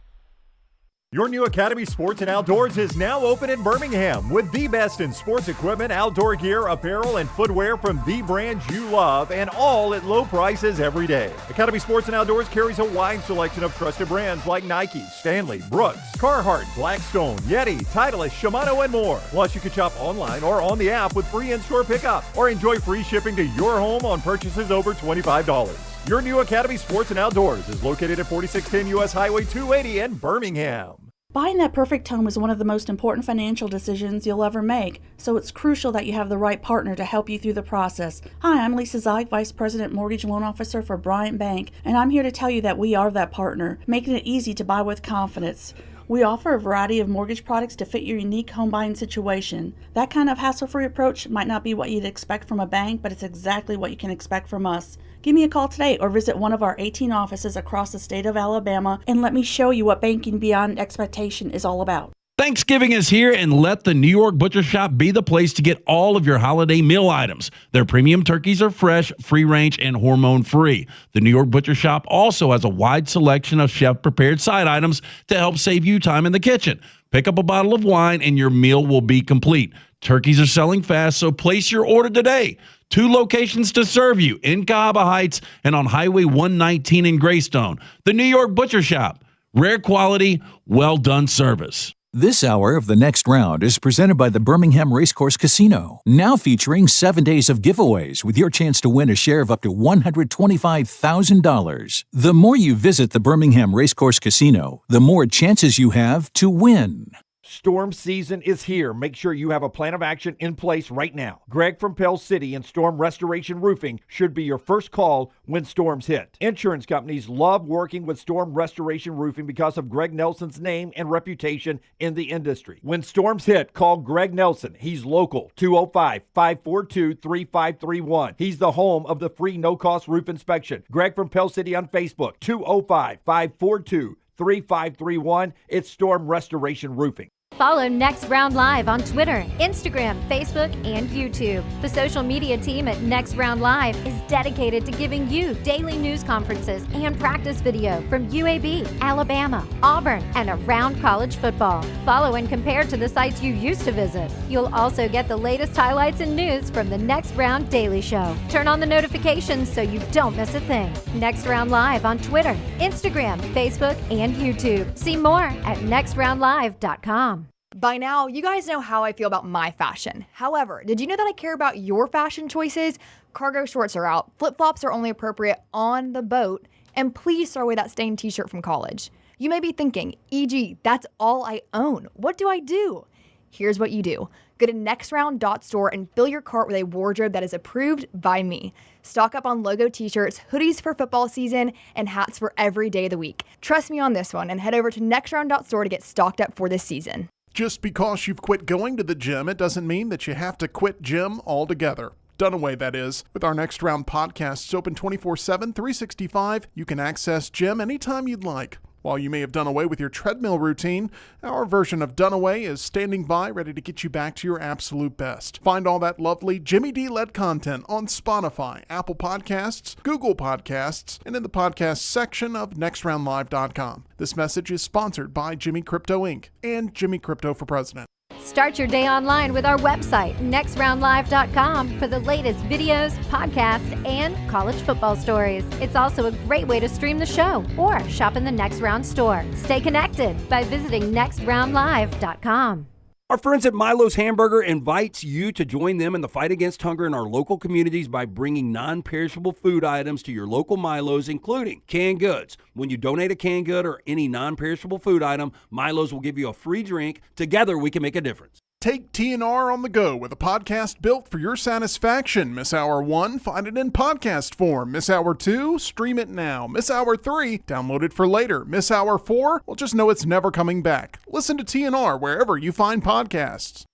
Your new Academy Sports and Outdoors is now open in Birmingham with the best in sports equipment, outdoor gear, apparel, and footwear from the brands you love, and all at low prices every day. Academy Sports and Outdoors carries a wide selection of trusted brands like Nike, Stanley, Brooks, Carhartt, Blackstone, Yeti, Titleist, Shimano, and more. Plus, you can shop online or on the app with free in-store pickup or enjoy free shipping to your home on purchases over $25. Your new Academy Sports and Outdoors is located at 4610 U.S. Highway 280 in Birmingham. Buying that perfect home is one of the most important financial decisions you'll ever make, so it's crucial that you have the right partner to help you through the process. Hi, I'm Lisa Zeig, Vice President Mortgage Loan Officer for Bryant Bank, and I'm here to tell you that we are that partner, making it easy to buy with confidence. We offer a variety of mortgage products to fit your unique home buying situation. That kind of hassle-free approach might not be what you'd expect from a bank, but it's exactly what you can expect from us. Give me a call today or visit one of our 18 offices across the state of Alabama and let me show you what banking beyond expectation is all about. Thanksgiving is here, and let the New York Butcher Shop be the place to get all of your holiday meal items. Their premium turkeys are fresh, free-range, and hormone-free. The New York Butcher Shop also has a wide selection of chef-prepared side items to help save you time in the kitchen. Pick up a bottle of wine, and your meal will be complete. Turkeys are selling fast, so place your order today. 2 locations to serve you, in Cahaba Heights and on Highway 119 in Greystone. The New York Butcher Shop. Rare quality, well-done service. This hour of The Next Round is presented by the Birmingham Racecourse Casino, now featuring 7 days of giveaways with your chance to win a share of up to $125,000. The more you visit the Birmingham Racecourse Casino, the more chances you have to win. Storm season is here. Make sure you have a plan of action in place right now. Greg from Pell City and Storm Restoration Roofing should be your first call when storms hit. Insurance companies love working with Storm Restoration Roofing because of Greg Nelson's name and reputation in the industry. When storms hit, call Greg Nelson. He's local, 205-542-3531. He's the home of the free no-cost roof inspection. Greg from Pell City on Facebook, 205-542-3531. It's Storm Restoration Roofing. Follow Next Round Live on Twitter, Instagram, Facebook, and YouTube. The social media team at Next Round Live is dedicated to giving you daily news conferences and practice video from UAB, Alabama, Auburn, and around college football. Follow and compare to the sites you used to visit. You'll also get the latest highlights and news from the Next Round Daily Show. Turn on the notifications so you don't miss a thing. Next Round Live on Twitter, Instagram, Facebook, and YouTube. See more at nextroundlive.com. By now, you guys know how I feel about my fashion. However, did you know that I care about your fashion choices? Cargo shorts are out, flip-flops are only appropriate on the boat, and please throw away that stained t-shirt from college. You may be thinking, EG, that's all I own. What do I do? Here's what you do. Go to nextround.store and fill your cart with a wardrobe that is approved by me. Stock up on logo t-shirts, hoodies for football season, and hats for every day of the week. Trust me on this one and head over to nextround.store to get stocked up for this season. Just because you've quit going to the gym, it doesn't mean that you have to quit gym altogether. Done away, that is. With our Next Round podcast, it's open 24/7, 365. You can access gym anytime you'd like. While you may have done away with your treadmill routine, our version of done away is standing by ready to get you back to your absolute best. Find all that lovely Jimmy D-led content on Spotify, Apple Podcasts, Google Podcasts, and in the podcast section of nextroundlive.com. This message is sponsored by Jimmy Crypto Inc. and Jimmy Crypto for President. Start your day online with our website, nextroundlive.com, for the latest videos, podcasts, and college football stories. It's also a great way to stream the show or shop in the Next Round store. Stay connected by visiting nextroundlive.com. Our friends at Milo's Hamburger invites you to join them in the fight against hunger in our local communities by bringing non-perishable food items to your local Milo's, including canned goods. When you donate a canned good or any non-perishable food item, Milo's will give you a free drink. Together, we can make a difference. Take TNR on the go with a podcast built for your satisfaction. Miss Hour 1? Find it in podcast form. Miss Hour 2? Stream it now. Miss Hour 3? Download it for later. Miss Hour 4? Well, just know it's never coming back. Listen to TNR wherever you find podcasts.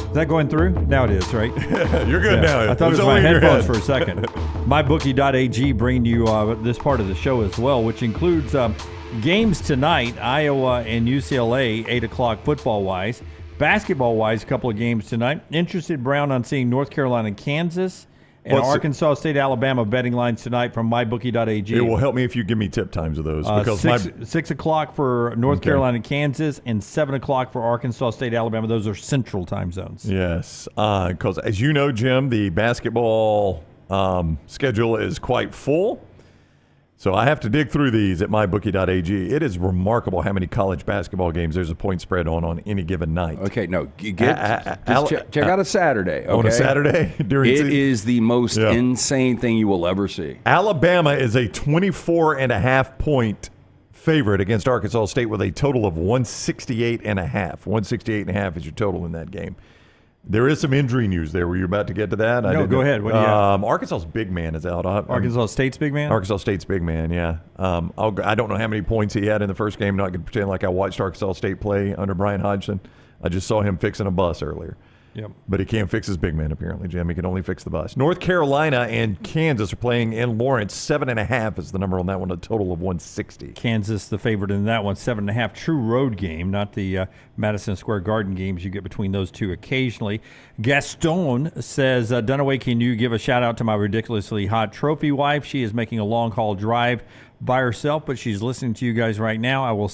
Is that going through? Now it is, right? You're good now. I thought it was my headphones for a second. MyBookie.ag bringing you this part of the show as well, which includes games tonight, Iowa and UCLA, 8 o'clock football-wise. Basketball-wise, a couple of games tonight. Interested, Brown, on seeing North Carolina and Kansas. And Arkansas State, Alabama betting lines tonight from MyBookie.ag. It will help me if you give me tip times of those. Because 6 o'clock for North Carolina and Kansas and 7 o'clock for Arkansas State, Alabama. Those are central time zones. Yes, because as you know, Jim, the basketball schedule is quite full. So I have to dig through these at mybookie.ag. It is remarkable how many college basketball games there's a point spread on any given night. Okay, no, check out a Saturday. Okay? On a Saturday? During it is the most insane thing you will ever see. Alabama is a 24.5-point favorite against Arkansas State with a total of 168.5. 168.5 is your total in that game. There is some injury news there. Were you about to get to that? No, go ahead. What do you have? Arkansas's big man is out. Arkansas State's big man? Arkansas State's big man, yeah. I don't know how many points he had in the first game. I'm not going to pretend like I watched Arkansas State play under Brian Hodgson. I just saw him fixing a bus earlier. Yep. But he can't fix his big man, apparently, Jim. He can only fix the bus. North Carolina and Kansas are playing in Lawrence. 7.5 is the number on that one, a total of 160. Kansas, the favorite in that one, 7.5. True road game, not the Madison Square Garden games you get between those two occasionally. Gaston says, Dunaway, can you give a shout-out to my ridiculously hot trophy wife? She is making a long-haul drive by herself, but she's listening to you guys right now. I will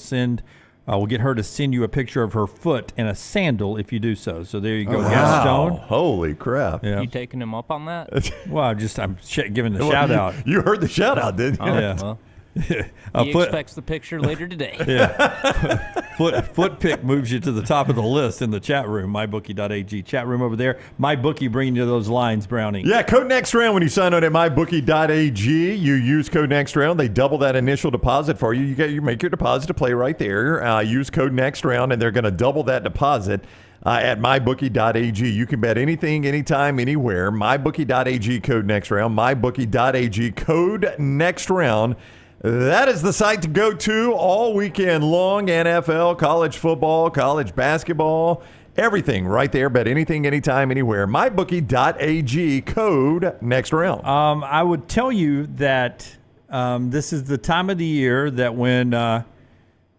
we'll get her to send you a picture of her foot in a sandal if you do so. So there you go, Gaston. Holy crap. Yeah. You taking him up on that? Well, I'm giving the shout-out. You heard the shout-out, didn't you? Oh, yeah. Well. He expects the picture later today. Yeah. Foot pick moves you to the top of the list in the chat room, mybookie.ag. Chat room over there. MyBookie bringing you those lines, Brownie. Yeah, code NEXTROUND when you sign on at mybookie.ag. You use code NEXTROUND. They double that initial deposit for you. You make your deposit to play right there. Use code NEXTROUND, and they're going to double that deposit. At mybookie.ag. You can bet anything, anytime, anywhere. Mybookie.ag, code NEXTROUND. Mybookie.ag, code NEXTROUND. That is the site to go to all weekend long. NFL, college football, college basketball, everything right there. Bet anything, anytime, anywhere. MyBookie.ag, code NEXTROUND. I would tell you that this is the time of the year that when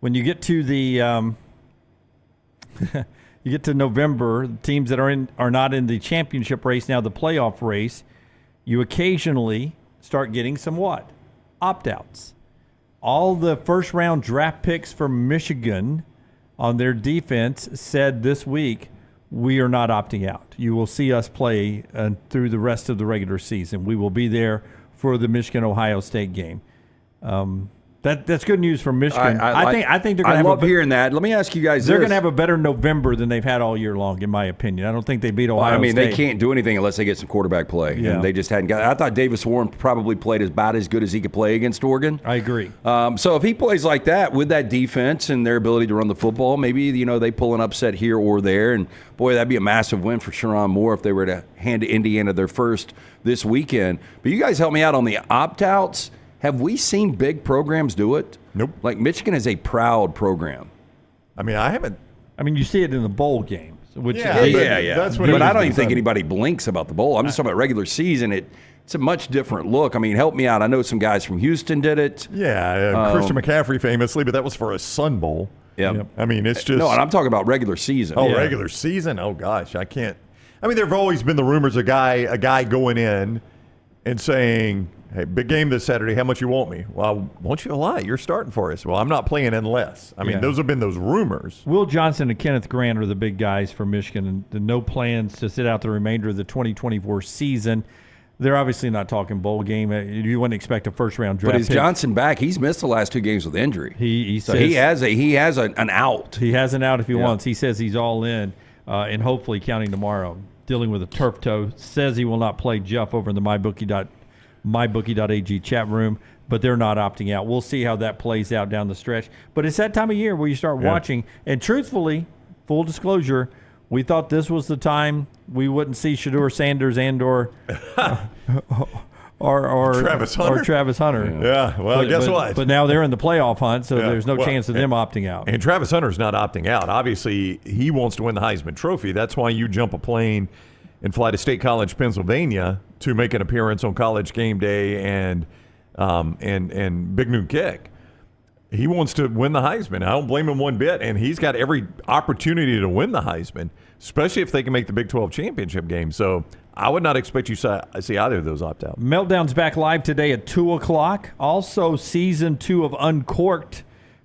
you get to the you get to November, the teams that are not in the championship race now, the playoff race, you occasionally start getting some what? Opt-outs. All the first-round draft picks from Michigan on their defense said this week, we are not opting out. You will see us play through the rest of the regular season. We will be there for the Michigan-Ohio State game. That's good news for Michigan. I think they're going to have. I love hearing that. Let me ask you guys. They're going to have a better November than they've had all year long, in my opinion. I don't think they beat Ohio State. They can't do anything unless they get some quarterback play. Yeah. And they just hadn't got. I thought Davis Warren probably played about as good as he could play against Oregon. I agree. So if he plays like that with that defense and their ability to run the football, maybe they pull an upset here or there. And boy, that'd be a massive win for Sherrone Moore if they were to hand Indiana their first this weekend. But you guys help me out on the opt-outs. Have we seen big programs do it? Nope. Like Michigan is a proud program. I mean, I haven't. I mean, you see it in the bowl games. Which Yeah. That's what but I don't even think anybody blinks about the bowl. I'm just talking about regular season. It's a much different look. I mean, help me out. I know some guys from Houston did it. Yeah, Christian McCaffrey famously, but that was for a Sun Bowl. Yeah. I mean, it's just. No, and I'm talking about regular season. Oh, regular season? Oh, gosh, I can't. I mean, there have always been the rumors of a guy going in and saying, hey, big game this Saturday, how much you want me? Well, I want you a lot. You're starting for us. Well, I'm not playing unless. I mean, those have been those rumors. Will Johnson and Kenneth Grant are the big guys for Michigan, and no plans to sit out the remainder of the 2024 season. They're obviously not talking bowl game. You wouldn't expect a first-round draft. But is pick. Johnson back? He's missed the last 2 games with injury. He so says he has an out. He has an out if he wants. He says he's all in, and hopefully counting tomorrow. Dealing with a turf toe. Says he will not play Jeff over in the mybookie.ag chat room, but they're not opting out. We'll see how that plays out down the stretch. But it's that time of year where you start watching. And truthfully, full disclosure, we thought this was the time we wouldn't see Shedeur Sanders and or Travis Hunter. Yeah, well, guess what? But now they're in the playoff hunt, so there's no chance of them opting out. And Travis Hunter's not opting out. Obviously, he wants to win the Heisman Trophy. That's why you jump a plane and fly to State College, Pennsylvania, to make an appearance on College Game Day and Big Noon Kick. He wants to win the Heisman. I don't blame him one bit, and he's got every opportunity to win the Heisman, especially if they can make the Big 12 championship game. So I would not expect you to see either of those opt out. Meltdown's back live today at 2 o'clock. Also, Season 2 of Uncorked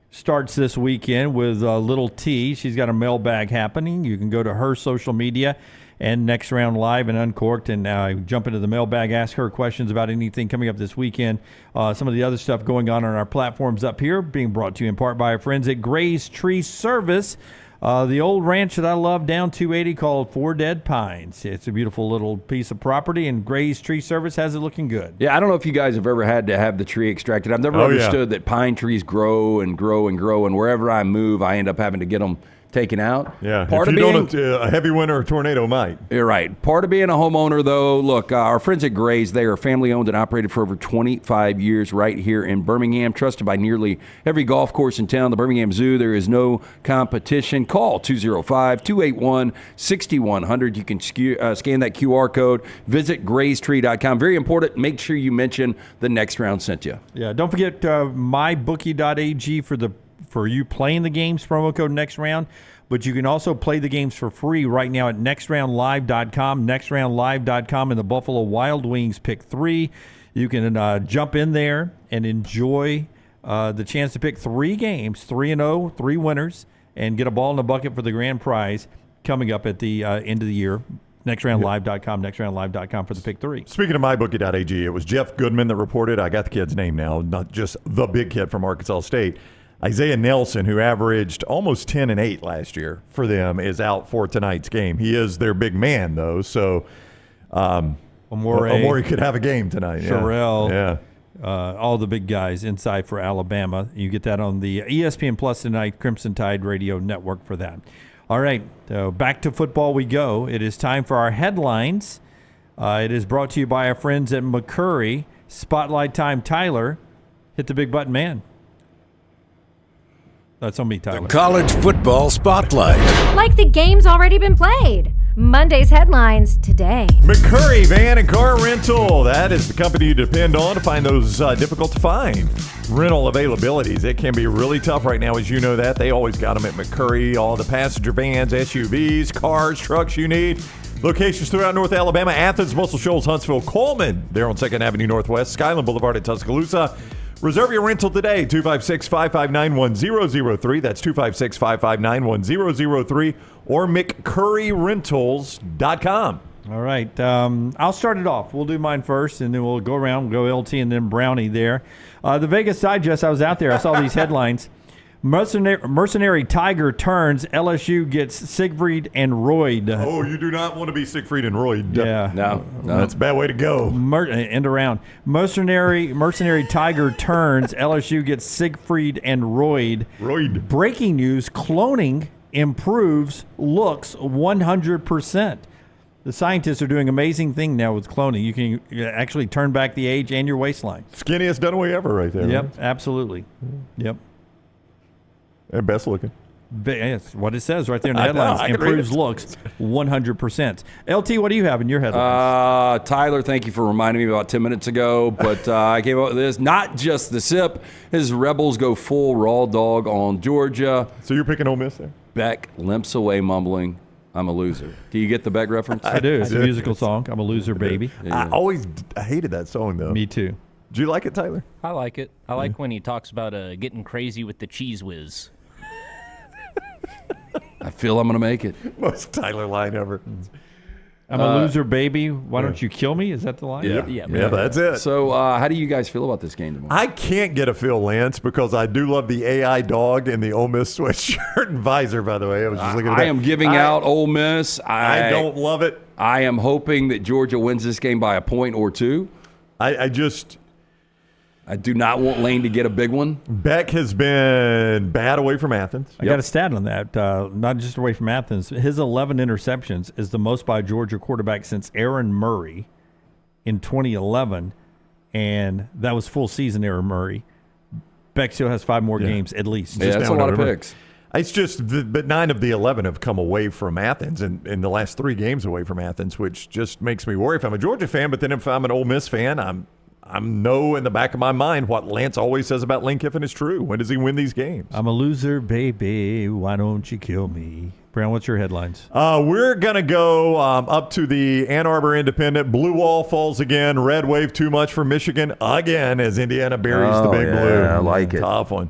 starts this weekend with Little T. She's got a mailbag happening. You can go to her social media and Next Round Live and Uncorked and jump into the mailbag, ask her questions about anything coming up this weekend. Some of the other stuff going on our platforms up here, being brought to you in part by our friends at Gray's Tree Service. The old ranch that I love down 280 called Four Dead Pines. It's a beautiful little piece of property, and Gray's Tree Service has it looking good. Yeah, I don't know if you guys have ever had to have the tree extracted. I've never understood that pine trees grow and grow and grow, and wherever I move, I end up having to get them taken out. Yeah, if you don't, a heavy winter or tornado might. You're right. Part of being a homeowner, though, look, our friends at Gray's, they are family-owned and operated for over 25 years right here in Birmingham, trusted by nearly every golf course in town. The Birmingham Zoo, there is no competition. Call 205-281-6100. You can scan that QR code. Visit graystree.com. Very important. Make sure you mention the Next Round sent you. Yeah, don't forget mybookie.ag for you playing the games, promo code Next Round. But you can also play the games for free right now at nextroundlive.com, nextroundlive.com, and the Buffalo Wild Wings pick 3. You can jump in there and enjoy the chance to pick 3 games, 3-0, 3 winners, and get a ball in the bucket for the grand prize coming up at the end of the year. Nextroundlive.com, nextroundlive.com for the pick 3. Speaking of mybookie.ag, it was Jeff Goodman that reported. I got the kid's name now, not just the big kid from Arkansas State. Isaiah Nelson, who averaged almost 10 and 8 last year for them, is out for tonight's game. He is their big man, though, so Amore could have a game tonight. Sherrell, all the big guys inside for Alabama. You get that on the ESPN Plus tonight, Crimson Tide Radio Network for that. All right, so back to football we go. It is time for our headlines. It is brought to you by our friends at McCurry. Spotlight time, Tyler. Hit the big button, man. That's on me, Tyler. The College Football Spotlight. Like the game's already been played. Monday's headlines today. McCurry Van and Car Rental. That is the company you depend on to find those difficult to find rental availabilities. It can be really tough right now, as you know that. They always got them at McCurry. All the passenger vans, SUVs, cars, trucks you need. Locations throughout North Alabama, Athens, Muscle Shoals, Huntsville, Coleman. They're on 2nd Avenue Northwest, Skyland Boulevard at Tuscaloosa. Reserve your rental today, 256-559-1003. That's 256-559-1003 or McCurryRentals.com. All right. I'll start it off. We'll do mine first, and then we'll go around. We'll go LT and then Brownie there. The Vegas Digest, I was out there. I saw these headlines. Mercenary Tiger turns. LSU gets Siegfried and Royd. Oh, you do not want to be Siegfried and Royd. Yeah. No. That's a bad way to go. End around. Mercenary Tiger turns. LSU gets Siegfried and Royd. Breaking news, cloning improves looks 100%. The scientists are doing amazing thing now with cloning. You can actually turn back the age and your waistline. Skinniest Dunaway ever right there. Yep, right? absolutely. Yep. And best looking. It's what it says right there in the headlines. Improves looks 100%. LT, what do you have in your headlines? Tyler, thank you for reminding me about 10 minutes ago, but I came up with this. Not just the sip. His Rebels go full raw dog on Georgia. So you're picking Ole Miss there? Beck limps away mumbling, "I'm a loser." Do you get the Beck reference? I do. It's a musical song. I'm a loser, baby. I hated that song, though. Me too. Do you like it, Tyler? I like it. I like when he talks about getting crazy with the cheese whiz. I feel I'm going to make it. Most Tyler line ever. I'm a loser, baby. Why don't you kill me? Is that the line? Yeah, that's it. So how do you guys feel about this game tomorrow? I can't get a feel, Lance, because I do love the AI dog in the Ole Miss sweatshirt and visor, by the way. I was just looking at that. I am giving out Ole Miss. I don't love it. I am hoping that Georgia wins this game by a point or two. I do not want Lane to get a big one. Beck has been bad away from Athens. I got a stat on that. Not just away from Athens. His 11 interceptions is the most by a Georgia quarterback since Aaron Murray in 2011, and that was full season Aaron Murray. Beck still has 5 more games at least. Yeah, that's a lot of picks. It's just, but 9 of the 11 have come away from Athens, and in the last 3 games away from Athens, which just makes me worry if I'm a Georgia fan. But then if I'm an Ole Miss fan, I'm know in the back of my mind what Lance always says about Lane Kiffin is true. When does he win these games? I'm a loser, baby. Why don't you kill me? Brown, what's your headlines? We're going to go up to the Ann Arbor Independent. Blue wall falls again. Red wave too much for Michigan again as Indiana buries the Big Blue. I like it. Tough one.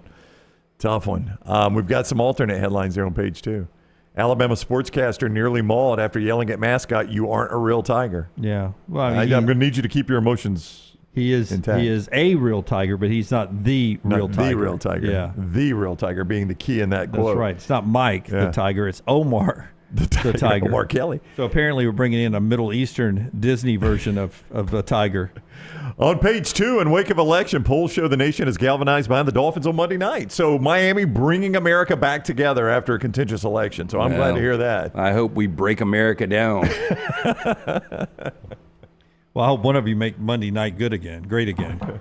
We've got some alternate headlines there on page 2. Alabama sportscaster nearly mauled after yelling at mascot, "You aren't a real Tiger." Yeah. Well, I'm going to need you to keep your emotions He is a real Tiger, but he's not the real Tiger. The real Tiger. Yeah. The real Tiger being the key in that quote. That's right. It's not Mike the Tiger. It's Omar the Tiger. Omar Kelly. So apparently we're bringing in a Middle Eastern Disney version of the Tiger. On page 2, in wake of election, polls show the nation is galvanized behind the Dolphins on Monday night. So Miami bringing America back together after a contentious election. So I'm glad to hear that. I hope we break America down. Well, I hope one of you make Monday night great again.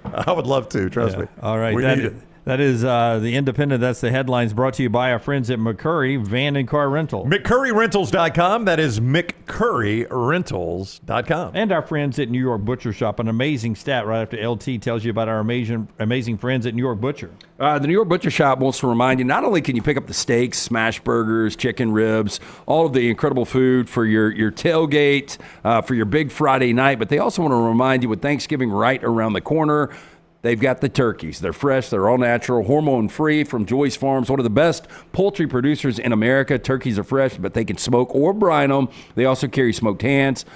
I would love to, trust me. All right. That is the Independent. That's the headlines brought to you by our friends at McCurry Van and Car Rental. McCurryRentals.com. That is McCurryRentals.com. And our friends at New York Butcher Shop. An amazing stat right after LT tells you about our amazing friends at New York Butcher. The New York Butcher Shop wants to remind you, not only can you pick up the steaks, smash burgers, chicken ribs, all of the incredible food for your tailgate, for your big Friday night, but they also want to remind you with Thanksgiving right around the corner, they've got the turkeys. They're fresh. They're all natural, hormone-free from Joyce Farms, one of the best poultry producers in America. Turkeys are fresh, but they can smoke or brine them. They also carry smoked hams,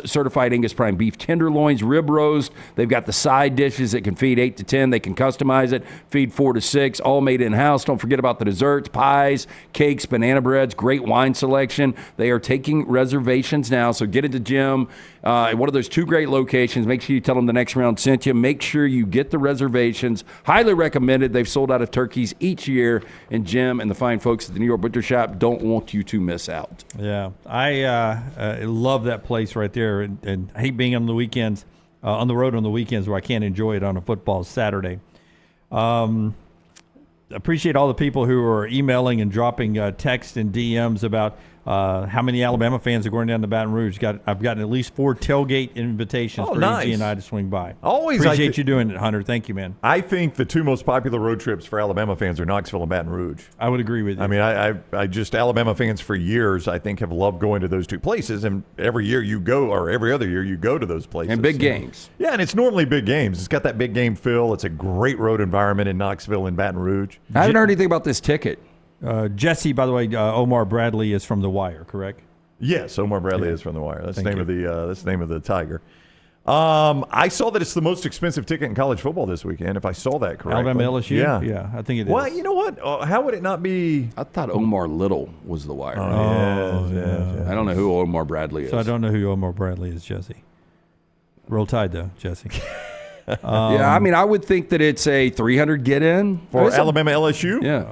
certified Angus prime beef tenderloins, rib roast. They've got the side dishes that can feed 8 to 10. They can customize it, feed 4 to 6, all made in-house. Don't forget about the desserts, pies, cakes, banana breads, great wine selection. They are taking reservations now, so get at the gym. One of those 2 great locations. Make sure you tell them the next round sent you. Make sure you get the reservations. Highly recommended. They've sold out of turkeys each year, and Jim and the fine folks at the New York Butcher Shop don't want you to miss out. Yeah, I love that place right there, and I hate being on the weekends, on the road on the weekends where I can't enjoy it on a football Saturday. Appreciate all the people who are emailing and dropping text and DMs about how many Alabama fans are going down to Baton Rouge. I've gotten at least 4 tailgate invitations for EG and I to swing by. Appreciate you doing it, Hunter. Thank you, man. I think the 2 most popular road trips for Alabama fans are Knoxville and Baton Rouge. I would agree with you. I mean, I just Alabama fans for years, I think, have loved going to those 2 places, and every year you go, or every other year you go to those places. And big games. Yeah, and it's normally big games. It's got that big game feel. It's a great road environment in Knoxville and Baton Rouge. I haven't heard anything about this ticket. Jesse, by the way, Omar Bradley is from The Wire, correct? Yes, Omar Bradley is from The Wire. That's the name of the Tiger. I saw that it's the most expensive ticket in college football this weekend, if I saw that correctly. Alabama LSU? Yeah, I think it is. Well, you know what? How would it not be? I thought Omar Little was The Wire. Yeah. I don't know who Omar Bradley is. So I don't know who Omar Bradley is, Jesse. Roll Tide, though, Jesse. Yeah, I mean, I would think that it's a 300 get-in. For Alabama LSU? Yeah.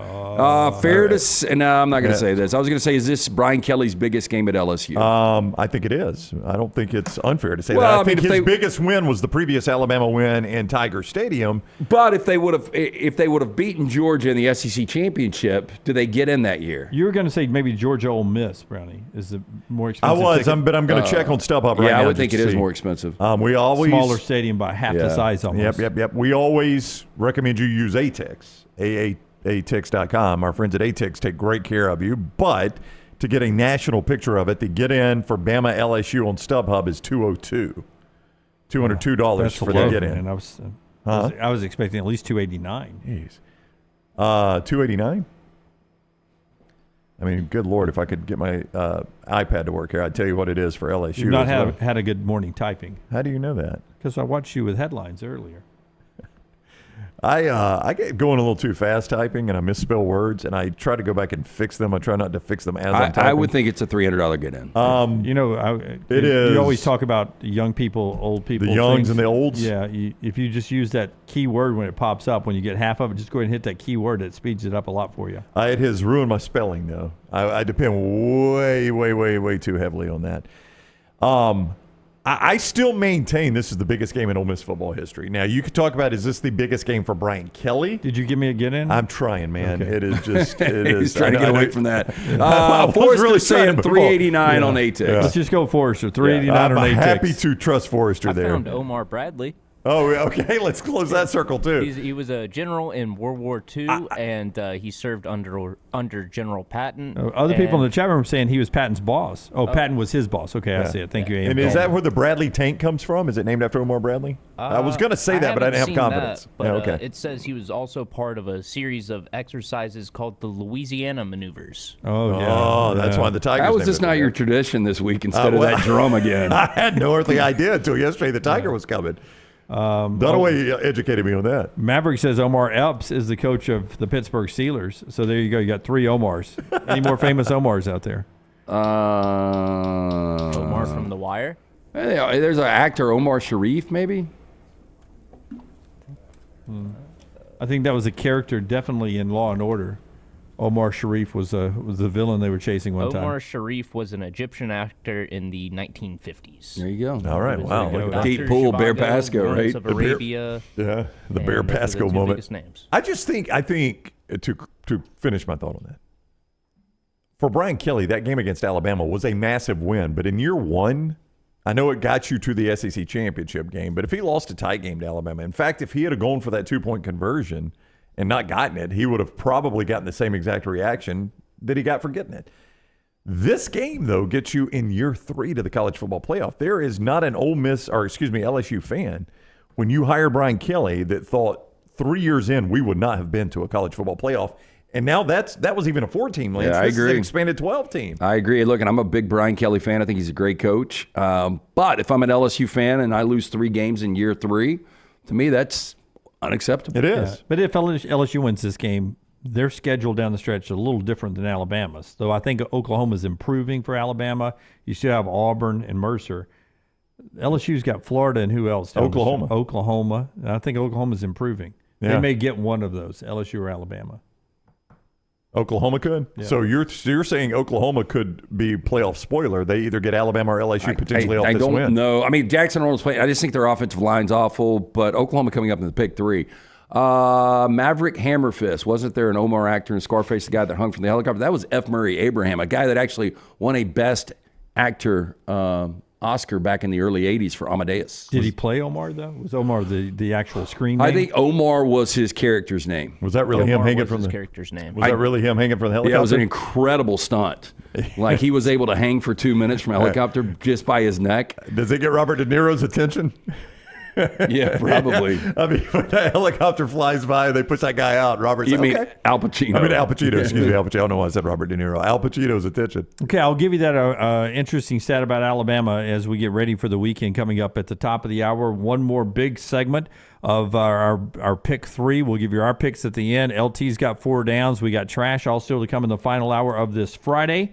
Fair to say, no, I'm not going to say this. I was going to say, is this Brian Kelly's biggest game at LSU? I think it is. I don't think it's unfair to say Well, that. I mean, think his biggest win was the previous Alabama win in Tiger Stadium. But if they would have beaten Georgia in the SEC championship, do they get in that year? You were going to say maybe Georgia-Ole Miss, Brownie, is the more expensive. I was, ticket. but I'm going to check on StubHub right now. Yeah, I would think it is see. more expensive. We always smaller stadium by half the size almost. Yep. We always recommend you use ATIX, ATIX.com. Our friends at ATIX take great care of you. But to get a national picture of it, the get in for Bama LSU on StubHub is $202 for the get in. I was expecting at least $289. Jeez. $289? I mean, good Lord, if I could get my iPad to work here, I'd tell you what it is for LSU. You've not had a good morning typing. How do you know that? Because I watched you with headlines earlier. I get going a little too fast typing, and I misspell words, and I try to go back and fix them. I try not to fix them as I'm typing. I would think it's a $300 get in. It is. You always talk about young people, old people. The youngs things. and the olds. Yeah, if you just use that keyword when it pops up, when you get half of it, just go ahead and hit that keyword. It speeds it up a lot for you. It has ruined my spelling, though. I depend way too heavily on that. I still maintain this is the biggest game in Ole Miss football history. Now, you could talk about, is this the biggest game for Brian Kelly? Did you give me a get in? I'm trying, man. Okay. It is just. He's trying to get away from that. I was really saying $389 on ATIX. Yeah. Let's just go Forrester. $389 on ATIX. I'm happy to trust Forrester there. I found Omar Bradley. Oh, okay. Let's close that circle, too. He was a general in World War II, and he served under General Patton. Other people in the chat room are saying he was Patton's boss. Patton was his boss. Okay, I see it. Thank you, Amy. And is that where the Bradley tank comes from? Is it named after Omar Bradley? I was going to say that, but I didn't have confidence. That, but it says he was also part of a series of exercises called the Louisiana Maneuvers. That's why the Tigers. How was this not your tradition this week instead of that drum again? I had no earthly idea until yesterday the Tiger was coming. Dunaway educated me on that. Maverick says Omar Epps is the coach of the Pittsburgh Steelers. So there you go. You got 3 Omars. Any more famous Omars out there? Omar from The Wire. There's an actor, Omar Sharif, maybe. I think that was a character definitely in Law and Order. Omar Sharif was the villain they were chasing one time. Omar Sharif was an Egyptian actor in the 1950s. There you go. All right, wow. Deep Pool, Bear Pasco, right? Of Arabia. The Bear Pasco moment. Names. I think to finish my thought on that, for Brian Kelly, that game against Alabama was a massive win. But in year one, I know it got you to the SEC championship game. But if he lost a tight game to Alabama, in fact, if he had gone for that 2-point conversion and not gotten it, he would have probably gotten the same exact reaction that he got for getting it. This game, though, gets you in year 3 to the college football playoff. There is not an LSU fan when you hire Brian Kelly that thought 3 years in we would not have been to a college football playoff. And now that was even a 4-team league. Yeah, I agree. This is an expanded 12-team. I agree. Look, and I'm a big Brian Kelly fan. I think he's a great coach. But if I'm an LSU fan and I lose 3 games in year 3, to me that's unacceptable. It is. Yeah. But if LSU wins this game, their schedule down the stretch is a little different than Alabama's. So I think Oklahoma's improving for Alabama. You still have Auburn and Mercer. LSU's got Florida and who else? Oklahoma. And I think Oklahoma's improving. Yeah. They may get one of those, LSU or Alabama. Oklahoma could? Yeah. So you're saying Oklahoma could be playoff spoiler. They either get Alabama or LSU potentially off this win. I don't know. I mean, Jackson Arnold's playing. I just think their offensive line's awful, but Oklahoma coming up in the pick 3. Maverick Hammerfist. Wasn't there an Omar actor in Scarface, the guy that hung from the helicopter? That was F. Murray Abraham, a guy that actually won a Best Actor Oscar back in the early 80s for Amadeus. Did he play Omar, though? Was Omar the actual screen name? I think Omar was his character's name. Was that really him hanging from his the character's name? Was that really him hanging from the helicopter? Yeah, it was an incredible stunt. Like he was able to hang for 2 minutes from a helicopter just by his neck. Does it get Robert De Niro's attention? Yeah, probably. I mean, when that helicopter flies by, they push that guy out. Robert's mean okay. Al Pacino? I mean Al Pacino. Excuse me, Al Pacino. I don't know why I said Robert De Niro. Al Pacino's attention. Okay, I'll give you that interesting stat about Alabama as we get ready for the weekend coming up at the top of the hour. One more big segment of our pick 3. We'll give you our picks at the end. LT's got 4 downs. We got trash all still to come in the final hour of this Friday.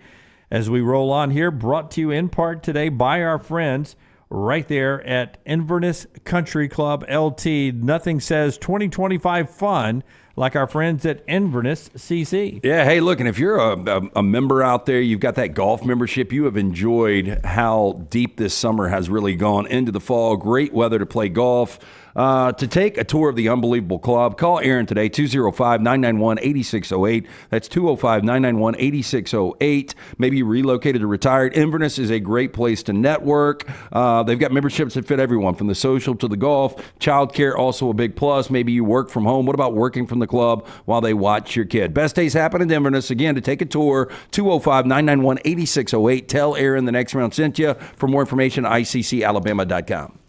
As we roll on here, brought to you in part today by our friends right there at Inverness Country Club LT. Nothing says 2025 fun like our friends at Inverness CC. Yeah, hey, look, and if you're a member out there, you've got that golf membership, you have enjoyed how deep this summer has really gone into the fall. Great weather to play golf. To take a tour of the unbelievable club, call Aaron today, 205-991-8608. That's 205-991-8608. Maybe you relocated or retired. Inverness is a great place to network. They've got memberships that fit everyone, from the social to the golf. Childcare, also a big plus. Maybe you work from home. What about working from the club while they watch your kid? Best days happen in Inverness. Again, to take a tour, 205-991-8608. Tell Aaron the next round sent you. For more information, iccalabama.com.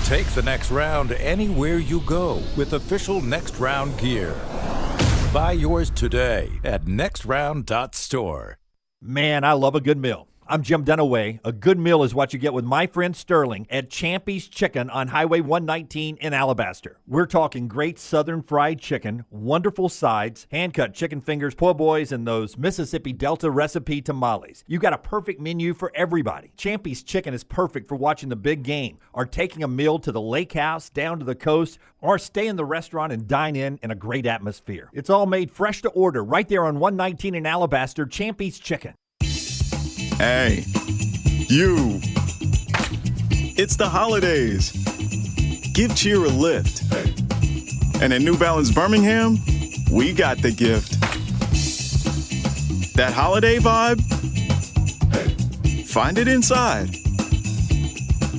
Take the next round anywhere you go with official Next Round gear. Buy yours today at nextround.store. Man, I love a good meal. I'm Jim Dunaway. A good meal is what you get with my friend Sterling at Champy's Chicken on Highway 119 in Alabaster. We're talking great southern fried chicken, wonderful sides, hand-cut chicken fingers, po' boys, and those Mississippi Delta recipe tamales. You got a perfect menu for everybody. Champy's Chicken is perfect for watching the big game, or taking a meal to the lake house, down to the coast, or stay in the restaurant and dine in a great atmosphere. It's all made fresh to order right there on 119 in Alabaster. Champy's Chicken. Hey, you. It's the holidays. Give cheer a lift. And at New Balance Birmingham, we got the gift. That holiday vibe? Find it inside.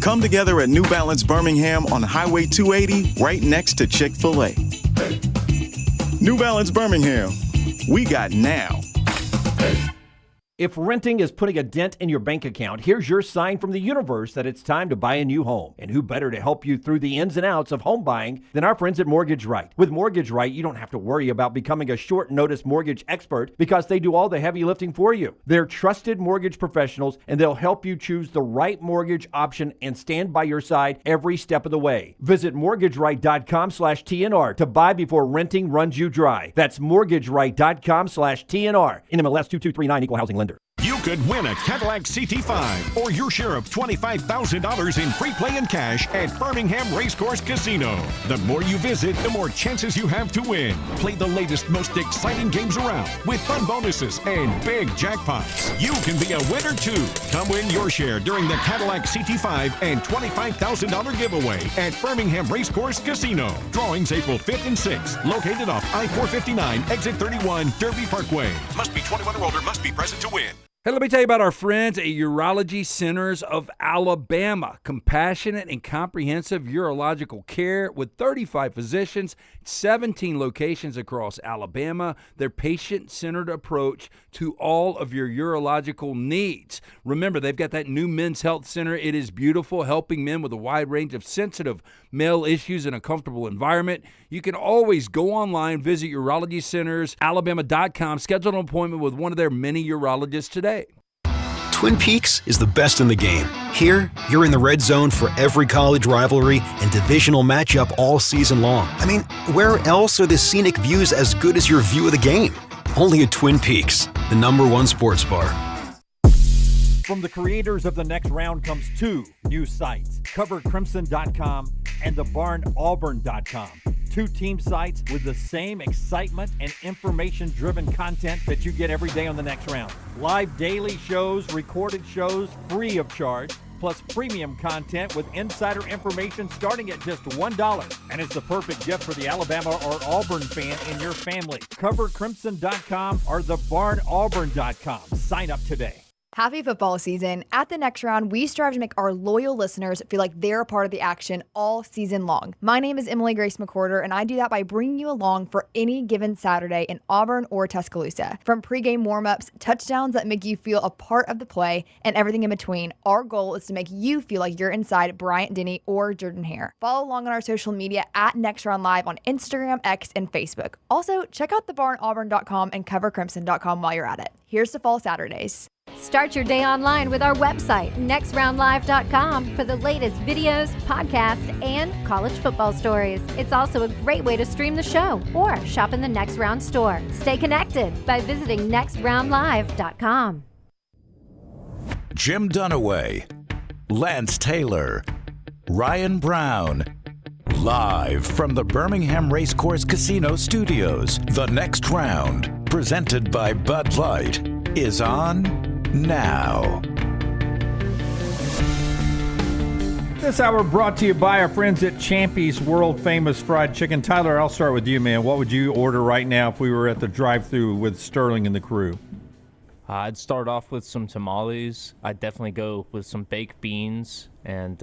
Come together at New Balance Birmingham on Highway 280, right next to Chick-fil-A. New Balance Birmingham, we got now. If renting is putting a dent in your bank account, here's your sign from the universe that it's time to buy a new home. And who better to help you through the ins and outs of home buying than our friends at Mortgage Right. With Mortgage Right, you don't have to worry about becoming a short notice mortgage expert, because they do all the heavy lifting for you. They're trusted mortgage professionals, and they'll help you choose the right mortgage option and stand by your side every step of the way. Visit mortgageright.com/TNR to buy before renting runs you dry. That's mortgageright.com/TNR. NMLS 2239, Equal Housing Lender. You could win a Cadillac CT5 or your share of $25,000 in free play and cash at Birmingham Racecourse Casino. The more you visit, the more chances you have to win. Play the latest, most exciting games around with fun bonuses and big jackpots. You can be a winner too. Come win your share during the Cadillac CT5 and $25,000 giveaway at Birmingham Racecourse Casino. Drawings April 5th and 6th. Located off I-459, exit 31, Derby Parkway. Must be 21 or older, must be present to win. Hey, let me tell you about our friends at Urology Centers of Alabama. Compassionate and comprehensive urological care with 35 physicians, 17 locations across Alabama. Their patient-centered approach to all of your urological needs. Remember, they've got that new men's health center. It is beautiful, helping men with a wide range of sensitive male issues in a comfortable environment. You can always go online, visit urologycentersalabama.com, schedule an appointment with one of their many urologists today. Twin Peaks is the best in the game. Here, you're in the red zone for every college rivalry and divisional matchup all season long. I mean, where else are the scenic views as good as your view of the game? Only at Twin Peaks, the #1 sports bar. From the creators of The Next Round comes two new sites, covercrimson.com and thebarnauburn.com. Two team sites with the same excitement and information-driven content that you get every day on The Next Round. Live daily shows, recorded shows, free of charge, plus premium content with insider information starting at just $1. And it's the perfect gift for the Alabama or Auburn fan in your family. Covercrimson.com or thebarnauburn.com. Sign up today. Happy football season. At the Next Round, we strive to make our loyal listeners feel like they're a part of the action all season long. My name is Emily Grace McWhorter, and I do that by bringing you along for any given Saturday in Auburn or Tuscaloosa. From pregame warm-ups, touchdowns that make you feel a part of the play, and everything in between, our goal is to make you feel like you're inside Bryant Denny or Jordan Hare. Follow along on our social media at Next Round Live on Instagram, X, and Facebook. Also, check out thebarnauburn.com and covercrimson.com while you're at it. Here's to fall Saturdays. Start your day online with our website, nextroundlive.com, for the latest videos, podcasts, and college football stories. It's also a great way to stream the show or shop in the Next Round store. Stay connected by visiting nextroundlive.com. Jim Dunaway, Lance Taylor, Ryan Brown, Live from the Birmingham Racecourse Casino Studios, the next round, presented by Bud Light, is on now. This hour brought to you by our friends at Champy's World Famous Fried Chicken. Tyler, I'll start with you, man. What would you order right now if we were at the drive-thru with Sterling and the crew? I'd start off with some tamales. I'd definitely go with some baked beans and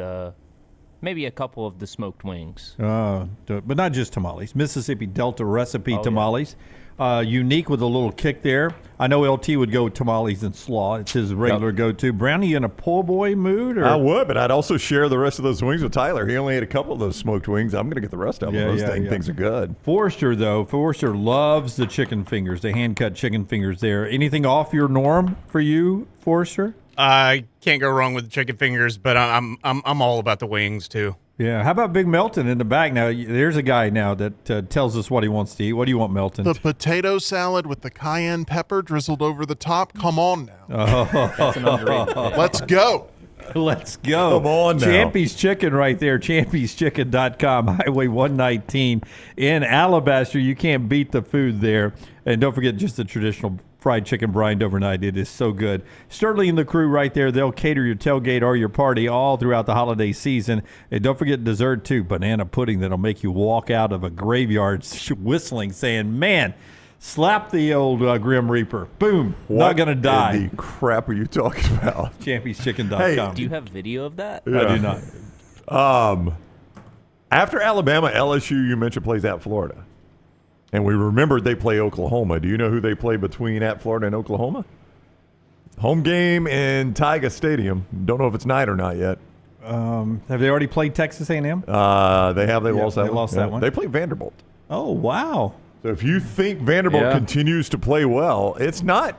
maybe a couple of the smoked wings. But not just tamales. Mississippi Delta recipe Oh, tamales. Unique with a little kick there. I know LT would go with tamales and slaw. It's his regular go-to. Brownie, you in a po' boy mood? Or? I would, but I'd also share the rest of those wings with Tyler. He only ate a couple of those smoked wings. I'm going to get the rest of them. Those things are good. Forrester loves the chicken fingers, the hand-cut chicken fingers there. Anything off your norm for you, Forrester? I can't go wrong with the chicken fingers, but I'm all about the wings too. Yeah. How about Big Melton in the back? Now, there's a guy now that tells us what he wants to eat. What do you want, Melton? The potato salad with the cayenne pepper drizzled over the top. Come on now. Oh. That's an underrated pick. Let's go. Let's go. Come on now. Champy's Chicken right there. Champy'sChicken.com, Highway 119 in Alabaster. You can't beat the food there. And don't forget just the traditional fried chicken brined overnight. It is so good. Sterling and the crew right there. They'll cater your tailgate or your party all throughout the holiday season. And don't forget dessert, too. Banana pudding that'll make you walk out of a graveyard whistling, saying, man, slap the old Grim Reaper. Boom. Not going to die. What the crap are you talking about? Champy'sChicken.com. Hey, Do you have video of that? Yeah. I do not. After Alabama, LSU, you mentioned, plays at Florida. And we remembered they play Oklahoma. Do you know who they play between at Florida and Oklahoma? Home game in Tiger Stadium. Don't know if it's night or not yet. Have they already played Texas A&M? They have. They lost that one. They lost that one. They play Vanderbilt. Oh, wow. So if you think Vanderbilt continues to play well, it's not.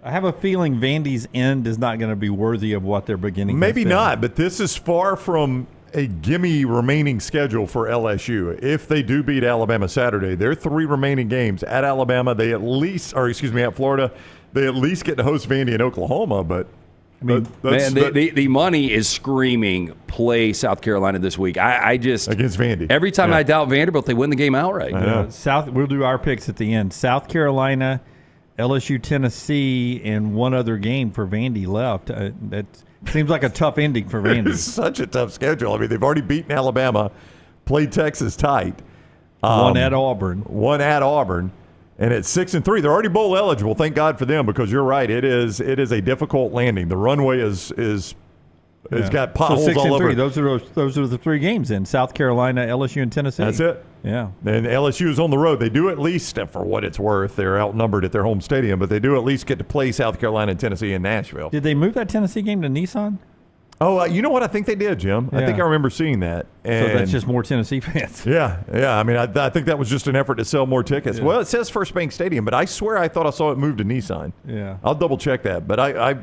I have a feeling Vandy's end is not going to be worthy of what they're beginning. Maybe not, but this is far from a gimme remaining schedule for LSU. If they do beat Alabama Saturday, their 3 remaining games at Alabama, at Florida, they at least get to host Vandy and Oklahoma. But I mean, the money is screaming play South Carolina this week. I just against Vandy. Every time I doubt Vanderbilt, they win the game outright. We'll do our picks at the end. South Carolina, LSU, Tennessee, and one other game for Vandy left. That seems like a tough ending for Vandy. It's such a tough schedule. I mean, they've already beaten Alabama, played Texas tight. One at Auburn. And at 6-3, they're already bowl eligible. Thank God for them, because you're right. It is a difficult landing. The runway is got potholes all over. Those are the 3 games then. South Carolina, LSU, and Tennessee. That's it. Yeah. And LSU is on the road. They do at least, for what it's worth, they're outnumbered at their home stadium, but they do at least get to play South Carolina and Tennessee in Nashville. Did they move that Tennessee game to Nissan? Oh, you know what? I think they did, Jim. Yeah. I think I remember seeing that. And so that's just more Tennessee fans. Yeah. I mean, I think that was just an effort to sell more tickets. Yeah. Well, it says First Bank Stadium, but I swear I thought I saw it move to Nissan. Yeah. I'll double check that. But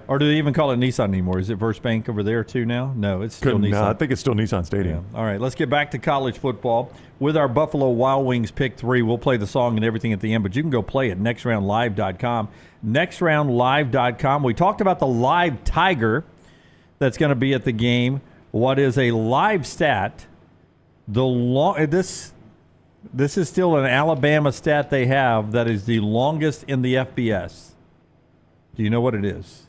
or do they even call it Nissan anymore? Is it First Bank over there too now? No, it's still Nissan. No, I think it's still Nissan Stadium. Yeah. All right, let's get back to college football. With our Buffalo Wild Wings pick 3, we'll play the song and everything at the end, but you can go play it nextroundlive.com. Nextroundlive.com. We talked about the live Tiger that's going to be at the game. What is a live stat? This is still an Alabama stat they have that is the longest in the FBS. Do you know what it is?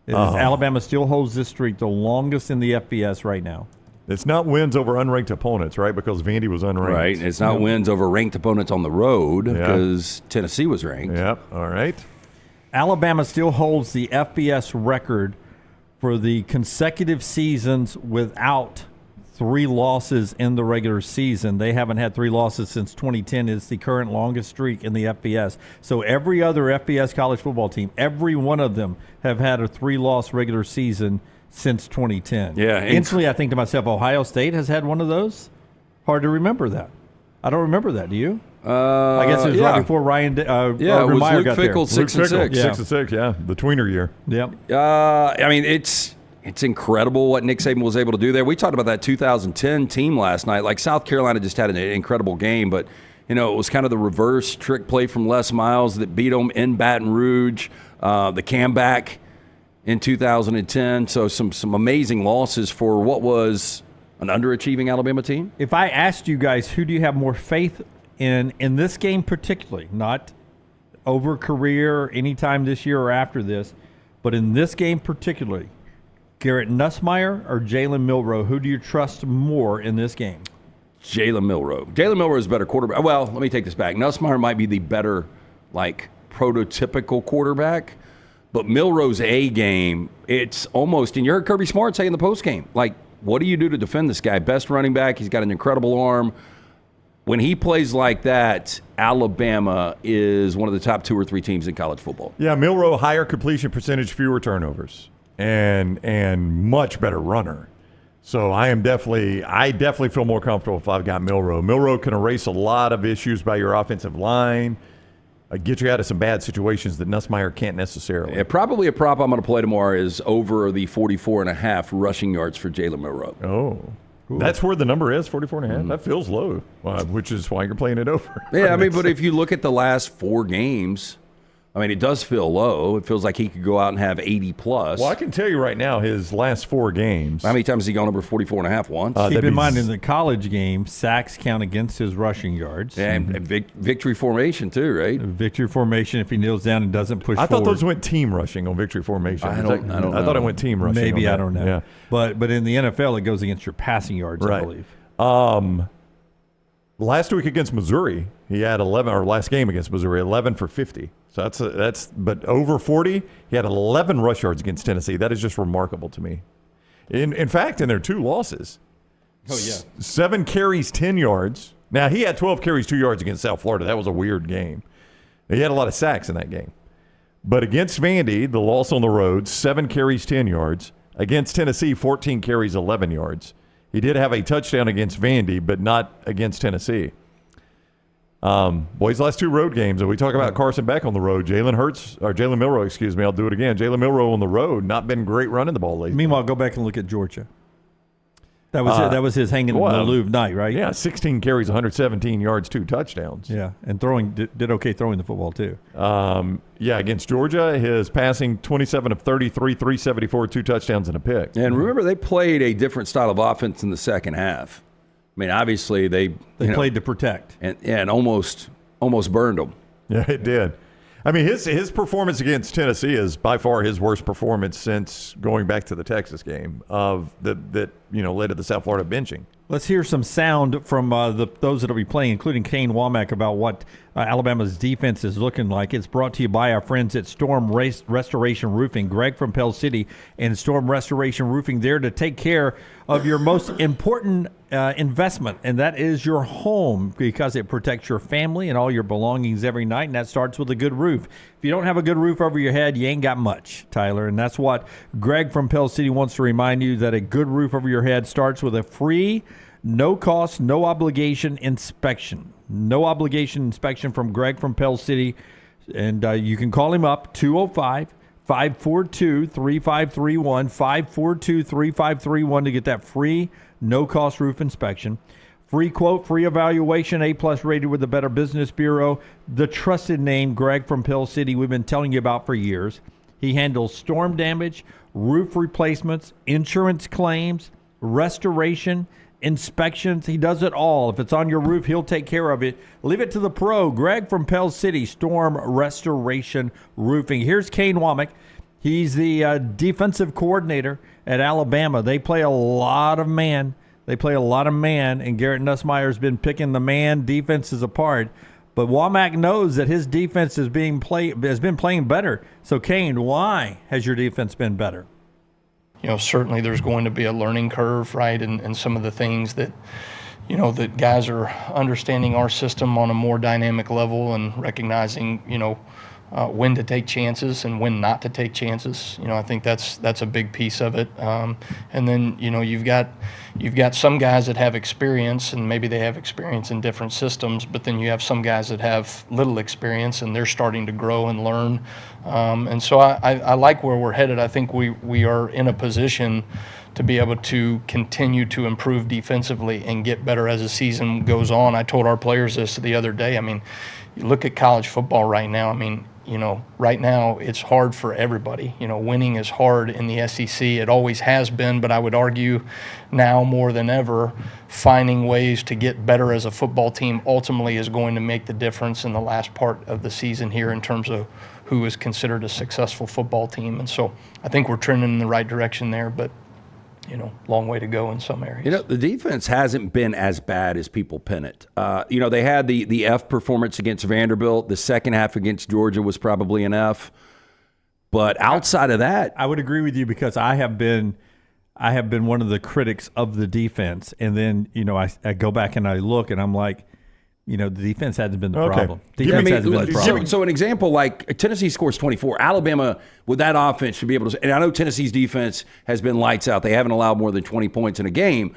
Alabama still holds this streak, the longest in the FBS right now. It's not wins over unranked opponents, right? Because Vandy was unranked. Right. It's not wins over ranked opponents on the road because Tennessee was ranked. Yep. All right. Alabama still holds the FBS record for the consecutive seasons without 3 losses in the regular season. They haven't had 3 losses since 2010. It's the current longest streak in the FBS. So every other FBS college football team, every one of them have had a 3-loss regular season since 2010. Yeah. Instantly, I think to myself, Ohio State has had one of those? Hard to remember that. I don't remember that. Do you? I guess it was right before Ryan. It was Meyer Luke got Fickell, there. 6-6. 6-6, yeah. The tweener year. Yep. I mean, it's incredible what Nick Saban was able to do there. We talked about that 2010 team last night. Like, South Carolina just had an incredible game, but it was kind of the reverse trick play from Les Miles that beat them in Baton Rouge. The comeback in 2010. So some amazing losses for what was an underachieving Alabama team? If I asked you guys, who do you have more faith in this game particularly, not over career, anytime this year or after this, but in this game particularly, Garrett Nussmeier or Jalen Milroe, who do you trust more in this game? Jalen Milroe. Jalen Milroe is a better quarterback. Well, let me take this back. Nussmeier might be the better, prototypical quarterback, but Milroe's A game, it's almost, and you heard Kirby Smart say in the postgame, what do you do to defend this guy? Best running back. He's got an incredible arm. When he plays like that, Alabama is one of the top 2 or 3 teams in college football. Yeah, Milroe, higher completion percentage, fewer turnovers, and much better runner. So I definitely feel more comfortable if I've got Milroe. Milroe can erase a lot of issues by your offensive line, get you out of some bad situations that Nussmeier can't necessarily. Yeah, probably a prop I'm going to play tomorrow is over the 44.5 rushing yards for Jalen Milroe. Oh. Ooh. That's where the number is, 44.5. That feels low, which is why you're playing it over. Yeah, but if you look at the last 4 games, it does feel low. It feels like he could go out and have 80+. Well, I can tell you right now, his last 4 games. How many times has he gone over 44.5 once? Keep in mind, in the college game, sacks count against his rushing yards. Yeah, and victory formation too, right? Victory formation if he kneels down and doesn't push forward. I thought those went team rushing on victory formation. I don't know. I thought it went team rushing. Maybe, I don't know. Yeah. But in the NFL, it goes against your passing yards, right. I believe. Last week against Missouri, he had 11, or last game against Missouri, 11 for 50. So but over 40, he had 11 rush yards against Tennessee. That is just remarkable to me. In fact, in their 2 losses, 7 carries, 10 yards. Now, he had 12 carries, 2 yards against South Florida. That was a weird game. He had a lot of sacks in that game. But against Vandy, the loss on the road, 7 carries, 10 yards. Against Tennessee, 14 carries, 11 yards. He did have a touchdown against Vandy, but not against Tennessee. His last 2 road games, and we talk about Carson Beck on the road. Jalen Milroe, I'll do it again. Jalen Milroe on the road, not been great running the ball lately. Meanwhile, go back and look at Georgia. That was his hanging in the Louvre night, right? Yeah, 16 carries, 117 yards, 2 touchdowns. Yeah, and did okay throwing the football too. Against Georgia, his passing 27 of 33, 374, 2 touchdowns and a pick. And remember, they played a different style of offense in the second half. Obviously they played to protect and almost burned them. Yeah, it did. His performance against Tennessee is by far his worst performance since going back to the Texas game that led to the South Florida benching. Let's hear some sound from those that will be playing, including Kane Womack, about what Alabama's defense is looking like. It's brought to you by our friends at Storm Restoration Roofing. Greg from Pell City and Storm Restoration Roofing there to take care of your most important investment, and that is your home, because it protects your family and all your belongings every night, and that starts with a good roof. If you don't have a good roof over your head, you ain't got much, Tyler, and that's what Greg from Pell City wants to remind you, that a good roof over your head starts with a free, no-cost, no-obligation inspection. No obligation inspection from Greg from Pell City, and you can call him up, 205-542-3531, 542-3531 to get that free, no-cost roof inspection. Free quote, free evaluation, A-plus rated with the Better Business Bureau. The trusted name, Greg from Pell City, we've been telling you about for years. He handles storm damage, roof replacements, insurance claims, restoration, inspections. He does it all. If it's on your roof, he'll take care of it. Leave it to the pro. Greg from Pell City, Storm Restoration Roofing. Here's Kane Womack. He's the defensive coordinator at Alabama. They play a lot of man. And Garrett Nussmeier's been picking the man defenses apart. But Womack knows that his defense has been playing better. So, Kane, why has your defense been better? Certainly there's going to be a learning curve, right? And some of the things that, that guys are understanding our system on a more dynamic level and recognizing, when to take chances and when not to take chances. I think that's a big piece of it. And then, you've got some guys that have experience, and maybe they have experience in different systems, but then you have some guys that have little experience and they're starting to grow and learn. And so I like where we're headed. I think we are in a position to be able to continue to improve defensively and get better as the season goes on. I told our players this the other day. You look at college football right now. right now it's hard for everybody. Winning is hard in the SEC. It always has been, but I would argue now more than ever, finding ways to get better as a football team ultimately is going to make the difference in the last part of the season here in terms of who is considered a successful football team. And so I think we're trending in the right direction there, but long way to go in some areas. The defense hasn't been as bad as people pin it. They had the F performance against Vanderbilt. The second half against Georgia was probably an F. But outside of that, I would agree with you because I have been one of the critics of the defense. And then, I go back and I look and I'm like, the defense hasn't been the problem. Defense hasn't been the problem. So an example, like Tennessee scores 24. Alabama, with that offense, should be able to – and I know Tennessee's defense has been lights out. They haven't allowed more than 20 points in a game.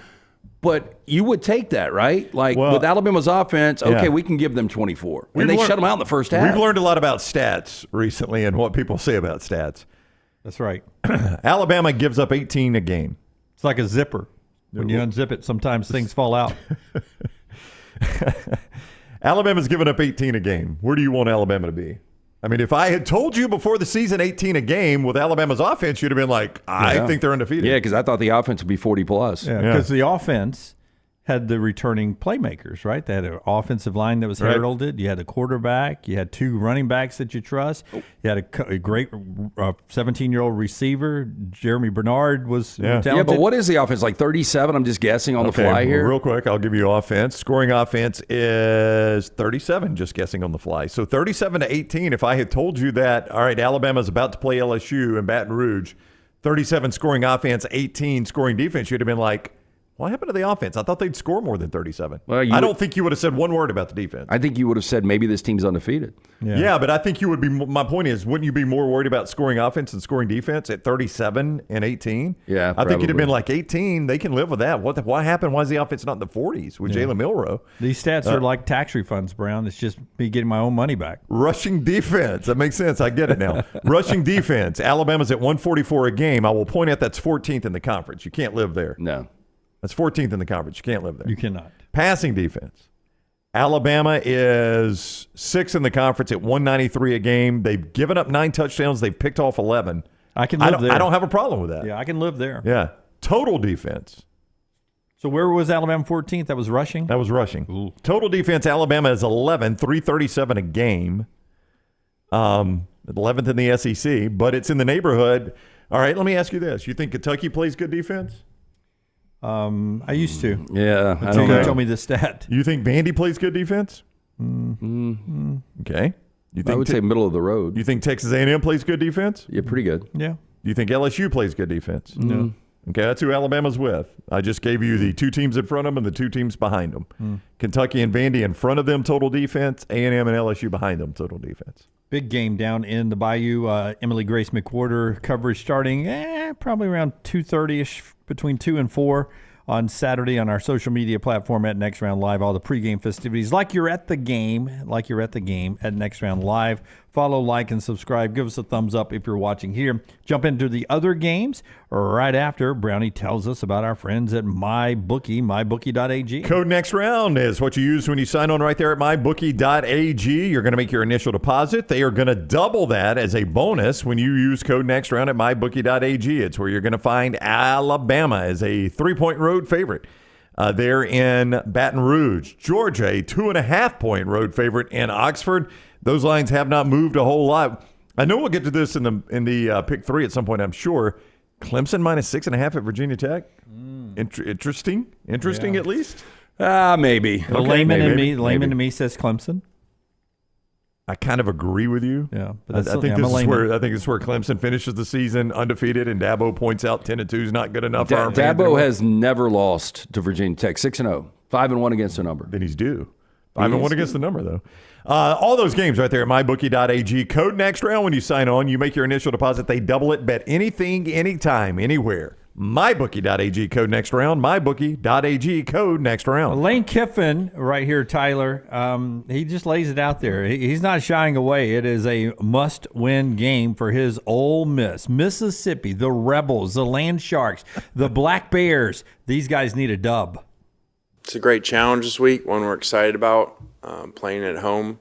But you would take that, right? With Alabama's offense, we can give them 24. And they shut them out in the first half. We've learned a lot about stats recently and what people say about stats. That's right. Alabama gives up 18 a game. It's like a zipper. When you unzip it, sometimes things fall out. Alabama's given up 18 a game. Where do you want Alabama to be? I mean, if I had told you before the season 18 a game with Alabama's offense, you'd have been like, I think they're undefeated. Yeah, because I thought the offense would be 40+. Yeah, because the offense had the returning playmakers, right? They had an offensive line that was heralded. You had a quarterback. You had 2 running backs that you trust. You had a great 17-year-old receiver. Jeremy Bernard was talented. Yeah, but what is the offense? Like 37? I'm just guessing on the fly here. Real quick, I'll give you offense. Scoring offense is 37, just guessing on the fly. So 37-18, if I had told you that, all right, Alabama's about to play LSU in Baton Rouge, 37 scoring offense, 18 scoring defense, you'd have been like, what happened to the offense? I thought they'd score more than 37. Well, I don't think you would have said one word about the defense. I think you would have said maybe this team's undefeated. Yeah, but I think you would be. My point is, wouldn't you be more worried about scoring offense and scoring defense at 37 and 18? Yeah, I think you'd have been like 18. They can live with that. What happened? Why is the offense not in the 40s with Jalen Milroe? These stats are like tax refunds, Brown. It's just me getting my own money back. Rushing defense. That makes sense. I get it now. Rushing defense. Alabama's at 144 a game. I will point out that's 14th in the conference. You can't live there. No. That's 14th in the conference. You can't live there. You cannot. Passing defense. Alabama is 6th in the conference at 193 a game. They've given up 9 touchdowns. They've picked off 11. I can live there. I don't have a problem with that. Yeah, I can live there. Yeah. Total defense. So where was Alabama 14th? That was rushing? That was rushing. Ooh. Total defense, Alabama is 11, 337 a game. 11th in the SEC, but it's in the neighborhood. All right, let me ask you this. You think Kentucky plays good defense? I used to. Yeah. Until you told me the stat. You think Vandy plays good defense? Okay. I would say middle of the road. You think Texas A&M plays good defense? Yeah, pretty good. Yeah. You think LSU plays good defense? No. Okay, that's who Alabama's with. I just gave you the 2 teams in front of them and the 2 teams behind them. Kentucky and Vandy in front of them, total defense. A&M and LSU behind them, total defense. Big game down in the Bayou. Emily Grace McWhorter coverage starting probably around 2:30ish, between 2 and 4 on Saturday on our social media platform at Next Round Live. All the pregame festivities like you're at the game at Next Round Live. Follow, like, and subscribe. Give us a thumbs up if you're watching here. Jump into the other games right after Brownie tells us about our friends at MyBookie, mybookie.ag. Code Next Round is what you use when you sign on right there at mybookie.ag. You're going to make your initial deposit. They are going to double that as a bonus when you use code Next Round at mybookie.ag. It's where you're going to find Alabama as a 3-point road favorite. They're in Baton Rouge. Georgia, a 2.5-point road favorite in Oxford. Those lines have not moved a whole lot. I know we'll get to this in the pick 3 at some point, I'm sure. Clemson minus 6.5 at Virginia Tech. Interesting at least. Maybe. The layman in me says Clemson. I kind of agree with you. Yeah, but I think this is where Clemson finishes the season undefeated, and Dabo points out 10-2 is not good enough. For our Dabo has never lost to Virginia Tech. 6-0, 5-1 against the number. Then he's due. 5-1 against the number though. All those games right there at mybookie.ag. Code Next Round when you sign on. You make your initial deposit. They double it. Bet anything, anytime, anywhere. mybookie.ag. Code Next Round. mybookie.ag. Code Next Round. Lane Kiffin right here, Tyler. He just lays it out there. He's not shying away. It is a must-win game for his Ole Miss, Mississippi, the Rebels, the Land Sharks, the Black Bears. These guys need a dub. It's a great challenge this week, one we're excited about. Playing at home,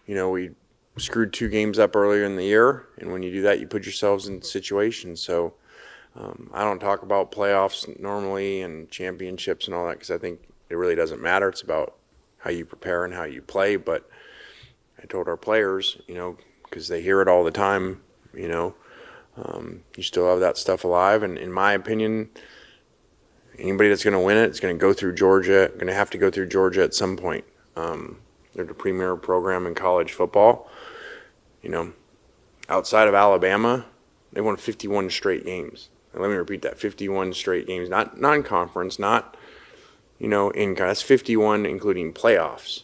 we screwed 2 games up earlier in the year, and when you do that, you put yourselves in situations. So I don't talk about playoffs normally and championships and all that because I think it really doesn't matter. It's about how you prepare and how you play. But I told our players, because they hear it all the time, you still have that stuff alive. And in my opinion, anybody that's going to win it is going to go through Georgia, going to have to go through Georgia at some point. They're the premier program in college football. Outside of Alabama, they won 51 straight games. And let me repeat that, 51 straight games, not non-conference, not, that's 51 including playoffs,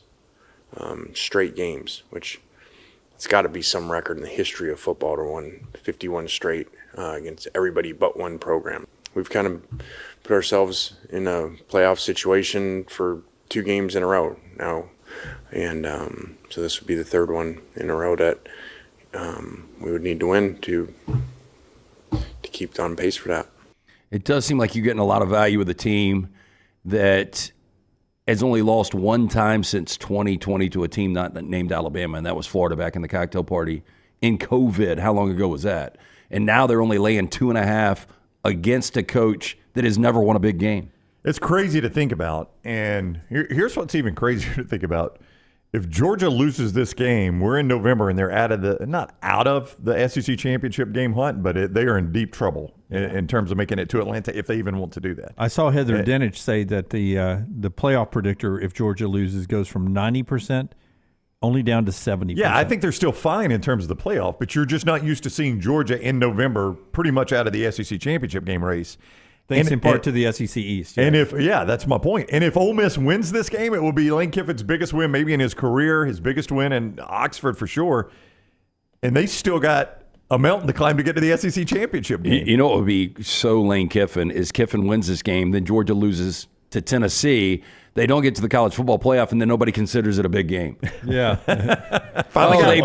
straight games, which it's got to be some record in the history of football to win 51 straight against everybody but one program. We've kind of put ourselves in a playoff situation for 2 games in a row now. And so this would be the 3rd one in a row that we would need to win to keep on pace for that. It does seem like you're getting a lot of value with a team that has only lost 1 time since 2020 to a team not named Alabama, and that was Florida back in the cocktail party in COVID. How long ago was that? And now they're only laying 2.5 against a coach that has never won a big game. It's crazy to think about, and here's what's even crazier to think about. If Georgia loses this game, we're in November, and they're not out of the SEC championship game hunt, but they are in deep trouble in terms of making it to Atlanta if they even want to do that. I saw Heather Dinich say that the playoff predictor, if Georgia loses, goes from 90% only down to 70%. Yeah, I think they're still fine in terms of the playoff, but you're just not used to seeing Georgia in November pretty much out of the SEC championship game race. Thanks in part to the SEC East. Yeah. And that's my point. And if Ole Miss wins this game, it will be Lane Kiffin's biggest win maybe in his career, his biggest win in Oxford for sure. And they still got a mountain to climb to get to the SEC championship game. You know what would be so Lane Kiffin is Kiffin wins this game, then Georgia loses to Tennessee. They don't get to the college football playoff, and then nobody considers it a big game. Yeah.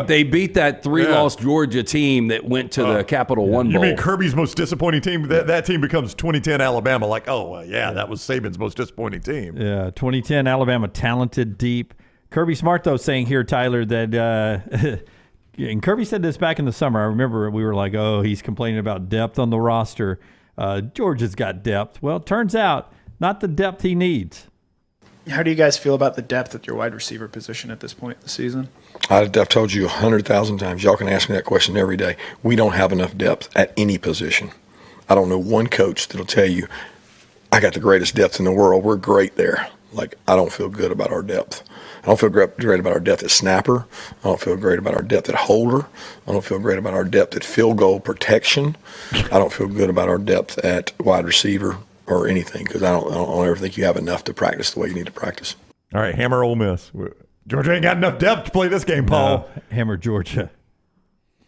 They beat that 3-loss Georgia team that went to the Capital One Bowl. You mean Kirby's most disappointing team? That team becomes 2010 Alabama. Like, that was Saban's most disappointing team. Yeah, 2010 Alabama, talented, deep. Kirby Smart, though, saying here, Tyler, that and Kirby said this back in the summer. I remember we were like, he's complaining about depth on the roster. Georgia's got depth. Well, it turns out not the depth he needs. How do you guys feel about the depth at your wide receiver position at this point in the season? I've told you 100,000 times. Y'all can ask me that question every day. We don't have enough depth at any position. I don't know one coach that'll tell you, I got the greatest depth in the world. We're great there. I don't feel good about our depth. I don't feel great about our depth at snapper. I don't feel great about our depth at holder. I don't feel great about our depth at field goal protection. I don't feel good about our depth at wide receiver or anything, because I don't ever think you have enough to practice the way you need to practice. All right, hammer Ole Miss. Georgia ain't got enough depth to play this game, Paul. No, hammer Georgia.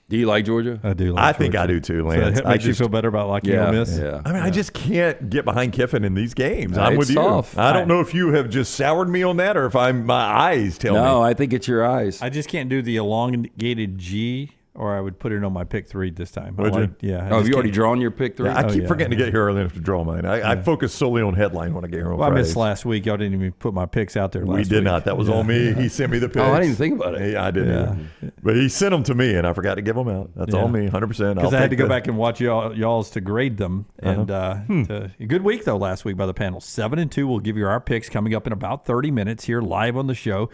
Do you like Georgia? I do like I Georgia. think I do too, Lance. So that makes you feel better about liking Ole Miss? Yeah. I mean, I just can't get behind Kiffin in these games. I'm It's with you. tough. I don't know if you have just soured me on that or if my eyes tell me. No, I think it's your eyes. I just can't do the elongated G, or I would put it on my pick 3 this time. Would you? Yeah. Have you already drawn your pick 3? Yeah, I keep forgetting to get here early enough to draw mine. I focus solely on headline when I get here on Well, Fridays. I missed last week. Y'all didn't even put my picks out there last week. We did not. That was on me. He sent me the picks. Oh, I didn't think about it. I didn't. either. But he sent them to me, and I forgot to give them out. That's on me, 100%. Because I had to go back and watch y'all's to grade them. And a good week, though, last week by the panel. 7-2. We'll give you our picks coming up in about 30 minutes here live on the show.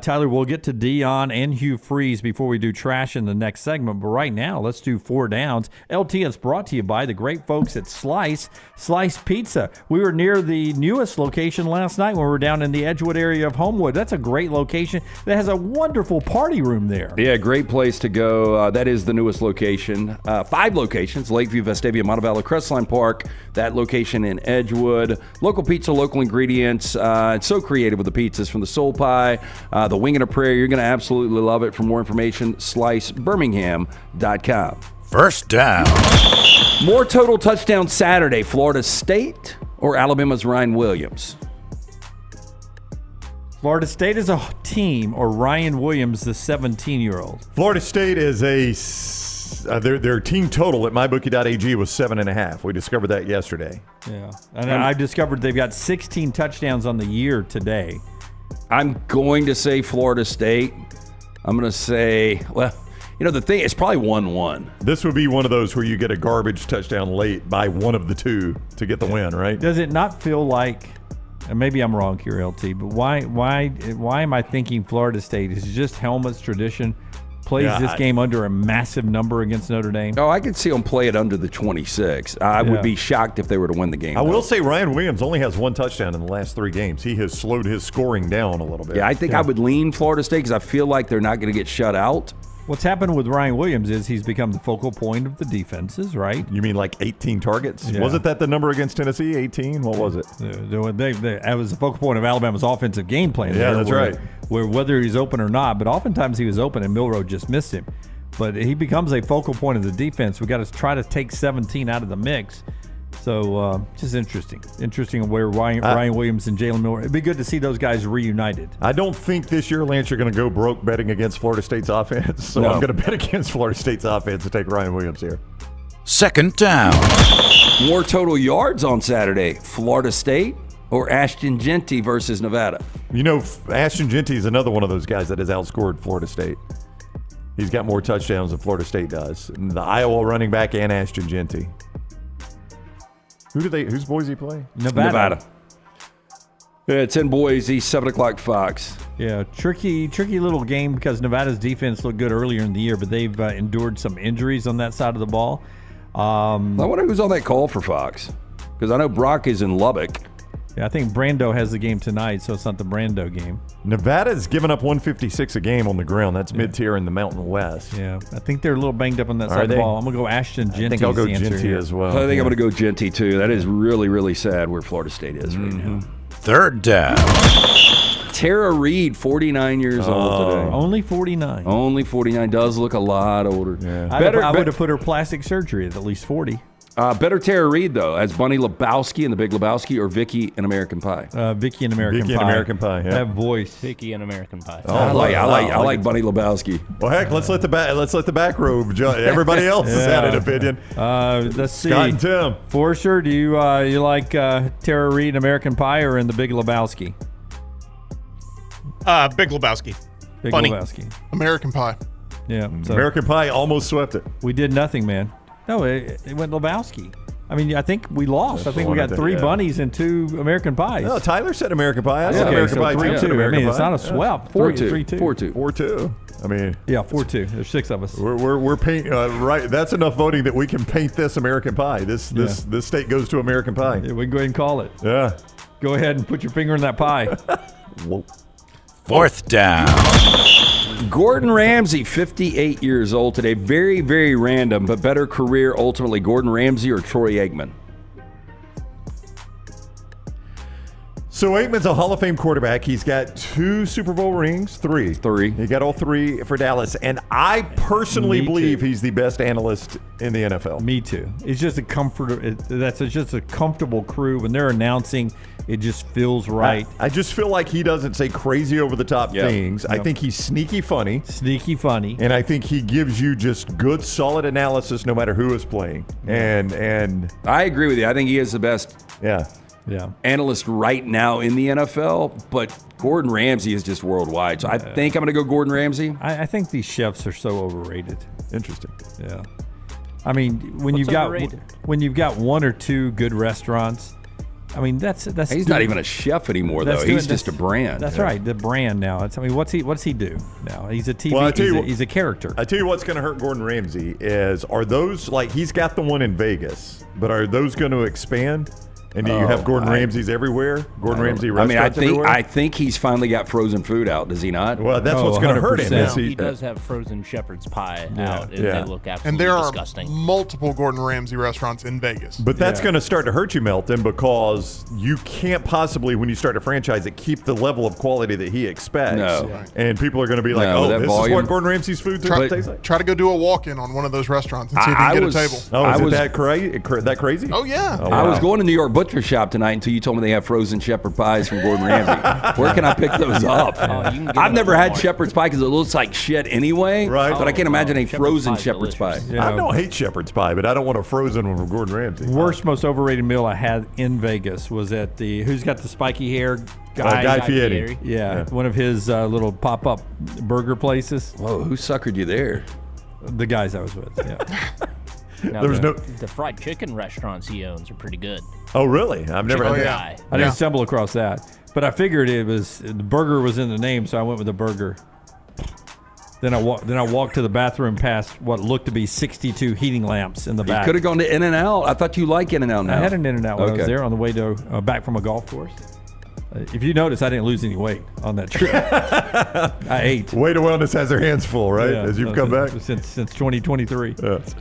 Tyler, we'll get to Dion and Hugh Freeze before we do trash in the next segment. But right now, let's do 4 downs. LT is brought to you by the great folks at Slice Pizza. We were near the newest location last night when we were down in the Edgewood area of Homewood. That's a great location that has a wonderful party room there. Yeah, great place to go. That is the newest location. 5 locations: Lakeview, Vestavia, Montevallo, Crestline Park. That location in Edgewood. Local pizza, local ingredients. It's so creative with the pizzas, from the soul pie, the wing and a prayer. You're going to absolutely love it. For more information, slicebirmingham.com. First down. More total touchdowns Saturday, Florida State or Alabama's Ryan Williams? Florida State as a team or Ryan Williams, the 17-year-old? Florida State is their team total at mybookie.ag was 7.5. We discovered that yesterday. Yeah. And I discovered they've got 16 touchdowns on the year today. I'm going to say Florida State. I'm going to say, well, the thing, it's probably 1-1. This would be one of those where you get a garbage touchdown late by one of the two to get the win, right? Does it not feel like, and maybe I'm wrong here, LT, but why am I thinking Florida State is just Helmut's tradition? Plays this game under a massive number against Notre Dame? Oh, I could see them play it under the 26. I would be shocked if they were to win the game. I will say Ryan Williams only has one touchdown in the last 3 games. He has slowed his scoring down a little bit. Yeah, I think I would lean Florida State because I feel like they're not going to get shut out. What's happened with Ryan Williams is he's become the focal point of the defenses, right? You mean like 18 targets? Yeah. Wasn't that the number against Tennessee, 18? What was it? That was the focal point of Alabama's offensive game plan. Yeah, that's right. Where whether he's open or not, but oftentimes he was open and Milroe just missed him. But he becomes a focal point of the defense. We got to try to take 17 out of the mix. So just interesting where Ryan Williams and Jalen Milroe. It'd be good to see those guys reunited. I don't think this year, Lance, you're going to go broke betting against Florida State's offense. So I'm going to bet against Florida State's offense to take Ryan Williams here. Second down. More total yards on Saturday. Florida State or Ashton Jeanty versus Nevada? Ashton Jeanty is another one of those guys that has outscored Florida State. He's got more touchdowns than Florida State does. And the Iowa running back and Ashton Jeanty. Whose boys he play? Nevada. Yeah, it's in Boise, 7 o'clock Fox. Yeah, tricky little game because Nevada's defense looked good earlier in the year, but they've endured some injuries on that side of the ball. I wonder who's on that call for Fox because I know Brock is in Lubbock. Yeah, I think Brando has the game tonight, so it's not the Brando game. Nevada's given up 156 a game on the ground. That's mid-tier in the Mountain West. Yeah, I think they're a little banged up on that side of the ball. I'm going to go Ashton Jeanty. I think I'll go Jeanty as well. I think I'm going to go Jeanty, too. That is really, really sad where Florida State is right now. Third down. Tara Reid, 49 years old today. Only 49. Only 49. Does look a lot older. Yeah. I would have put her plastic surgery at least 40. Better Tara Reid, though, as Bunny Lebowski in The Big Lebowski or Vicky in American Pie? Vicky in American Pie. Vicky in American Pie, yeah. That voice. Vicky in American Pie. I like Bunny Lebowski. Well, heck, let's let the back row. Everybody else has had an opinion. Let's see. Scott and Tim. For sure, do you like Tara Reid in American Pie or in The Big Lebowski? Big Lebowski. Big Funny. Lebowski. American Pie. Yeah. So American Pie almost swept it. we did nothing, man. No, it went Lebowski. I mean, I think we lost. That's I think we got 3 bunnies and 2 American Pies. No, Tyler said American Pie. I said American Pie, 3-2. I mean, it's not a swap. swap. 4-2. 4-2. I mean, yeah, 4-2. There's 6 of us. We're paint right. That's enough voting that we can paint this American Pie. This state goes to American Pie. Yeah, we can go ahead and call it. Yeah. Go ahead and put your finger in that pie. Whoa. Fourth down. Gordon Ramsay, 58 years old today. Very, very random, but better career ultimately. Gordon Ramsay or Troy Aikman? So Aikman's a Hall of Fame quarterback. He's got 2 Super Bowl rings, 3. He got all 3 for Dallas. And I personally believe he's the best analyst in the NFL. Me too. It's just a comfort. That's just a comfortable crew. When they're announcing, it just feels right. I just feel like he doesn't say crazy over-the-top things. I think he's sneaky funny. And I think he gives you just good, solid analysis no matter who is playing. And I agree with you. I think he is the best. Yeah. Analyst right now in the NFL, but Gordon Ramsay is just worldwide. So I think I'm going to go Gordon Ramsay. I think these chefs are so overrated. Interesting. Yeah. I mean, when you've got 1 or 2 good restaurants, I mean that's he's not even a chef anymore though. He's just a brand. That's right, the brand now. What's he do now? He's a TV. He's a character. I tell you what's going to hurt Gordon Ramsay are those like he's got the one in Vegas, but are those going to expand? And do you have Gordon Ramsay's everywhere? Gordon Ramsay restaurants everywhere? I think he's finally got frozen food out. Does he not? Well, that's what's going to hurt him. He does have frozen shepherd's pie out, and they look absolutely disgusting. And there are multiple Gordon Ramsay restaurants in Vegas. But that's going to start to hurt you, Melton, because you can't possibly, when you start a franchise, keep the level of quality that he expects. No. And people are going to be like, this is what Gordon Ramsay's food tastes like? Try to go do a walk-in on one of those restaurants and see if you can get a table. Oh, is it that crazy? Oh, yeah. I was going to New York Butcher butcher shop tonight until you told me they have frozen shepherd pies from Gordon Ramsay. Where can I pick those up? I've never had shepherd's pie because it looks like shit anyway. Right. But I can't imagine a frozen shepherd's pie. I don't hate shepherd's pie, but I don't want a frozen one from Gordon Ramsay. Worst, most overrated meal I had in Vegas was at the Who's Got the Spiky Hair? Guy Fieri. Yeah, one of his little pop-up burger places. Whoa, who suckered you there? The guys I was with, yeah. Now, There was the fried chicken restaurants he owns are pretty good. Oh, really? I've never had that. I didn't stumble across that. But I figured the burger was in the name, so I went with the burger. Then I walked to the bathroom past what looked to be 62 heating lamps in the back. You could have gone to In-N-Out. I thought you like In-N-Out now. I had an In-N-Out when I was there on the way to back from a golf course. If you notice, I didn't lose any weight on that trip. I ate. Weight of Wellness has their hands full, right? Yeah, As you've come back since 2023. Yes.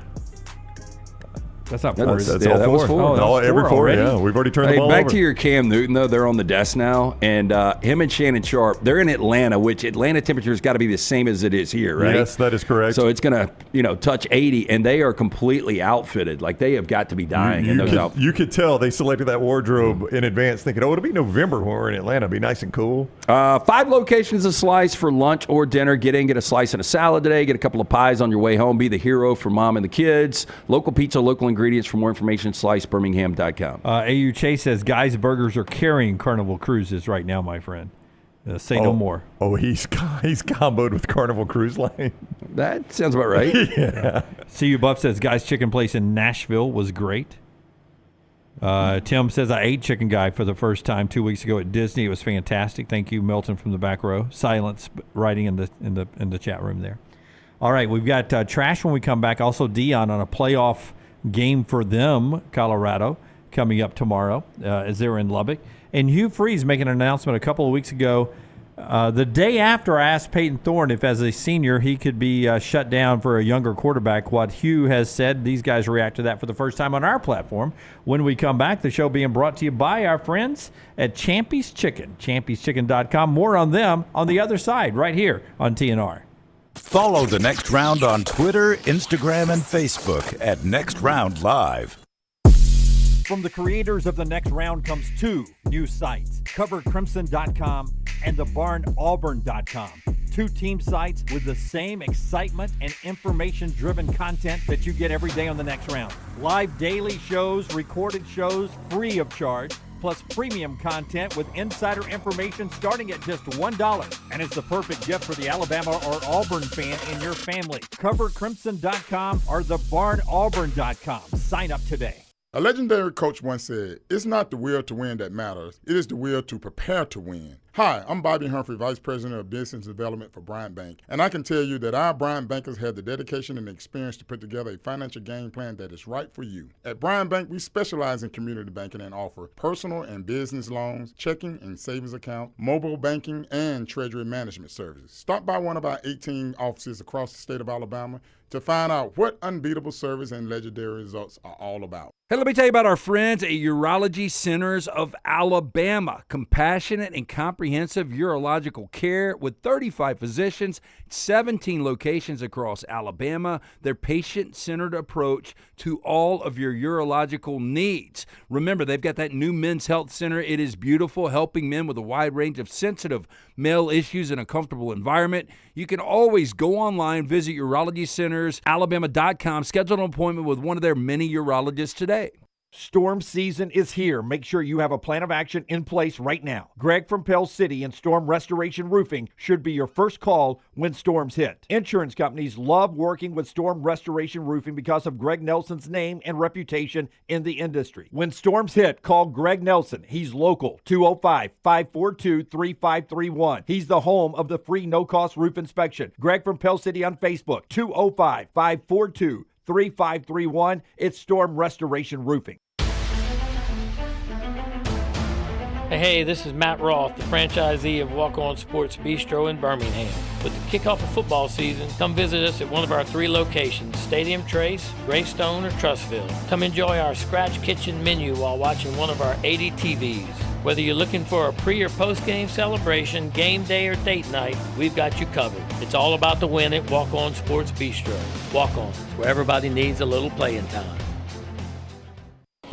That's not That's- four. that's all that was four. No, every four, already? yeah. We've already turned Hey, the ball back over. to your Cam Newton, though. They're on the desk now. And him and Shannon Sharp, they're in Atlanta, which Atlanta temperature has got to be the same as it is here, right? Yes, that is correct. So it's going to, touch 80, and they are completely outfitted. Like, they have got to be dying in those outfits. You could tell they selected that wardrobe in advance thinking, it'll be November when we're in Atlanta. It'll be nice and cool. 5 locations of Slice for lunch or dinner. Get in, get a slice and a salad today. Get a couple of pies on your way home. Be the hero for mom and the kids. Local pizza, local ingredients. For more information, slicebirmingham.com. AU Chase says Guy's Burgers are carrying Carnival Cruises right now, my friend. Say no more. Oh, he's comboed with Carnival Cruise Line. That sounds about right. Yeah. CU Buff says Guy's Chicken Place in Nashville was great. Tim says I ate Chicken Guy for the first time 2 weeks ago at Disney. It was fantastic. Thank you, Milton from the back row. Silence writing in the chat room there. All right, we've got trash when we come back. Also, Dion on a playoff game for them, Colorado, coming up tomorrow as they're in Lubbock. And Hugh Freeze making an announcement a couple of weeks ago. The day after I asked Peyton Thorne if as a senior he could be shut down for a younger quarterback, what Hugh has said, these guys react to that for the first time on our platform. When we come back, the show being brought to you by our friends at Champy's Chicken, champy'schicken.com. More on them on the other side right here on TNR. Follow The Next Round on Twitter, Instagram, and Facebook at Next Round Live. From the creators of The Next Round comes 2 new sites, covercrimson.com and thebarnauburn.com. 2 team sites with the same excitement and information-driven content that you get every day on The Next Round. Live daily shows, recorded shows, free of charge, plus premium content with insider information starting at just $1. And it's the perfect gift for the Alabama or Auburn fan in your family. CoverCrimson.com or thebarnauburn.com. Sign up today. A legendary coach once said, "It's not the will to win that matters. It is the will to prepare to win." Hi, I'm Bobby Humphrey, Vice President of Business Development for Bryant Bank, and I can tell you that our Bryant bankers have the dedication and experience to put together a financial game plan that is right for you. At Bryant Bank, we specialize in community banking and offer personal and business loans, checking and savings account, mobile banking, and treasury management services. Stop by one of our 18 offices across the state of Alabama to find out what unbeatable service and legendary results are all about. Hey, let me tell you about our friends at Urology Centers of Alabama. Compassionate and comprehensive urological care with 35 physicians, 17 locations across Alabama. Their patient-centered approach to all of your urological needs. Remember, they've got that new men's health center. It is beautiful, helping men with a wide range of sensitive male issues in a comfortable environment. You can always go online, visit urologycentersalabama.com, schedule an appointment with one of their many urologists today. Storm season is here. Make sure you have a plan of action in place right now. Greg from Pell City and Storm Restoration Roofing should be your first call when storms hit. Insurance companies love working with Storm Restoration Roofing because of Greg Nelson's name and reputation in the industry. When storms hit, call Greg Nelson. He's local, 205-542-3531. He's the home of the free no-cost roof inspection. Greg from Pell City on Facebook, 205-542-3531. It's Storm Restoration Roofing. Hey, this is Matt Roth, the franchisee of Walk On Sports Bistro in Birmingham. With the kickoff of football season, come visit us at one of our 3 locations, Stadium Trace, Greystone, or Trussville. Come enjoy our scratch kitchen menu while watching one of our 80 TVs. Whether you're looking for a pre- or post-game celebration, game day, or date night, we've got you covered. It's all about the win at Walk On Sports Bistro. Walk On, where everybody needs a little playing time.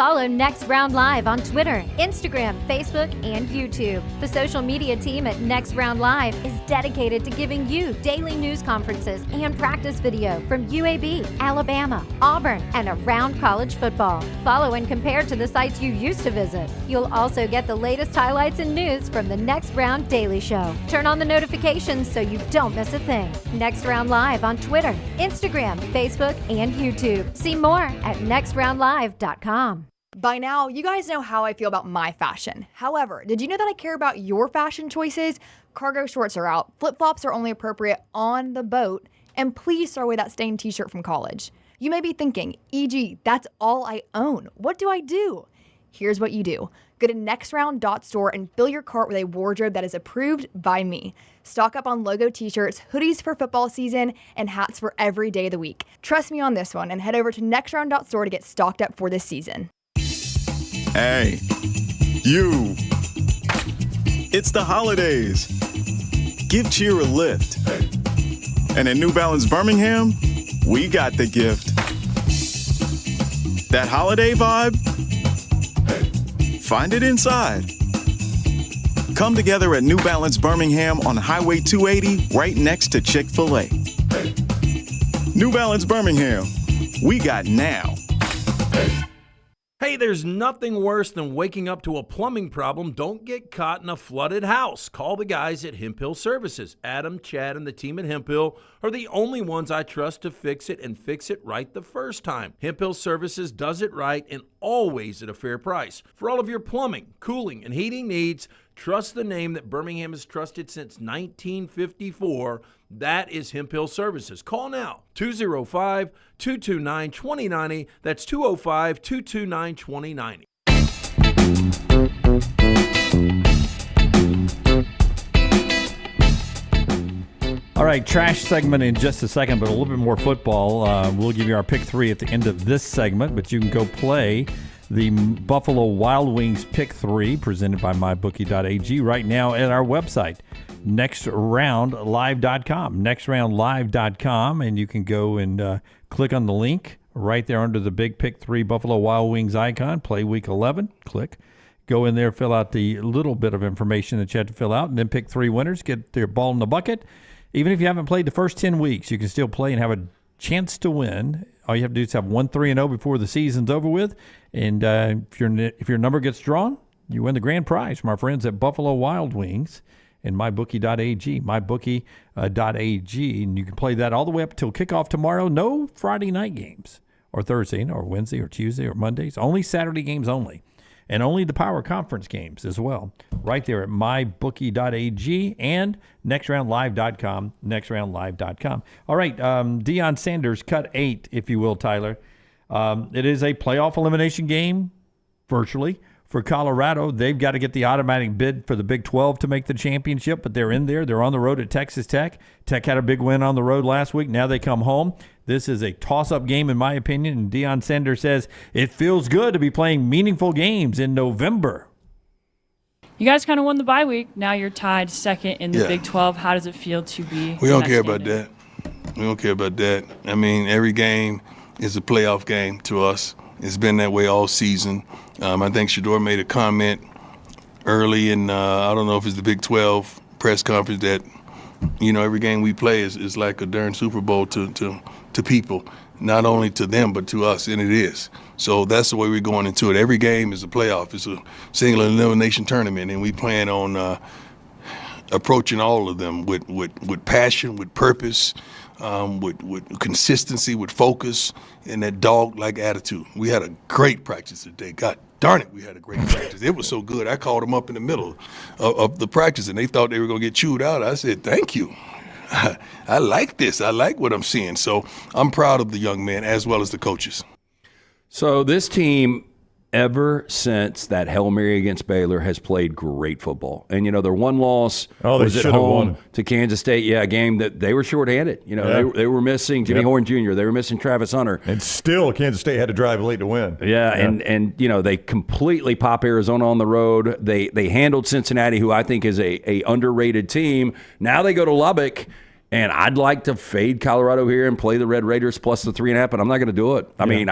Follow Next Round Live on Twitter, Instagram, Facebook, and YouTube. The social media team at Next Round Live is dedicated to giving you daily news conferences and practice video from UAB, Alabama, Auburn, and around college football. Follow and compare to the sites you used to visit. You'll also get the latest highlights and news from the Next Round Daily Show. Turn on the notifications so you don't miss a thing. Next Round Live on Twitter, Instagram, Facebook, and YouTube. See more at nextroundlive.com. By now, you guys know how I feel about my fashion. However, did you know that I care about your fashion choices? Cargo shorts are out, flip-flops are only appropriate on the boat, and please throw away that stained t-shirt from college. You may be thinking, EG, that's all I own. What do I do? Here's what you do. Go to nextround.store and fill your cart with a wardrobe that is approved by me. Stock up on logo t-shirts, hoodies for football season, and hats for every day of the week. Trust me on this one and head over to nextround.store to get stocked up for this season. Hey, you. It's the holidays. Give cheer a lift. And at New Balance Birmingham, we got the gift. That holiday vibe? Find it inside. Come together at New Balance Birmingham on Highway 280, right next to Chick-fil-A. New Balance Birmingham, we got now. Hey, there's nothing worse than waking up to a plumbing problem. Don't get caught in a flooded house. Call the guys at Hemp Hill Services. Adam, Chad, and the team at Hemp Hill are the only ones I trust to fix it and fix it right the first time. Hemp Hill Services does it right and always at a fair price. For all of your plumbing, cooling, and heating needs, trust the name that Birmingham has trusted since 1954. That is Hemp Hill Services. Call now, 205-229-2090. That's 205-229-2090. All right, trash segment in just a second, but a little bit more football. We'll give you our pick three at the end of this segment, but you can go play the Buffalo Wild Wings pick three presented by mybookie.ag right now at our website, nextroundlive.com, nextroundlive.com, and you can go and click on the link right there under the big pick three Buffalo Wild Wings icon, play week 11, click. Go in there, fill out the little bit of information that you have to fill out, and then pick three winners, get their ball in the bucket. Even if you haven't played the first 10 weeks, you can still play and have a chance to win. All you have to do is have 1-3-0 before the season's over with. And if your number gets drawn, you win the grand prize from our friends at Buffalo Wild Wings and mybookie.ag, mybookie.ag. And you can play that all the way up till kickoff tomorrow. No Friday night games or Thursday or Wednesday or Tuesday or Mondays. Only Saturday games only. And only the Power Conference games as well. Right there at mybookie.ag and nextroundlive.com, nextroundlive.com. All right, Deion Sanders, cut 8, if you will, Tyler. It is a playoff elimination game, virtually, for Colorado. They've got to get the automatic bid for the Big 12 to make the championship, but they're in there. They're on the road at Texas Tech. Tech had a big win on the road last week. Now they come home. This is a toss-up game, in my opinion, and Deion Sanders says it feels good to be playing meaningful games in November. You guys kind of won the bye week. Now you're tied second in the Big 12. How does it feel to be? We don't care about that. We don't care about that. I mean, every game is a playoff game to us. It's been that way all season. I think Shador made a comment early in, I don't know if it's the Big 12 press conference, that, you know, every game we play is like a darn Super Bowl to people, not only to them but to us, and it is. So that's the way we're going into it. Every game is a playoff. It's a single elimination tournament, and we plan on approaching all of them with passion, with purpose, with consistency, with focus, and that dog-like attitude. We had a great practice today. God darn it, we had a great practice. It was so good. I called them up in the middle of the practice, and they thought they were going to get chewed out. I said, thank you. I like this. I like what I'm seeing. So I'm proud of the young men as well as the coaches. So this team, ever since that Hail Mary against Baylor, has played great football. And, you know, their one loss was at home to Kansas State. Yeah, a game that they were shorthanded. You know, they were missing Jimmy Horn Jr., they were missing Travis Hunter. And still Kansas State had to drive late to win. Yeah. And you know, they completely pop Arizona on the road. They handled Cincinnati, who I think is a underrated team. Now they go to Lubbock. And I'd like to fade Colorado here and play the Red Raiders plus the 3.5, but I'm not going to do it. I mean,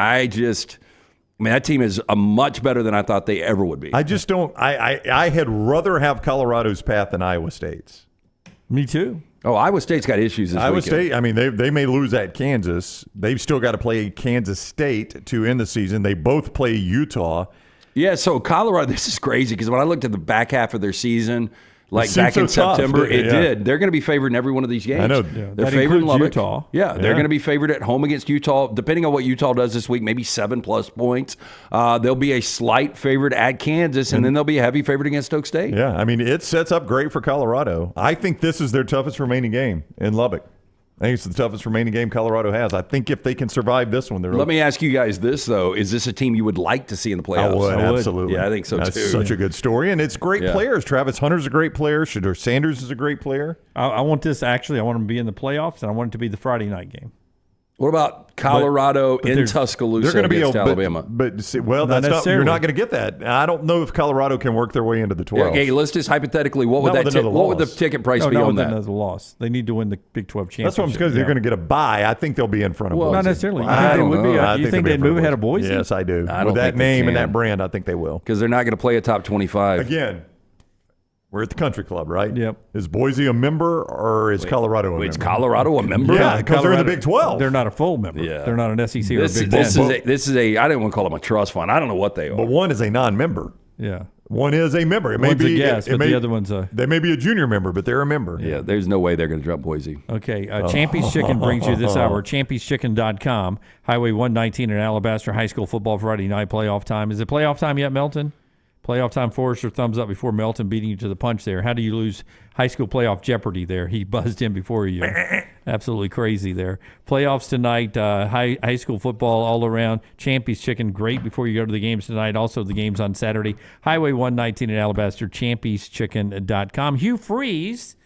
I mean, that team is much better than I thought they ever would be. I just don't. I had rather have Colorado's path than Iowa State's. Me too. Oh, Iowa State's got issues this Iowa weekend. State, I mean, they may lose at Kansas. They've still got to play Kansas State to end the season. They both play Utah. Yeah, so Colorado, this is crazy because when I looked at the back half of their season, like It back in seemed so tough, September, didn't it it? Yeah. did. They're going to be favored in every one of these games. I know. They're That favored in includes Lubbock. Utah. Yeah, they're Yeah. going to be favored at home against Utah. Depending on what Utah does this week, maybe 7+ points. They'll be a slight favorite at Kansas, and then they'll be a heavy favorite against Oak State. Yeah, I mean, it sets up great for Colorado. I think this is their toughest remaining game in Lubbock. I think it's the toughest remaining game Colorado has. I think if they can survive this one, they're Let me ask you guys this, though. Is this a team you would like to see in the playoffs? I would, absolutely. Yeah, I think so, That's too. such a good story, and it's great Yeah. players. Travis Hunter's a great player. Shedeur Sanders is a great player. I want this, actually, I want them to be in the playoffs, and I want it to be the Friday night game. What about Colorado But in they're Tuscaloosa going to be against but- Alabama? But, see, well, Not that's not, you're necessarily. not going to get that. I don't know if Colorado can work their way into the 12. Okay, let's just hypothetically, what would Not that with another what would the loss. ticket price be not on with that? another loss. They need to win the Big 12 championship. That's what I'm saying. They're going to get a bye. I think they'll be in front of Boise. Not necessarily. You I think they don't would be? know. I You think they'll be they'd in front move of ahead of Boise? Yes, I do. I don't With that think they name and can. that brand, I think they will. Because they're not going to play a top 25. Again, we're at the country club, right? Yep. Is Boise a member or is Colorado a member? Is Colorado a member? Yeah, because they're in the Big 12. They're not a full member. Yeah. They're not an SEC or a Big This 10. is a I didn't want to call them a trust fund. I don't know what they are. But one is a non-member. Yeah. One is a member. It may One's a be guest, it but may, the other one's a... They may be a junior member, but they're a member. Yeah, there's no way they're going to drop Boise. Okay, Champy's Chicken brings you this hour. Champy'sChicken.com. Highway 119 in Alabaster High School football Friday night playoff time. Is it playoff time yet, Melton? Playoff time, Forrester, thumbs up before Melton beating you to the punch there. How do you lose high school playoff jeopardy there? He buzzed in before you. Absolutely crazy there. Playoffs tonight, high school football all around. Champy's Chicken, great before you go to the games tonight. Also the games on Saturday. Highway 119 in Alabaster, Champy'sChicken.com. Hugh Freeze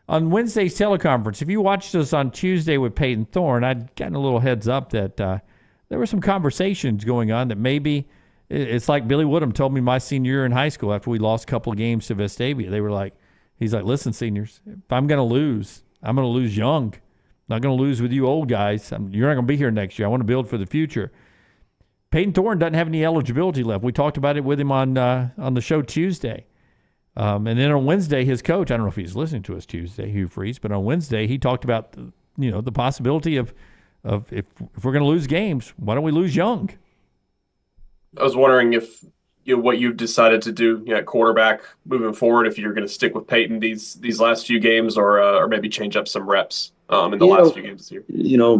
on Wednesday's teleconference. If you watched us on Tuesday with Peyton Thorne, I'd gotten a little heads up that there were some conversations going on that maybe it's like Billy Woodham told me my senior year in high school after we lost a couple of games to Vestavia. They were like, he's like, listen, seniors, if I'm going to lose, I'm going to lose young. I'm not going to lose with you old guys. You're not going to be here next year. I want to build for the future. Peyton Thorne doesn't have any eligibility left. We talked about it with him on the show Tuesday. And then on Wednesday, his coach, I don't know if he's listening to us Tuesday, Hugh Freeze, but on Wednesday he talked about the possibility of if we're going to lose games, why don't we lose young? I was wondering if what you've decided to do at quarterback moving forward, if you're going to stick with Peyton these last few games, or maybe change up some reps in the last few games this year.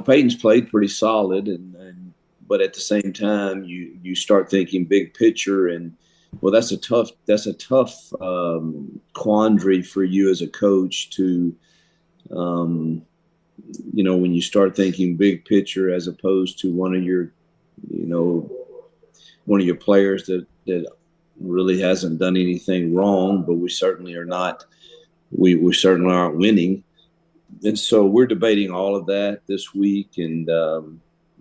Peyton's played pretty solid, but at the same time, you start thinking big picture, and well, that's a tough quandary for you as a coach to, when you start thinking big picture as opposed to one of your players that really hasn't done anything wrong, but we certainly are not. We certainly aren't winning, and so we're debating all of that this week, and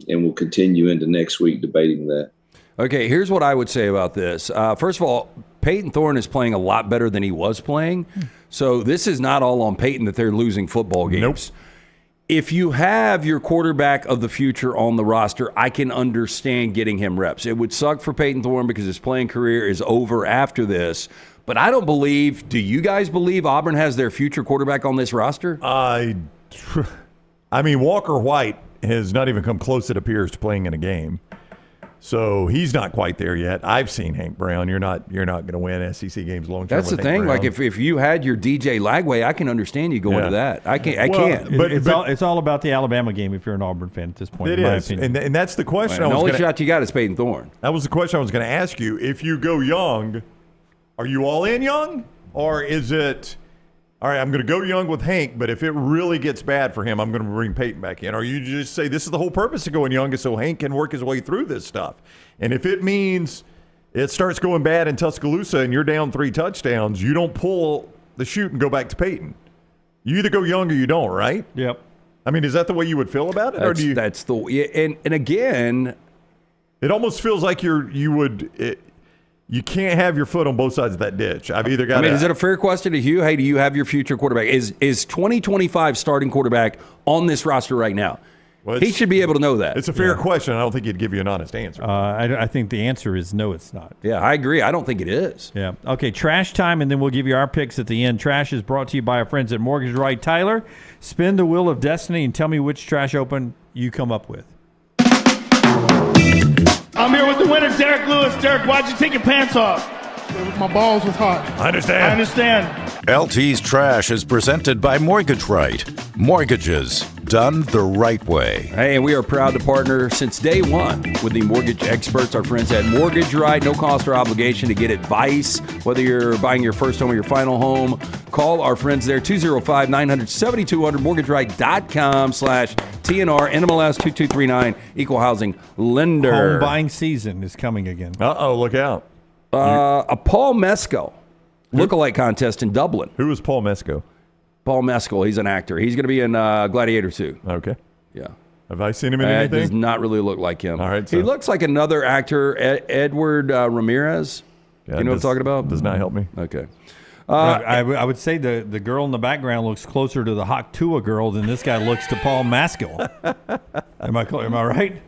we'll continue into next week debating that. Okay, here's what I would say about this. First of all, Peyton Thorne is playing a lot better than he was playing, so this is not all on Peyton that they're losing football games. Nope. If you have your quarterback of the future on the roster, I can understand getting him reps. It would suck for Peyton Thorne because his playing career is over after this. But I don't believe, do you guys believe Auburn has their future quarterback on this roster? I mean, Walker White has not even come close, it appears, to playing in a game. So he's not quite there yet. I've seen Hank Brown. You're not going to win SEC games long term. That's the thing. Like if you had your DJ Lagway, I can understand you going to that. I can't. But it's all about the Alabama game if you're an Auburn fan at this point. It in my is, opinion. and that's the question. The only shot you got is Peyton Thorne. That was the question I was going to ask you. If you go young, are you all in young, or is it? All right, I'm going to go young with Hank, but if it really gets bad for him, I'm going to bring Peyton back in. Or you just say this is the whole purpose of going young is so Hank can work his way through this stuff. And if it means it starts going bad in Tuscaloosa and you're down 3 touchdowns, you don't pull the chute and go back to Peyton. You either go young or you don't, right? Yep. I mean, is that the way you would feel about it? That's the way. And again, it almost feels like you can't have your foot on both sides of that ditch. I've either got. I mean, is it a fair question to Hugh? Hey, do you have your future quarterback? Is 2025 starting quarterback on this roster right now? Well, he should be able to know that. It's a fair question. I don't think he'd give you an honest answer. I think the answer is no, it's not. Yeah, I agree. I don't think it is. Yeah. Okay, trash time, and then we'll give you our picks at the end. Trash is brought to you by our friends at Mortgage Right. Tyler, spin the wheel of destiny and tell me which trash open you come up with. I'm here with the winner, Derek Lewis. Derek, why'd you take your pants off? My balls was hot. I understand. I understand. LT's Trash is presented by Mortgage Right. Mortgages done the right way. Hey, and we are proud to partner since day one with the mortgage experts, our friends at Mortgage Right. No cost or obligation to get advice, whether you're buying your first home or your final home. Call our friends there, 205-900-7200, mortgageright.com/TNR, NMLS 2239, Equal Housing Lender. Home buying season is coming again. Uh-oh, look out. A Paul Mescal lookalike contest in Dublin. Who is Paul Mescal? Paul Mescal, he's an actor. He's going to be in Gladiator 2. Okay. Yeah. Have I seen him in anything? Does not really look like him. All right. He looks like another actor, Edward Ramirez. Yeah, you know what I'm talking about? Does not help me. Okay. I would say the girl in the background looks closer to the Hawk Tua girl than this guy looks to Paul Mescal. Am I right?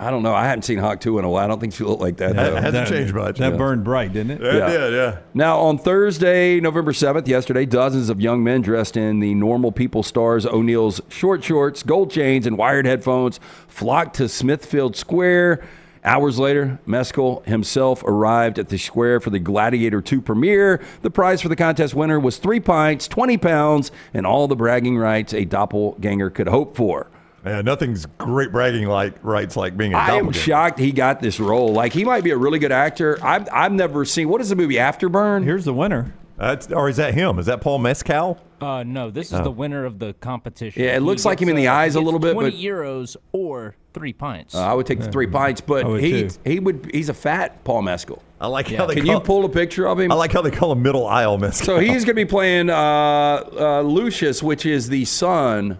I don't know. I haven't seen Hawk 2 in a while. I don't think she looked like that. It hasn't changed much. That burned bright, didn't it? It did, yeah. Now, on Thursday, November 7th, yesterday, dozens of young men dressed in the Normal People Stars O'Neill's short shorts, gold chains, and wired headphones flocked to Smithfield Square. Hours later, Mescal himself arrived at the square for the Gladiator 2 premiere. The prize for the contest winner was 3 pints, 20 pounds, and all the bragging rights a doppelganger could hope for. Yeah, nothing's great bragging rights like being a I doppelganger. am shocked he got this role. Like, he might be a really good actor. I've never seen, what is the movie, Afterburn? Here's the winner. Or is that him? Is that Paul Mescal? No, this is the winner of the competition. Yeah, it looks like him in the eyes a little bit. 20 euros or 3 pints. I would take the 3 pints, but he's a fat Paul Mescal. I like how they Can you pull a picture of him? I like how they call him middle aisle Mescal. So he's going to be playing Lucius, which is the son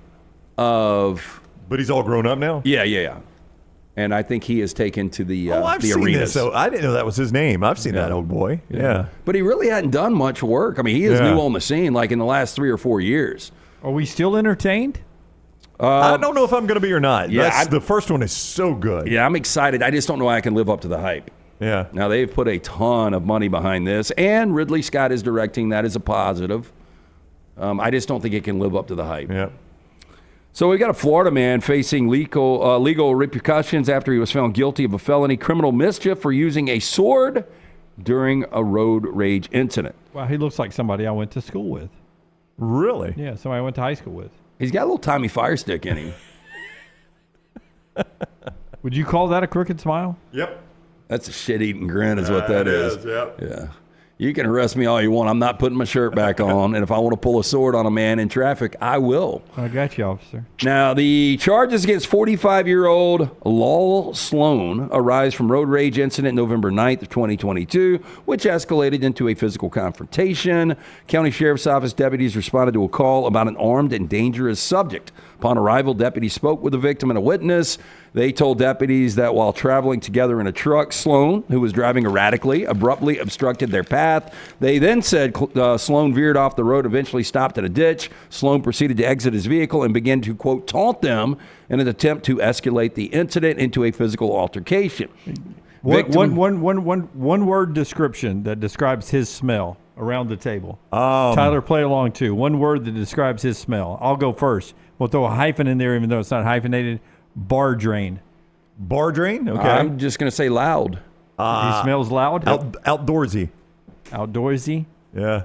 of... But he's all grown up now? Yeah. And I think he is taken to the I've the seen arenas. this. So I didn't know that was his name. I've seen that old boy. Yeah. But he really hadn't done much work. I mean, he is new on the scene, like in the last 3 or 4 years. Are we still entertained? I don't know if I'm going to be or not. Yeah, the first one is so good. Yeah, I'm excited. I just don't know how I can live up to the hype. Yeah. Now, they've put a ton of money behind this, and Ridley Scott is directing. That is a positive. I just don't think it can live up to the hype. Yeah. So we got a Florida man facing legal repercussions after he was found guilty of a felony criminal mischief for using a sword during a road rage incident. Wow, he looks like somebody I went to school with. Really? Yeah, somebody I went to high school with. He's got a little Tommy Fire Stick in him. Would you call that a crooked smile? Yep. That's a shit-eating grin is what that is. Yep. Yeah. You can arrest me all you want. I'm not putting my shirt back on. And if I want to pull a sword on a man in traffic, I will. I got you, officer. Now, the charges against 45-year-old Lowell Sloan arise from road rage incident November 9th of 2022, which escalated into a physical confrontation. County Sheriff's Office deputies responded to a call about an armed and dangerous subject. Upon arrival, deputies spoke with the victim and a witness. They told deputies that while traveling together in a truck, Sloan, who was driving erratically, abruptly obstructed their path. They then said Sloan veered off the road, eventually stopped at a ditch. Sloan proceeded to exit his vehicle and began to, quote, taunt them in an attempt to escalate the incident into a physical altercation. One word description that describes his smell around the table. Tyler, play along too. One word that describes his smell. I'll go first. We'll throw a hyphen in there even though it's not hyphenated. Bar drain. Bar drain? Okay. I'm just going to say loud. He smells loud? Outdoorsy. Outdoorsy? Yeah.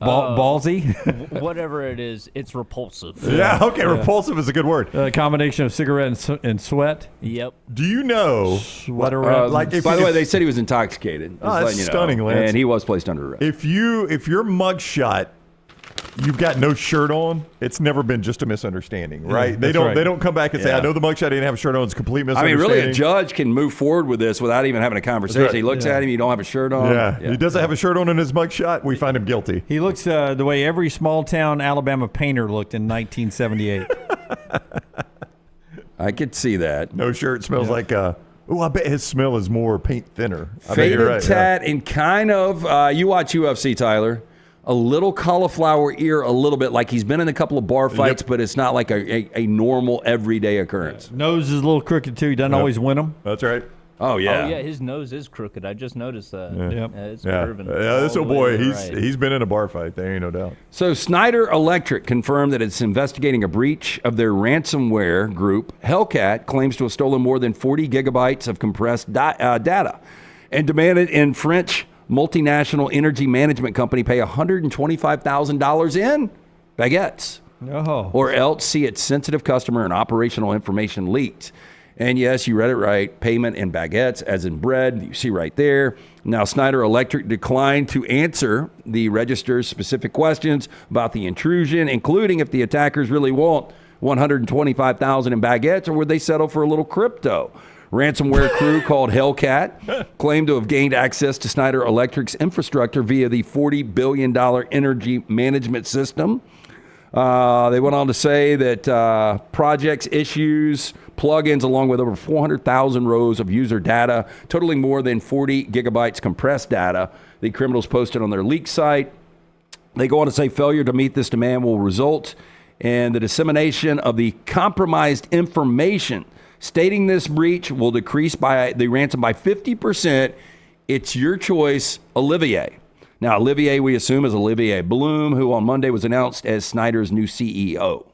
Ballsy? Whatever it is, it's repulsive. Yeah, okay. Yeah. Repulsive is a good word. A combination of cigarette and sweat? Yep. Do you know? Sweater by the way, they said he was intoxicated. That's stunning, Lance. And he was placed under arrest. If your mugshot, you've got no shirt on, it's never been just a misunderstanding, right? Yeah, they don't come back and say, I know the mugshot didn't have a shirt on, it's a complete misunderstanding. I mean, really, a judge can move forward with this without even having a conversation. Right. He looks at him, you don't have a shirt on. Yeah. He doesn't have a shirt on in his mugshot, we find him guilty. He looks the way every small-town Alabama painter looked in 1978. I could see that. No shirt, smells like I bet his smell is more paint thinner. Faded tat and kind of, you watch UFC, Tyler. a little cauliflower ear, a little bit, like he's been in a couple of bar fights, but it's not like a normal everyday occurrence. Nose is a little crooked too. He doesn't always win them. That's right. Oh yeah. Oh yeah, his nose is crooked. I just noticed that. It's Yeah, curving. this all old the way boy, to the right. he's been in a bar fight. There ain't no doubt. So Snyder Electric confirmed that it's investigating a breach of their ransomware group. Hellcat claims to have stolen more than 40 gigabytes of compressed data and demanded in French multinational energy management company pay $125,000 in baguettes. Or else see its sensitive customer and operational information leaked. And yes, you read it right. Payment in baguettes, as in bread. You see right there. Now, Snyder Electric declined to answer the register's specific questions about the intrusion, including if the attackers really want $125,000 in baguettes, or would they settle for a little crypto? Ransomware crew called Hellcat claimed to have gained access to Snyder Electric's infrastructure via the $40 billion energy management system. They went on to say that projects, issues, plugins, along with over 400,000 rows of user data, totaling more than 40 gigabytes compressed data, the criminals posted on their leak site. They go on to say failure to meet this demand will result in the dissemination of the compromised information, stating this breach will decrease by the ransom by 50%. It's your choice, Olivier. Now, Olivier, we assume, is Olivier Bloom, who on Monday was announced as Snyder's new CEO.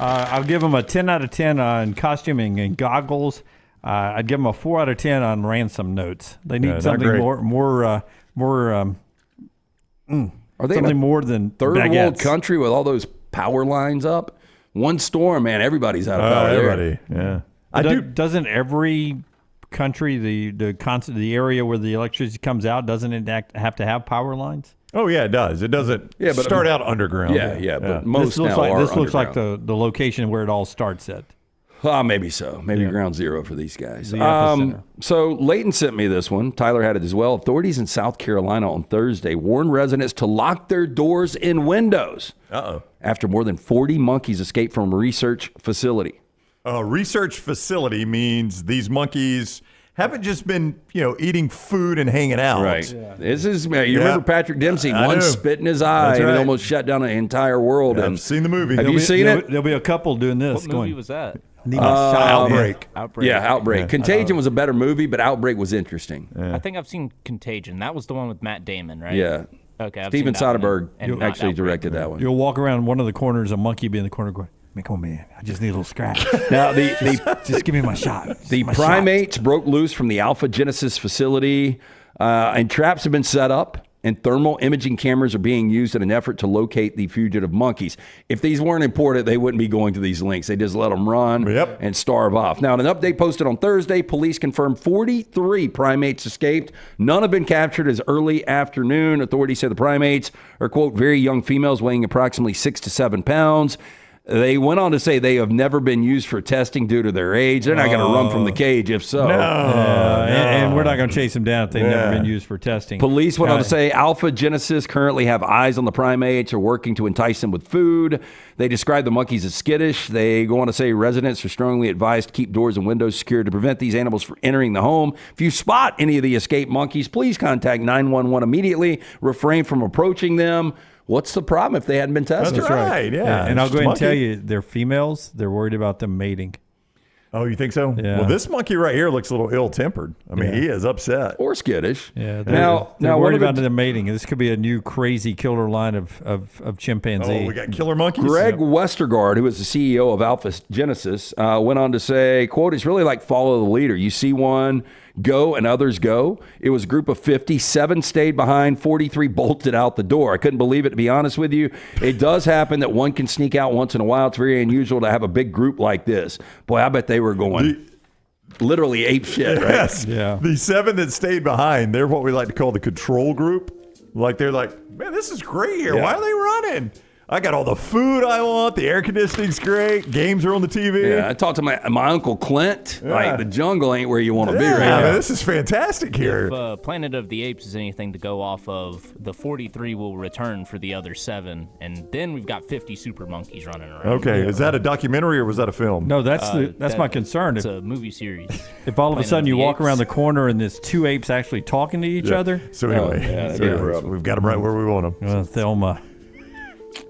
I'll give him a 10 out of 10 on costuming and goggles. I'd give him a 4 out of 10 on ransom notes. They need something more. Are they something in a more than third baguettes. world country with all those power lines up? One storm, man, everybody's out of power. Everybody, yeah. Doesn't every country, the area where the electricity comes out, doesn't it have to have power lines? Oh yeah, it does. It doesn't start out underground. But most this looks now like are this looks like underground. the location where it all starts at. Maybe so. Maybe ground zero for these guys. The epicenter. So Leighton sent me this one. Tyler had it as well. Authorities in South Carolina on Thursday warned residents to lock their doors and windows after more than 40 monkeys escaped from a research facility. A research facility means these monkeys haven't just been, eating food and hanging out. Right. Yeah. This is, you remember Patrick Dempsey, one spit in his eye, and it almost shut down the entire world. I've seen the movie. Have you seen it? There'll be a couple doing this. What movie was that? Outbreak. Yeah, Outbreak. Contagion was a better movie, but Outbreak was interesting. I think I've seen Contagion. That was the one with Matt Damon, right? Yeah. Okay. I've Steven seen that one, Soderbergh and not actually Outbreak. directed that one. You'll walk around one of the corners, a monkey be in the corner going, come on, man, I just need a little scratch. Now, just give me my shot. The primates broke loose from the Alpha Genesis facility, and traps have been set up, and thermal imaging cameras are being used in an effort to locate the fugitive monkeys. If these weren't imported, they wouldn't be going to these links. They just let them run and starve off. Now, in an update posted on Thursday, police confirmed 43 primates escaped. None have been captured as early afternoon. Authorities say the primates are, quote, very young females weighing approximately 6 to 7 pounds. They went on to say they have never been used for testing due to their age. They're not going to run from the cage if so. And we're not going to chase them down if they've never been used for testing. Police went on to say Alpha Genesis currently have eyes on the primates, are working to entice them with food. They describe the monkeys as skittish. They go on to say residents are strongly advised to keep doors and windows secured to prevent these animals from entering the home. If you spot any of the escaped monkeys, please contact 911 immediately. Refrain from approaching them. What's the problem if they hadn't been tested? That's right. Yeah. And I'll go ahead and tell you, they're females. They're worried about them mating. Oh, you think so? Yeah. Well, this monkey right here looks a little ill-tempered. I mean, he is upset. Or skittish. Yeah. They're worried about them mating. This could be a new crazy killer line of chimpanzee. Oh, we got killer monkeys. Greg Westergaard, who is the CEO of Alpha Genesis, went on to say, quote, it's really like follow the leader. You see one go and others go. It was a group of 50. 7 stayed behind. 43 bolted out the door. I couldn't believe it, to be honest with you. It does happen that one can sneak out once in a while. It's very unusual to have a big group like this. Boy, I bet they were going literally ape shit, right? Yes. Yeah. The 7 that stayed behind, they're what we like to call the control group. Like, they're like, man, this is great here. Yeah. Why are they running? I got all the food I want. The air conditioning's great. Games are on the TV. Yeah, I talked to my Uncle Clint. Like, the jungle ain't where you want to be right now. This is fantastic here. If Planet of the Apes is anything to go off of, the 43 will return for the other 7, and then we've got 50 super monkeys running around. Okay, is that a documentary or was that a film? No, that's my concern. It's a movie series. If all of a sudden you walk around the corner and there's 2 apes actually talking to each other. So anyway, we've got them right where we want them. Thelma.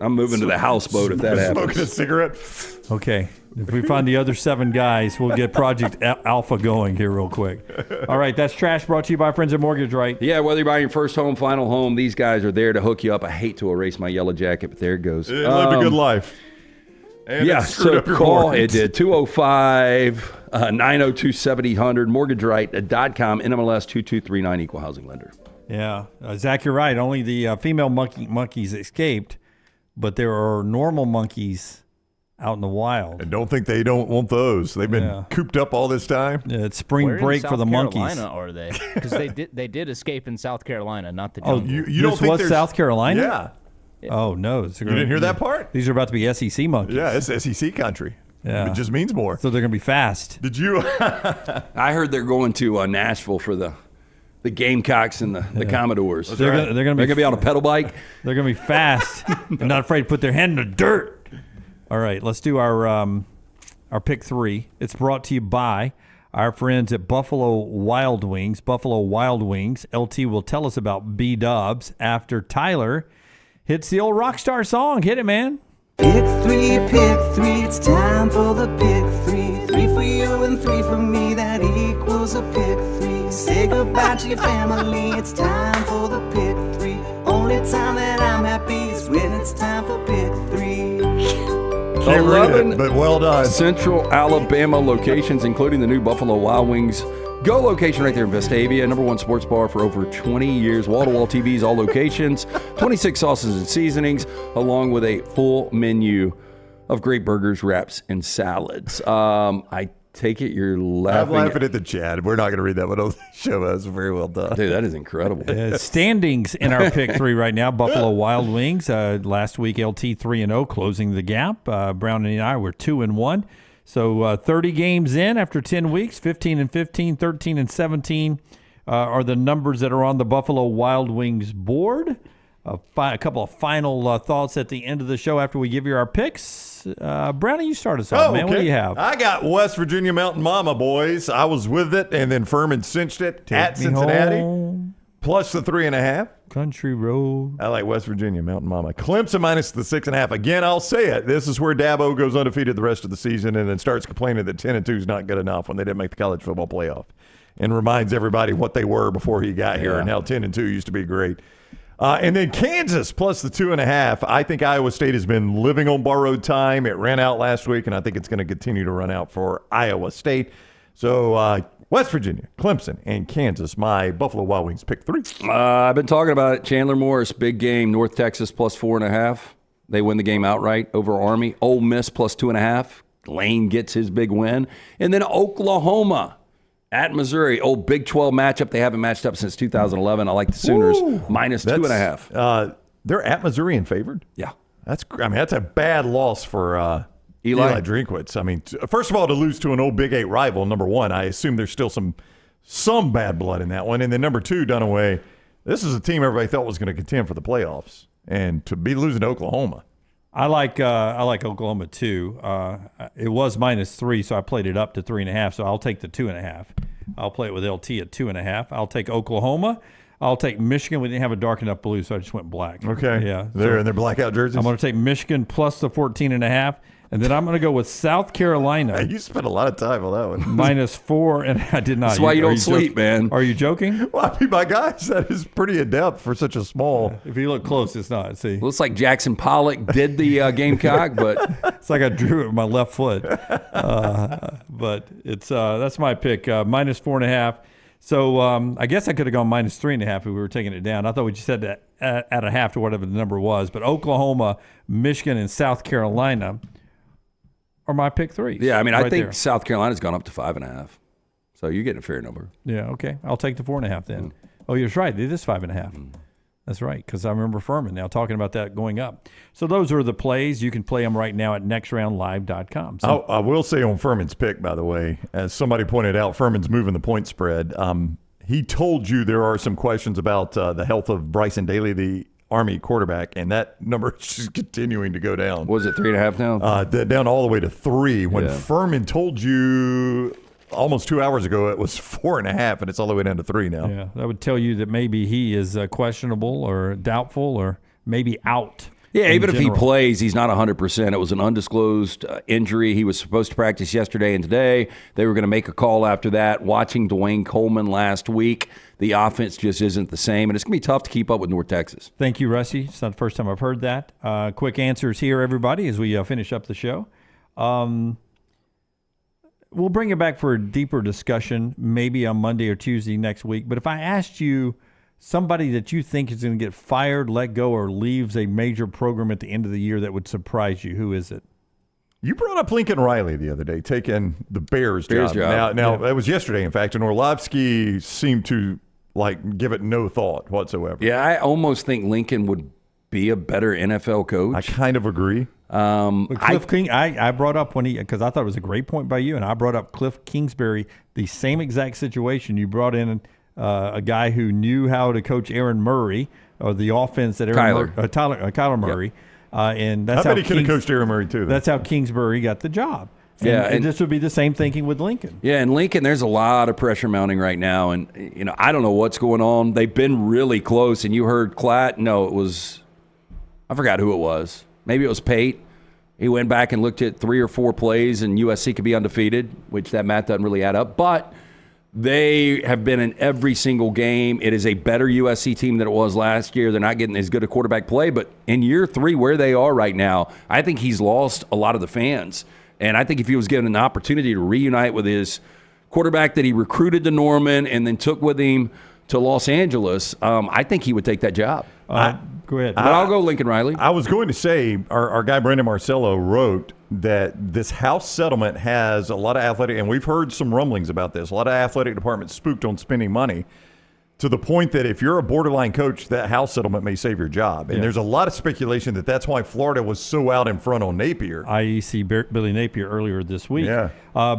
I'm moving to the houseboat if that happens. Smoking a cigarette. Okay. If we find the other 7 guys, we'll get Project Alpha going here real quick. All right, that's Trash brought to you by Friends at Mortgage, right? Yeah, whether you're buying your first home, final home, these guys are there to hook you up. I hate to erase my yellow jacket, but there it goes. It lived a good life. And yeah, it screwed up your mortgage. It did. 205 902 7000 mortgageright.com, NMLS 2239, equal housing lender. Yeah, Zach, you're right. Only the female monkeys escaped, but there are normal monkeys out in the wild. And don't think they don't want those. They've been cooped up all this time. Yeah, it's spring break for the monkeys. Where in South Carolina are they? Because they did escape in South Carolina, not the Oh, jungle. you don't think was South Carolina? Yeah. Oh, no. You didn't hear that part? These are about to be SEC monkeys. Yeah, it's SEC country. Yeah. It just means more. So they're going to be fast. Did you? I heard they're going to Nashville for the Gamecocks and the Commodores. They're going to be on a pedal bike. They're going to be fast and not afraid to put their hand in the dirt. All right, let's do our pick 3. It's brought to you by our friends at Buffalo Wild Wings. Buffalo Wild Wings. LT will tell us about B-Dubs after Tyler hits the old rock star song. Hit it, man. Pick 3, it's time for the pick 3. 3 for you and 3 for me, that equals a pick 3. Say goodbye to your family, it's time for the pick 3. Only time that I'm happy is when it's time for pick 3. Can't read it, but well done. Central Alabama locations, including the new Buffalo Wild Wings Go location right there in Vestavia, #1 sports bar for over 20 years. Wall-to-wall TVs, all locations, 26 sauces and seasonings, along with a full menu of great burgers, wraps, and salads. I take it you're laughing. I'm laughing at the chat. We're not going to read that one on the show. That's very well done. Dude, that is incredible. Standings in our pick 3 right now. Buffalo Wild Wings. Last week, LT 3-0, closing the gap. Brown and I were 2-1. So 30 games in after 10 weeks, 15-15, 13-17 are the numbers that are on the Buffalo Wild Wings board. A couple of final thoughts at the end of the show after we give you our picks. Brownie, you start us off, man. What do you have? I got West Virginia Mountain Mama, boys. I was with it, and then Fuhrman cinched it at Cincinnati. Home. Plus the 3.5. Country road. I like West Virginia Mountain Mama. Clemson minus the 6.5. Again, I'll say it. This is where Dabo goes undefeated the rest of the season and then starts complaining that 10-2 is not good enough when they didn't make the college football playoff, and reminds everybody what they were before he got here and how 10-2 used to be great. And then Kansas plus the 2.5. I think Iowa State has been living on borrowed time. It ran out last week, and I think it's going to continue to run out for Iowa State. So West Virginia, Clemson, and Kansas, my Buffalo Wild Wings pick 3. I've been talking about it. Chandler Morris, big game. North Texas plus 4.5. They win the game outright over Army. Ole Miss plus 2.5. Lane gets his big win. And then Oklahoma at Missouri. Old Big 12 matchup. They haven't matched up since 2011. I like the Sooners minus 2.5. They're at Missouri and favored? Yeah. That's a bad loss for Eli Drinkwitz. I mean, first of all, to lose to an old Big 8 rival, number one, I assume there's still some bad blood in that one. And then number two, Dunaway, this is a team everybody thought was going to contend for the playoffs. And to be losing to Oklahoma. I like Oklahoma too. It was minus 3, so I played it up to 3.5. So I'll take the 2.5. I'll play it with LT at 2.5. I'll take Oklahoma. I'll take Michigan. We didn't have a dark enough blue, so I just went black. Okay. Yeah. They're in their blackout jerseys. I'm going to take Michigan plus the 14.5. And then I'm going to go with South Carolina. You spent a lot of time on that one. minus 4, and I did not. That's why you don't sleep, man. Are you joking? Well, I mean, my guys, that is pretty adept for such a small. If you look close, it's not. See, looks like Jackson Pollock did the Gamecock, but it's like I drew it with my left foot. But it's that's my pick, minus 4.5. So I guess I could have gone minus 3.5 if we were taking it down. I thought we just said that at a half to whatever the number was. But Oklahoma, Michigan, and South Carolina are my pick 3s. Yeah, I mean, I think there. South Carolina's gone up to 5.5. So you're getting a fair number. Yeah, okay. I'll take the 4.5 then. Oh, you're right. It is 5.5. That's right, because I remember Fuhrman now talking about that going up. So those are the plays. You can play them right now at nextroundlive.com. So I will say on Fuhrman's pick, by the way, as somebody pointed out, Fuhrman's moving the point spread. He told you there are some questions about the health of Bryson Daly, the Army quarterback, and that number is just continuing to go down. Was it 3.5 now? Down all the way to 3. When Fuhrman told you almost 2 hours ago it was 4.5, and it's all the way down to 3 now. Yeah, that would tell you that maybe he is questionable or doubtful or maybe out. Yeah, even if he plays, he's not 100%. It was an undisclosed injury. He was supposed to practice yesterday and today. They were going to make a call after that. Watching Dwayne Coleman last week, the offense just isn't the same, and it's going to be tough to keep up with North Texas. Thank you, Rusty. It's not the first time I've heard that. Quick answers here, everybody, as we finish up the show. We'll bring it back for a deeper discussion maybe on Monday or Tuesday next week. But if I asked you somebody that you think is going to get fired, let go, or leaves a major program at the end of the year that would surprise you, who is it? You brought up Lincoln Riley the other day, taking the Bears job. Now that was yesterday, in fact, and Orlovsky seemed to give it no thought whatsoever. Yeah, I almost think Lincoln would be a better NFL coach. I kind of agree. Cliff King, I brought up because I thought it was a great point by you, and I brought up Cliff Kingsbury, the same exact situation. You brought in a guy who knew how to coach Aaron Murray, or the offense that Kyler Murray. Yep. And that's I bet he could have coached Aaron Murray too. That's how Kingsbury got the job. And this would be the same thinking with Lincoln. Yeah, and Lincoln, there's a lot of pressure mounting right now, and I don't know what's going on. They've been really close, and you heard Klatt. No, it was I forgot who it was. Maybe it was Pate. He went back and looked at 3 or 4 plays, and USC could be undefeated, which that math doesn't really add up. But they have been in every single game. It is a better USC team than it was last year. They're not getting as good a quarterback play, but in year 3, where they are right now, I think he's lost a lot of the fans. And I think if he was given an opportunity to reunite with his quarterback that he recruited to Norman and then took with him to Los Angeles, I think he would take that job. Go ahead. But I'll go Lincoln Riley. I was going to say, our guy Brandon Marcello wrote that this House settlement has a lot of athletic, and we've heard some rumblings about this, a lot of athletic departments spooked on spending money to the point that if you're a borderline coach, that House settlement may save your job. And there's a lot of speculation that that's why Florida was so out in front on Napier. IEC Billy Napier earlier this week. Yeah.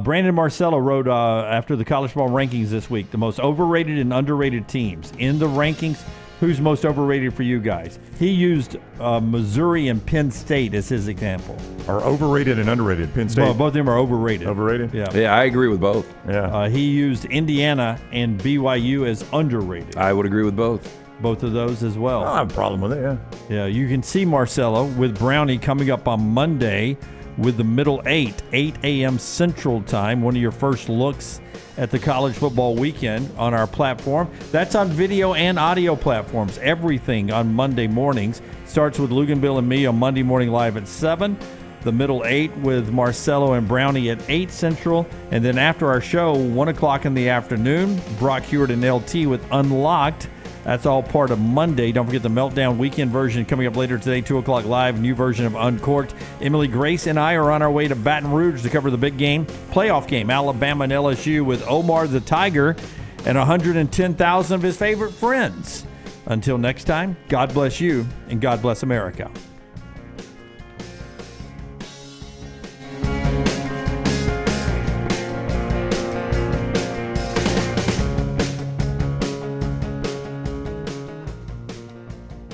Brandon Marcello wrote after the college football rankings this week, the most overrated and underrated teams. In the rankings, who's most overrated for you guys? He used Missouri and Penn State as his example. Are overrated and underrated. Penn State? Well, both of them are overrated. Overrated? Yeah, I agree with both. Yeah. He used Indiana and BYU as underrated. I would agree with both. Both of those as well. I don't have a problem with it, yeah. Yeah, you can see Marcello with Brownie coming up on Monday with the middle 8 a.m. Central Time, one of your first looks at the college football weekend on our platform. That's on video and audio platforms. Everything on Monday mornings. Starts with Luganville and me on Monday Morning Live at 7. The middle 8 with Marcello and Brownie at 8 Central. And then after our show, 1 o'clock in the afternoon, Brock Hewitt and LT with Unlocked. That's all part of Monday. Don't forget the Meltdown weekend version coming up later today, 2 o'clock live, new version of Uncorked. Emily Grace and I are on our way to Baton Rouge to cover the big game, playoff game, Alabama and LSU, with Omar the Tiger and 110,000 of his favorite friends. Until next time, God bless you and God bless America.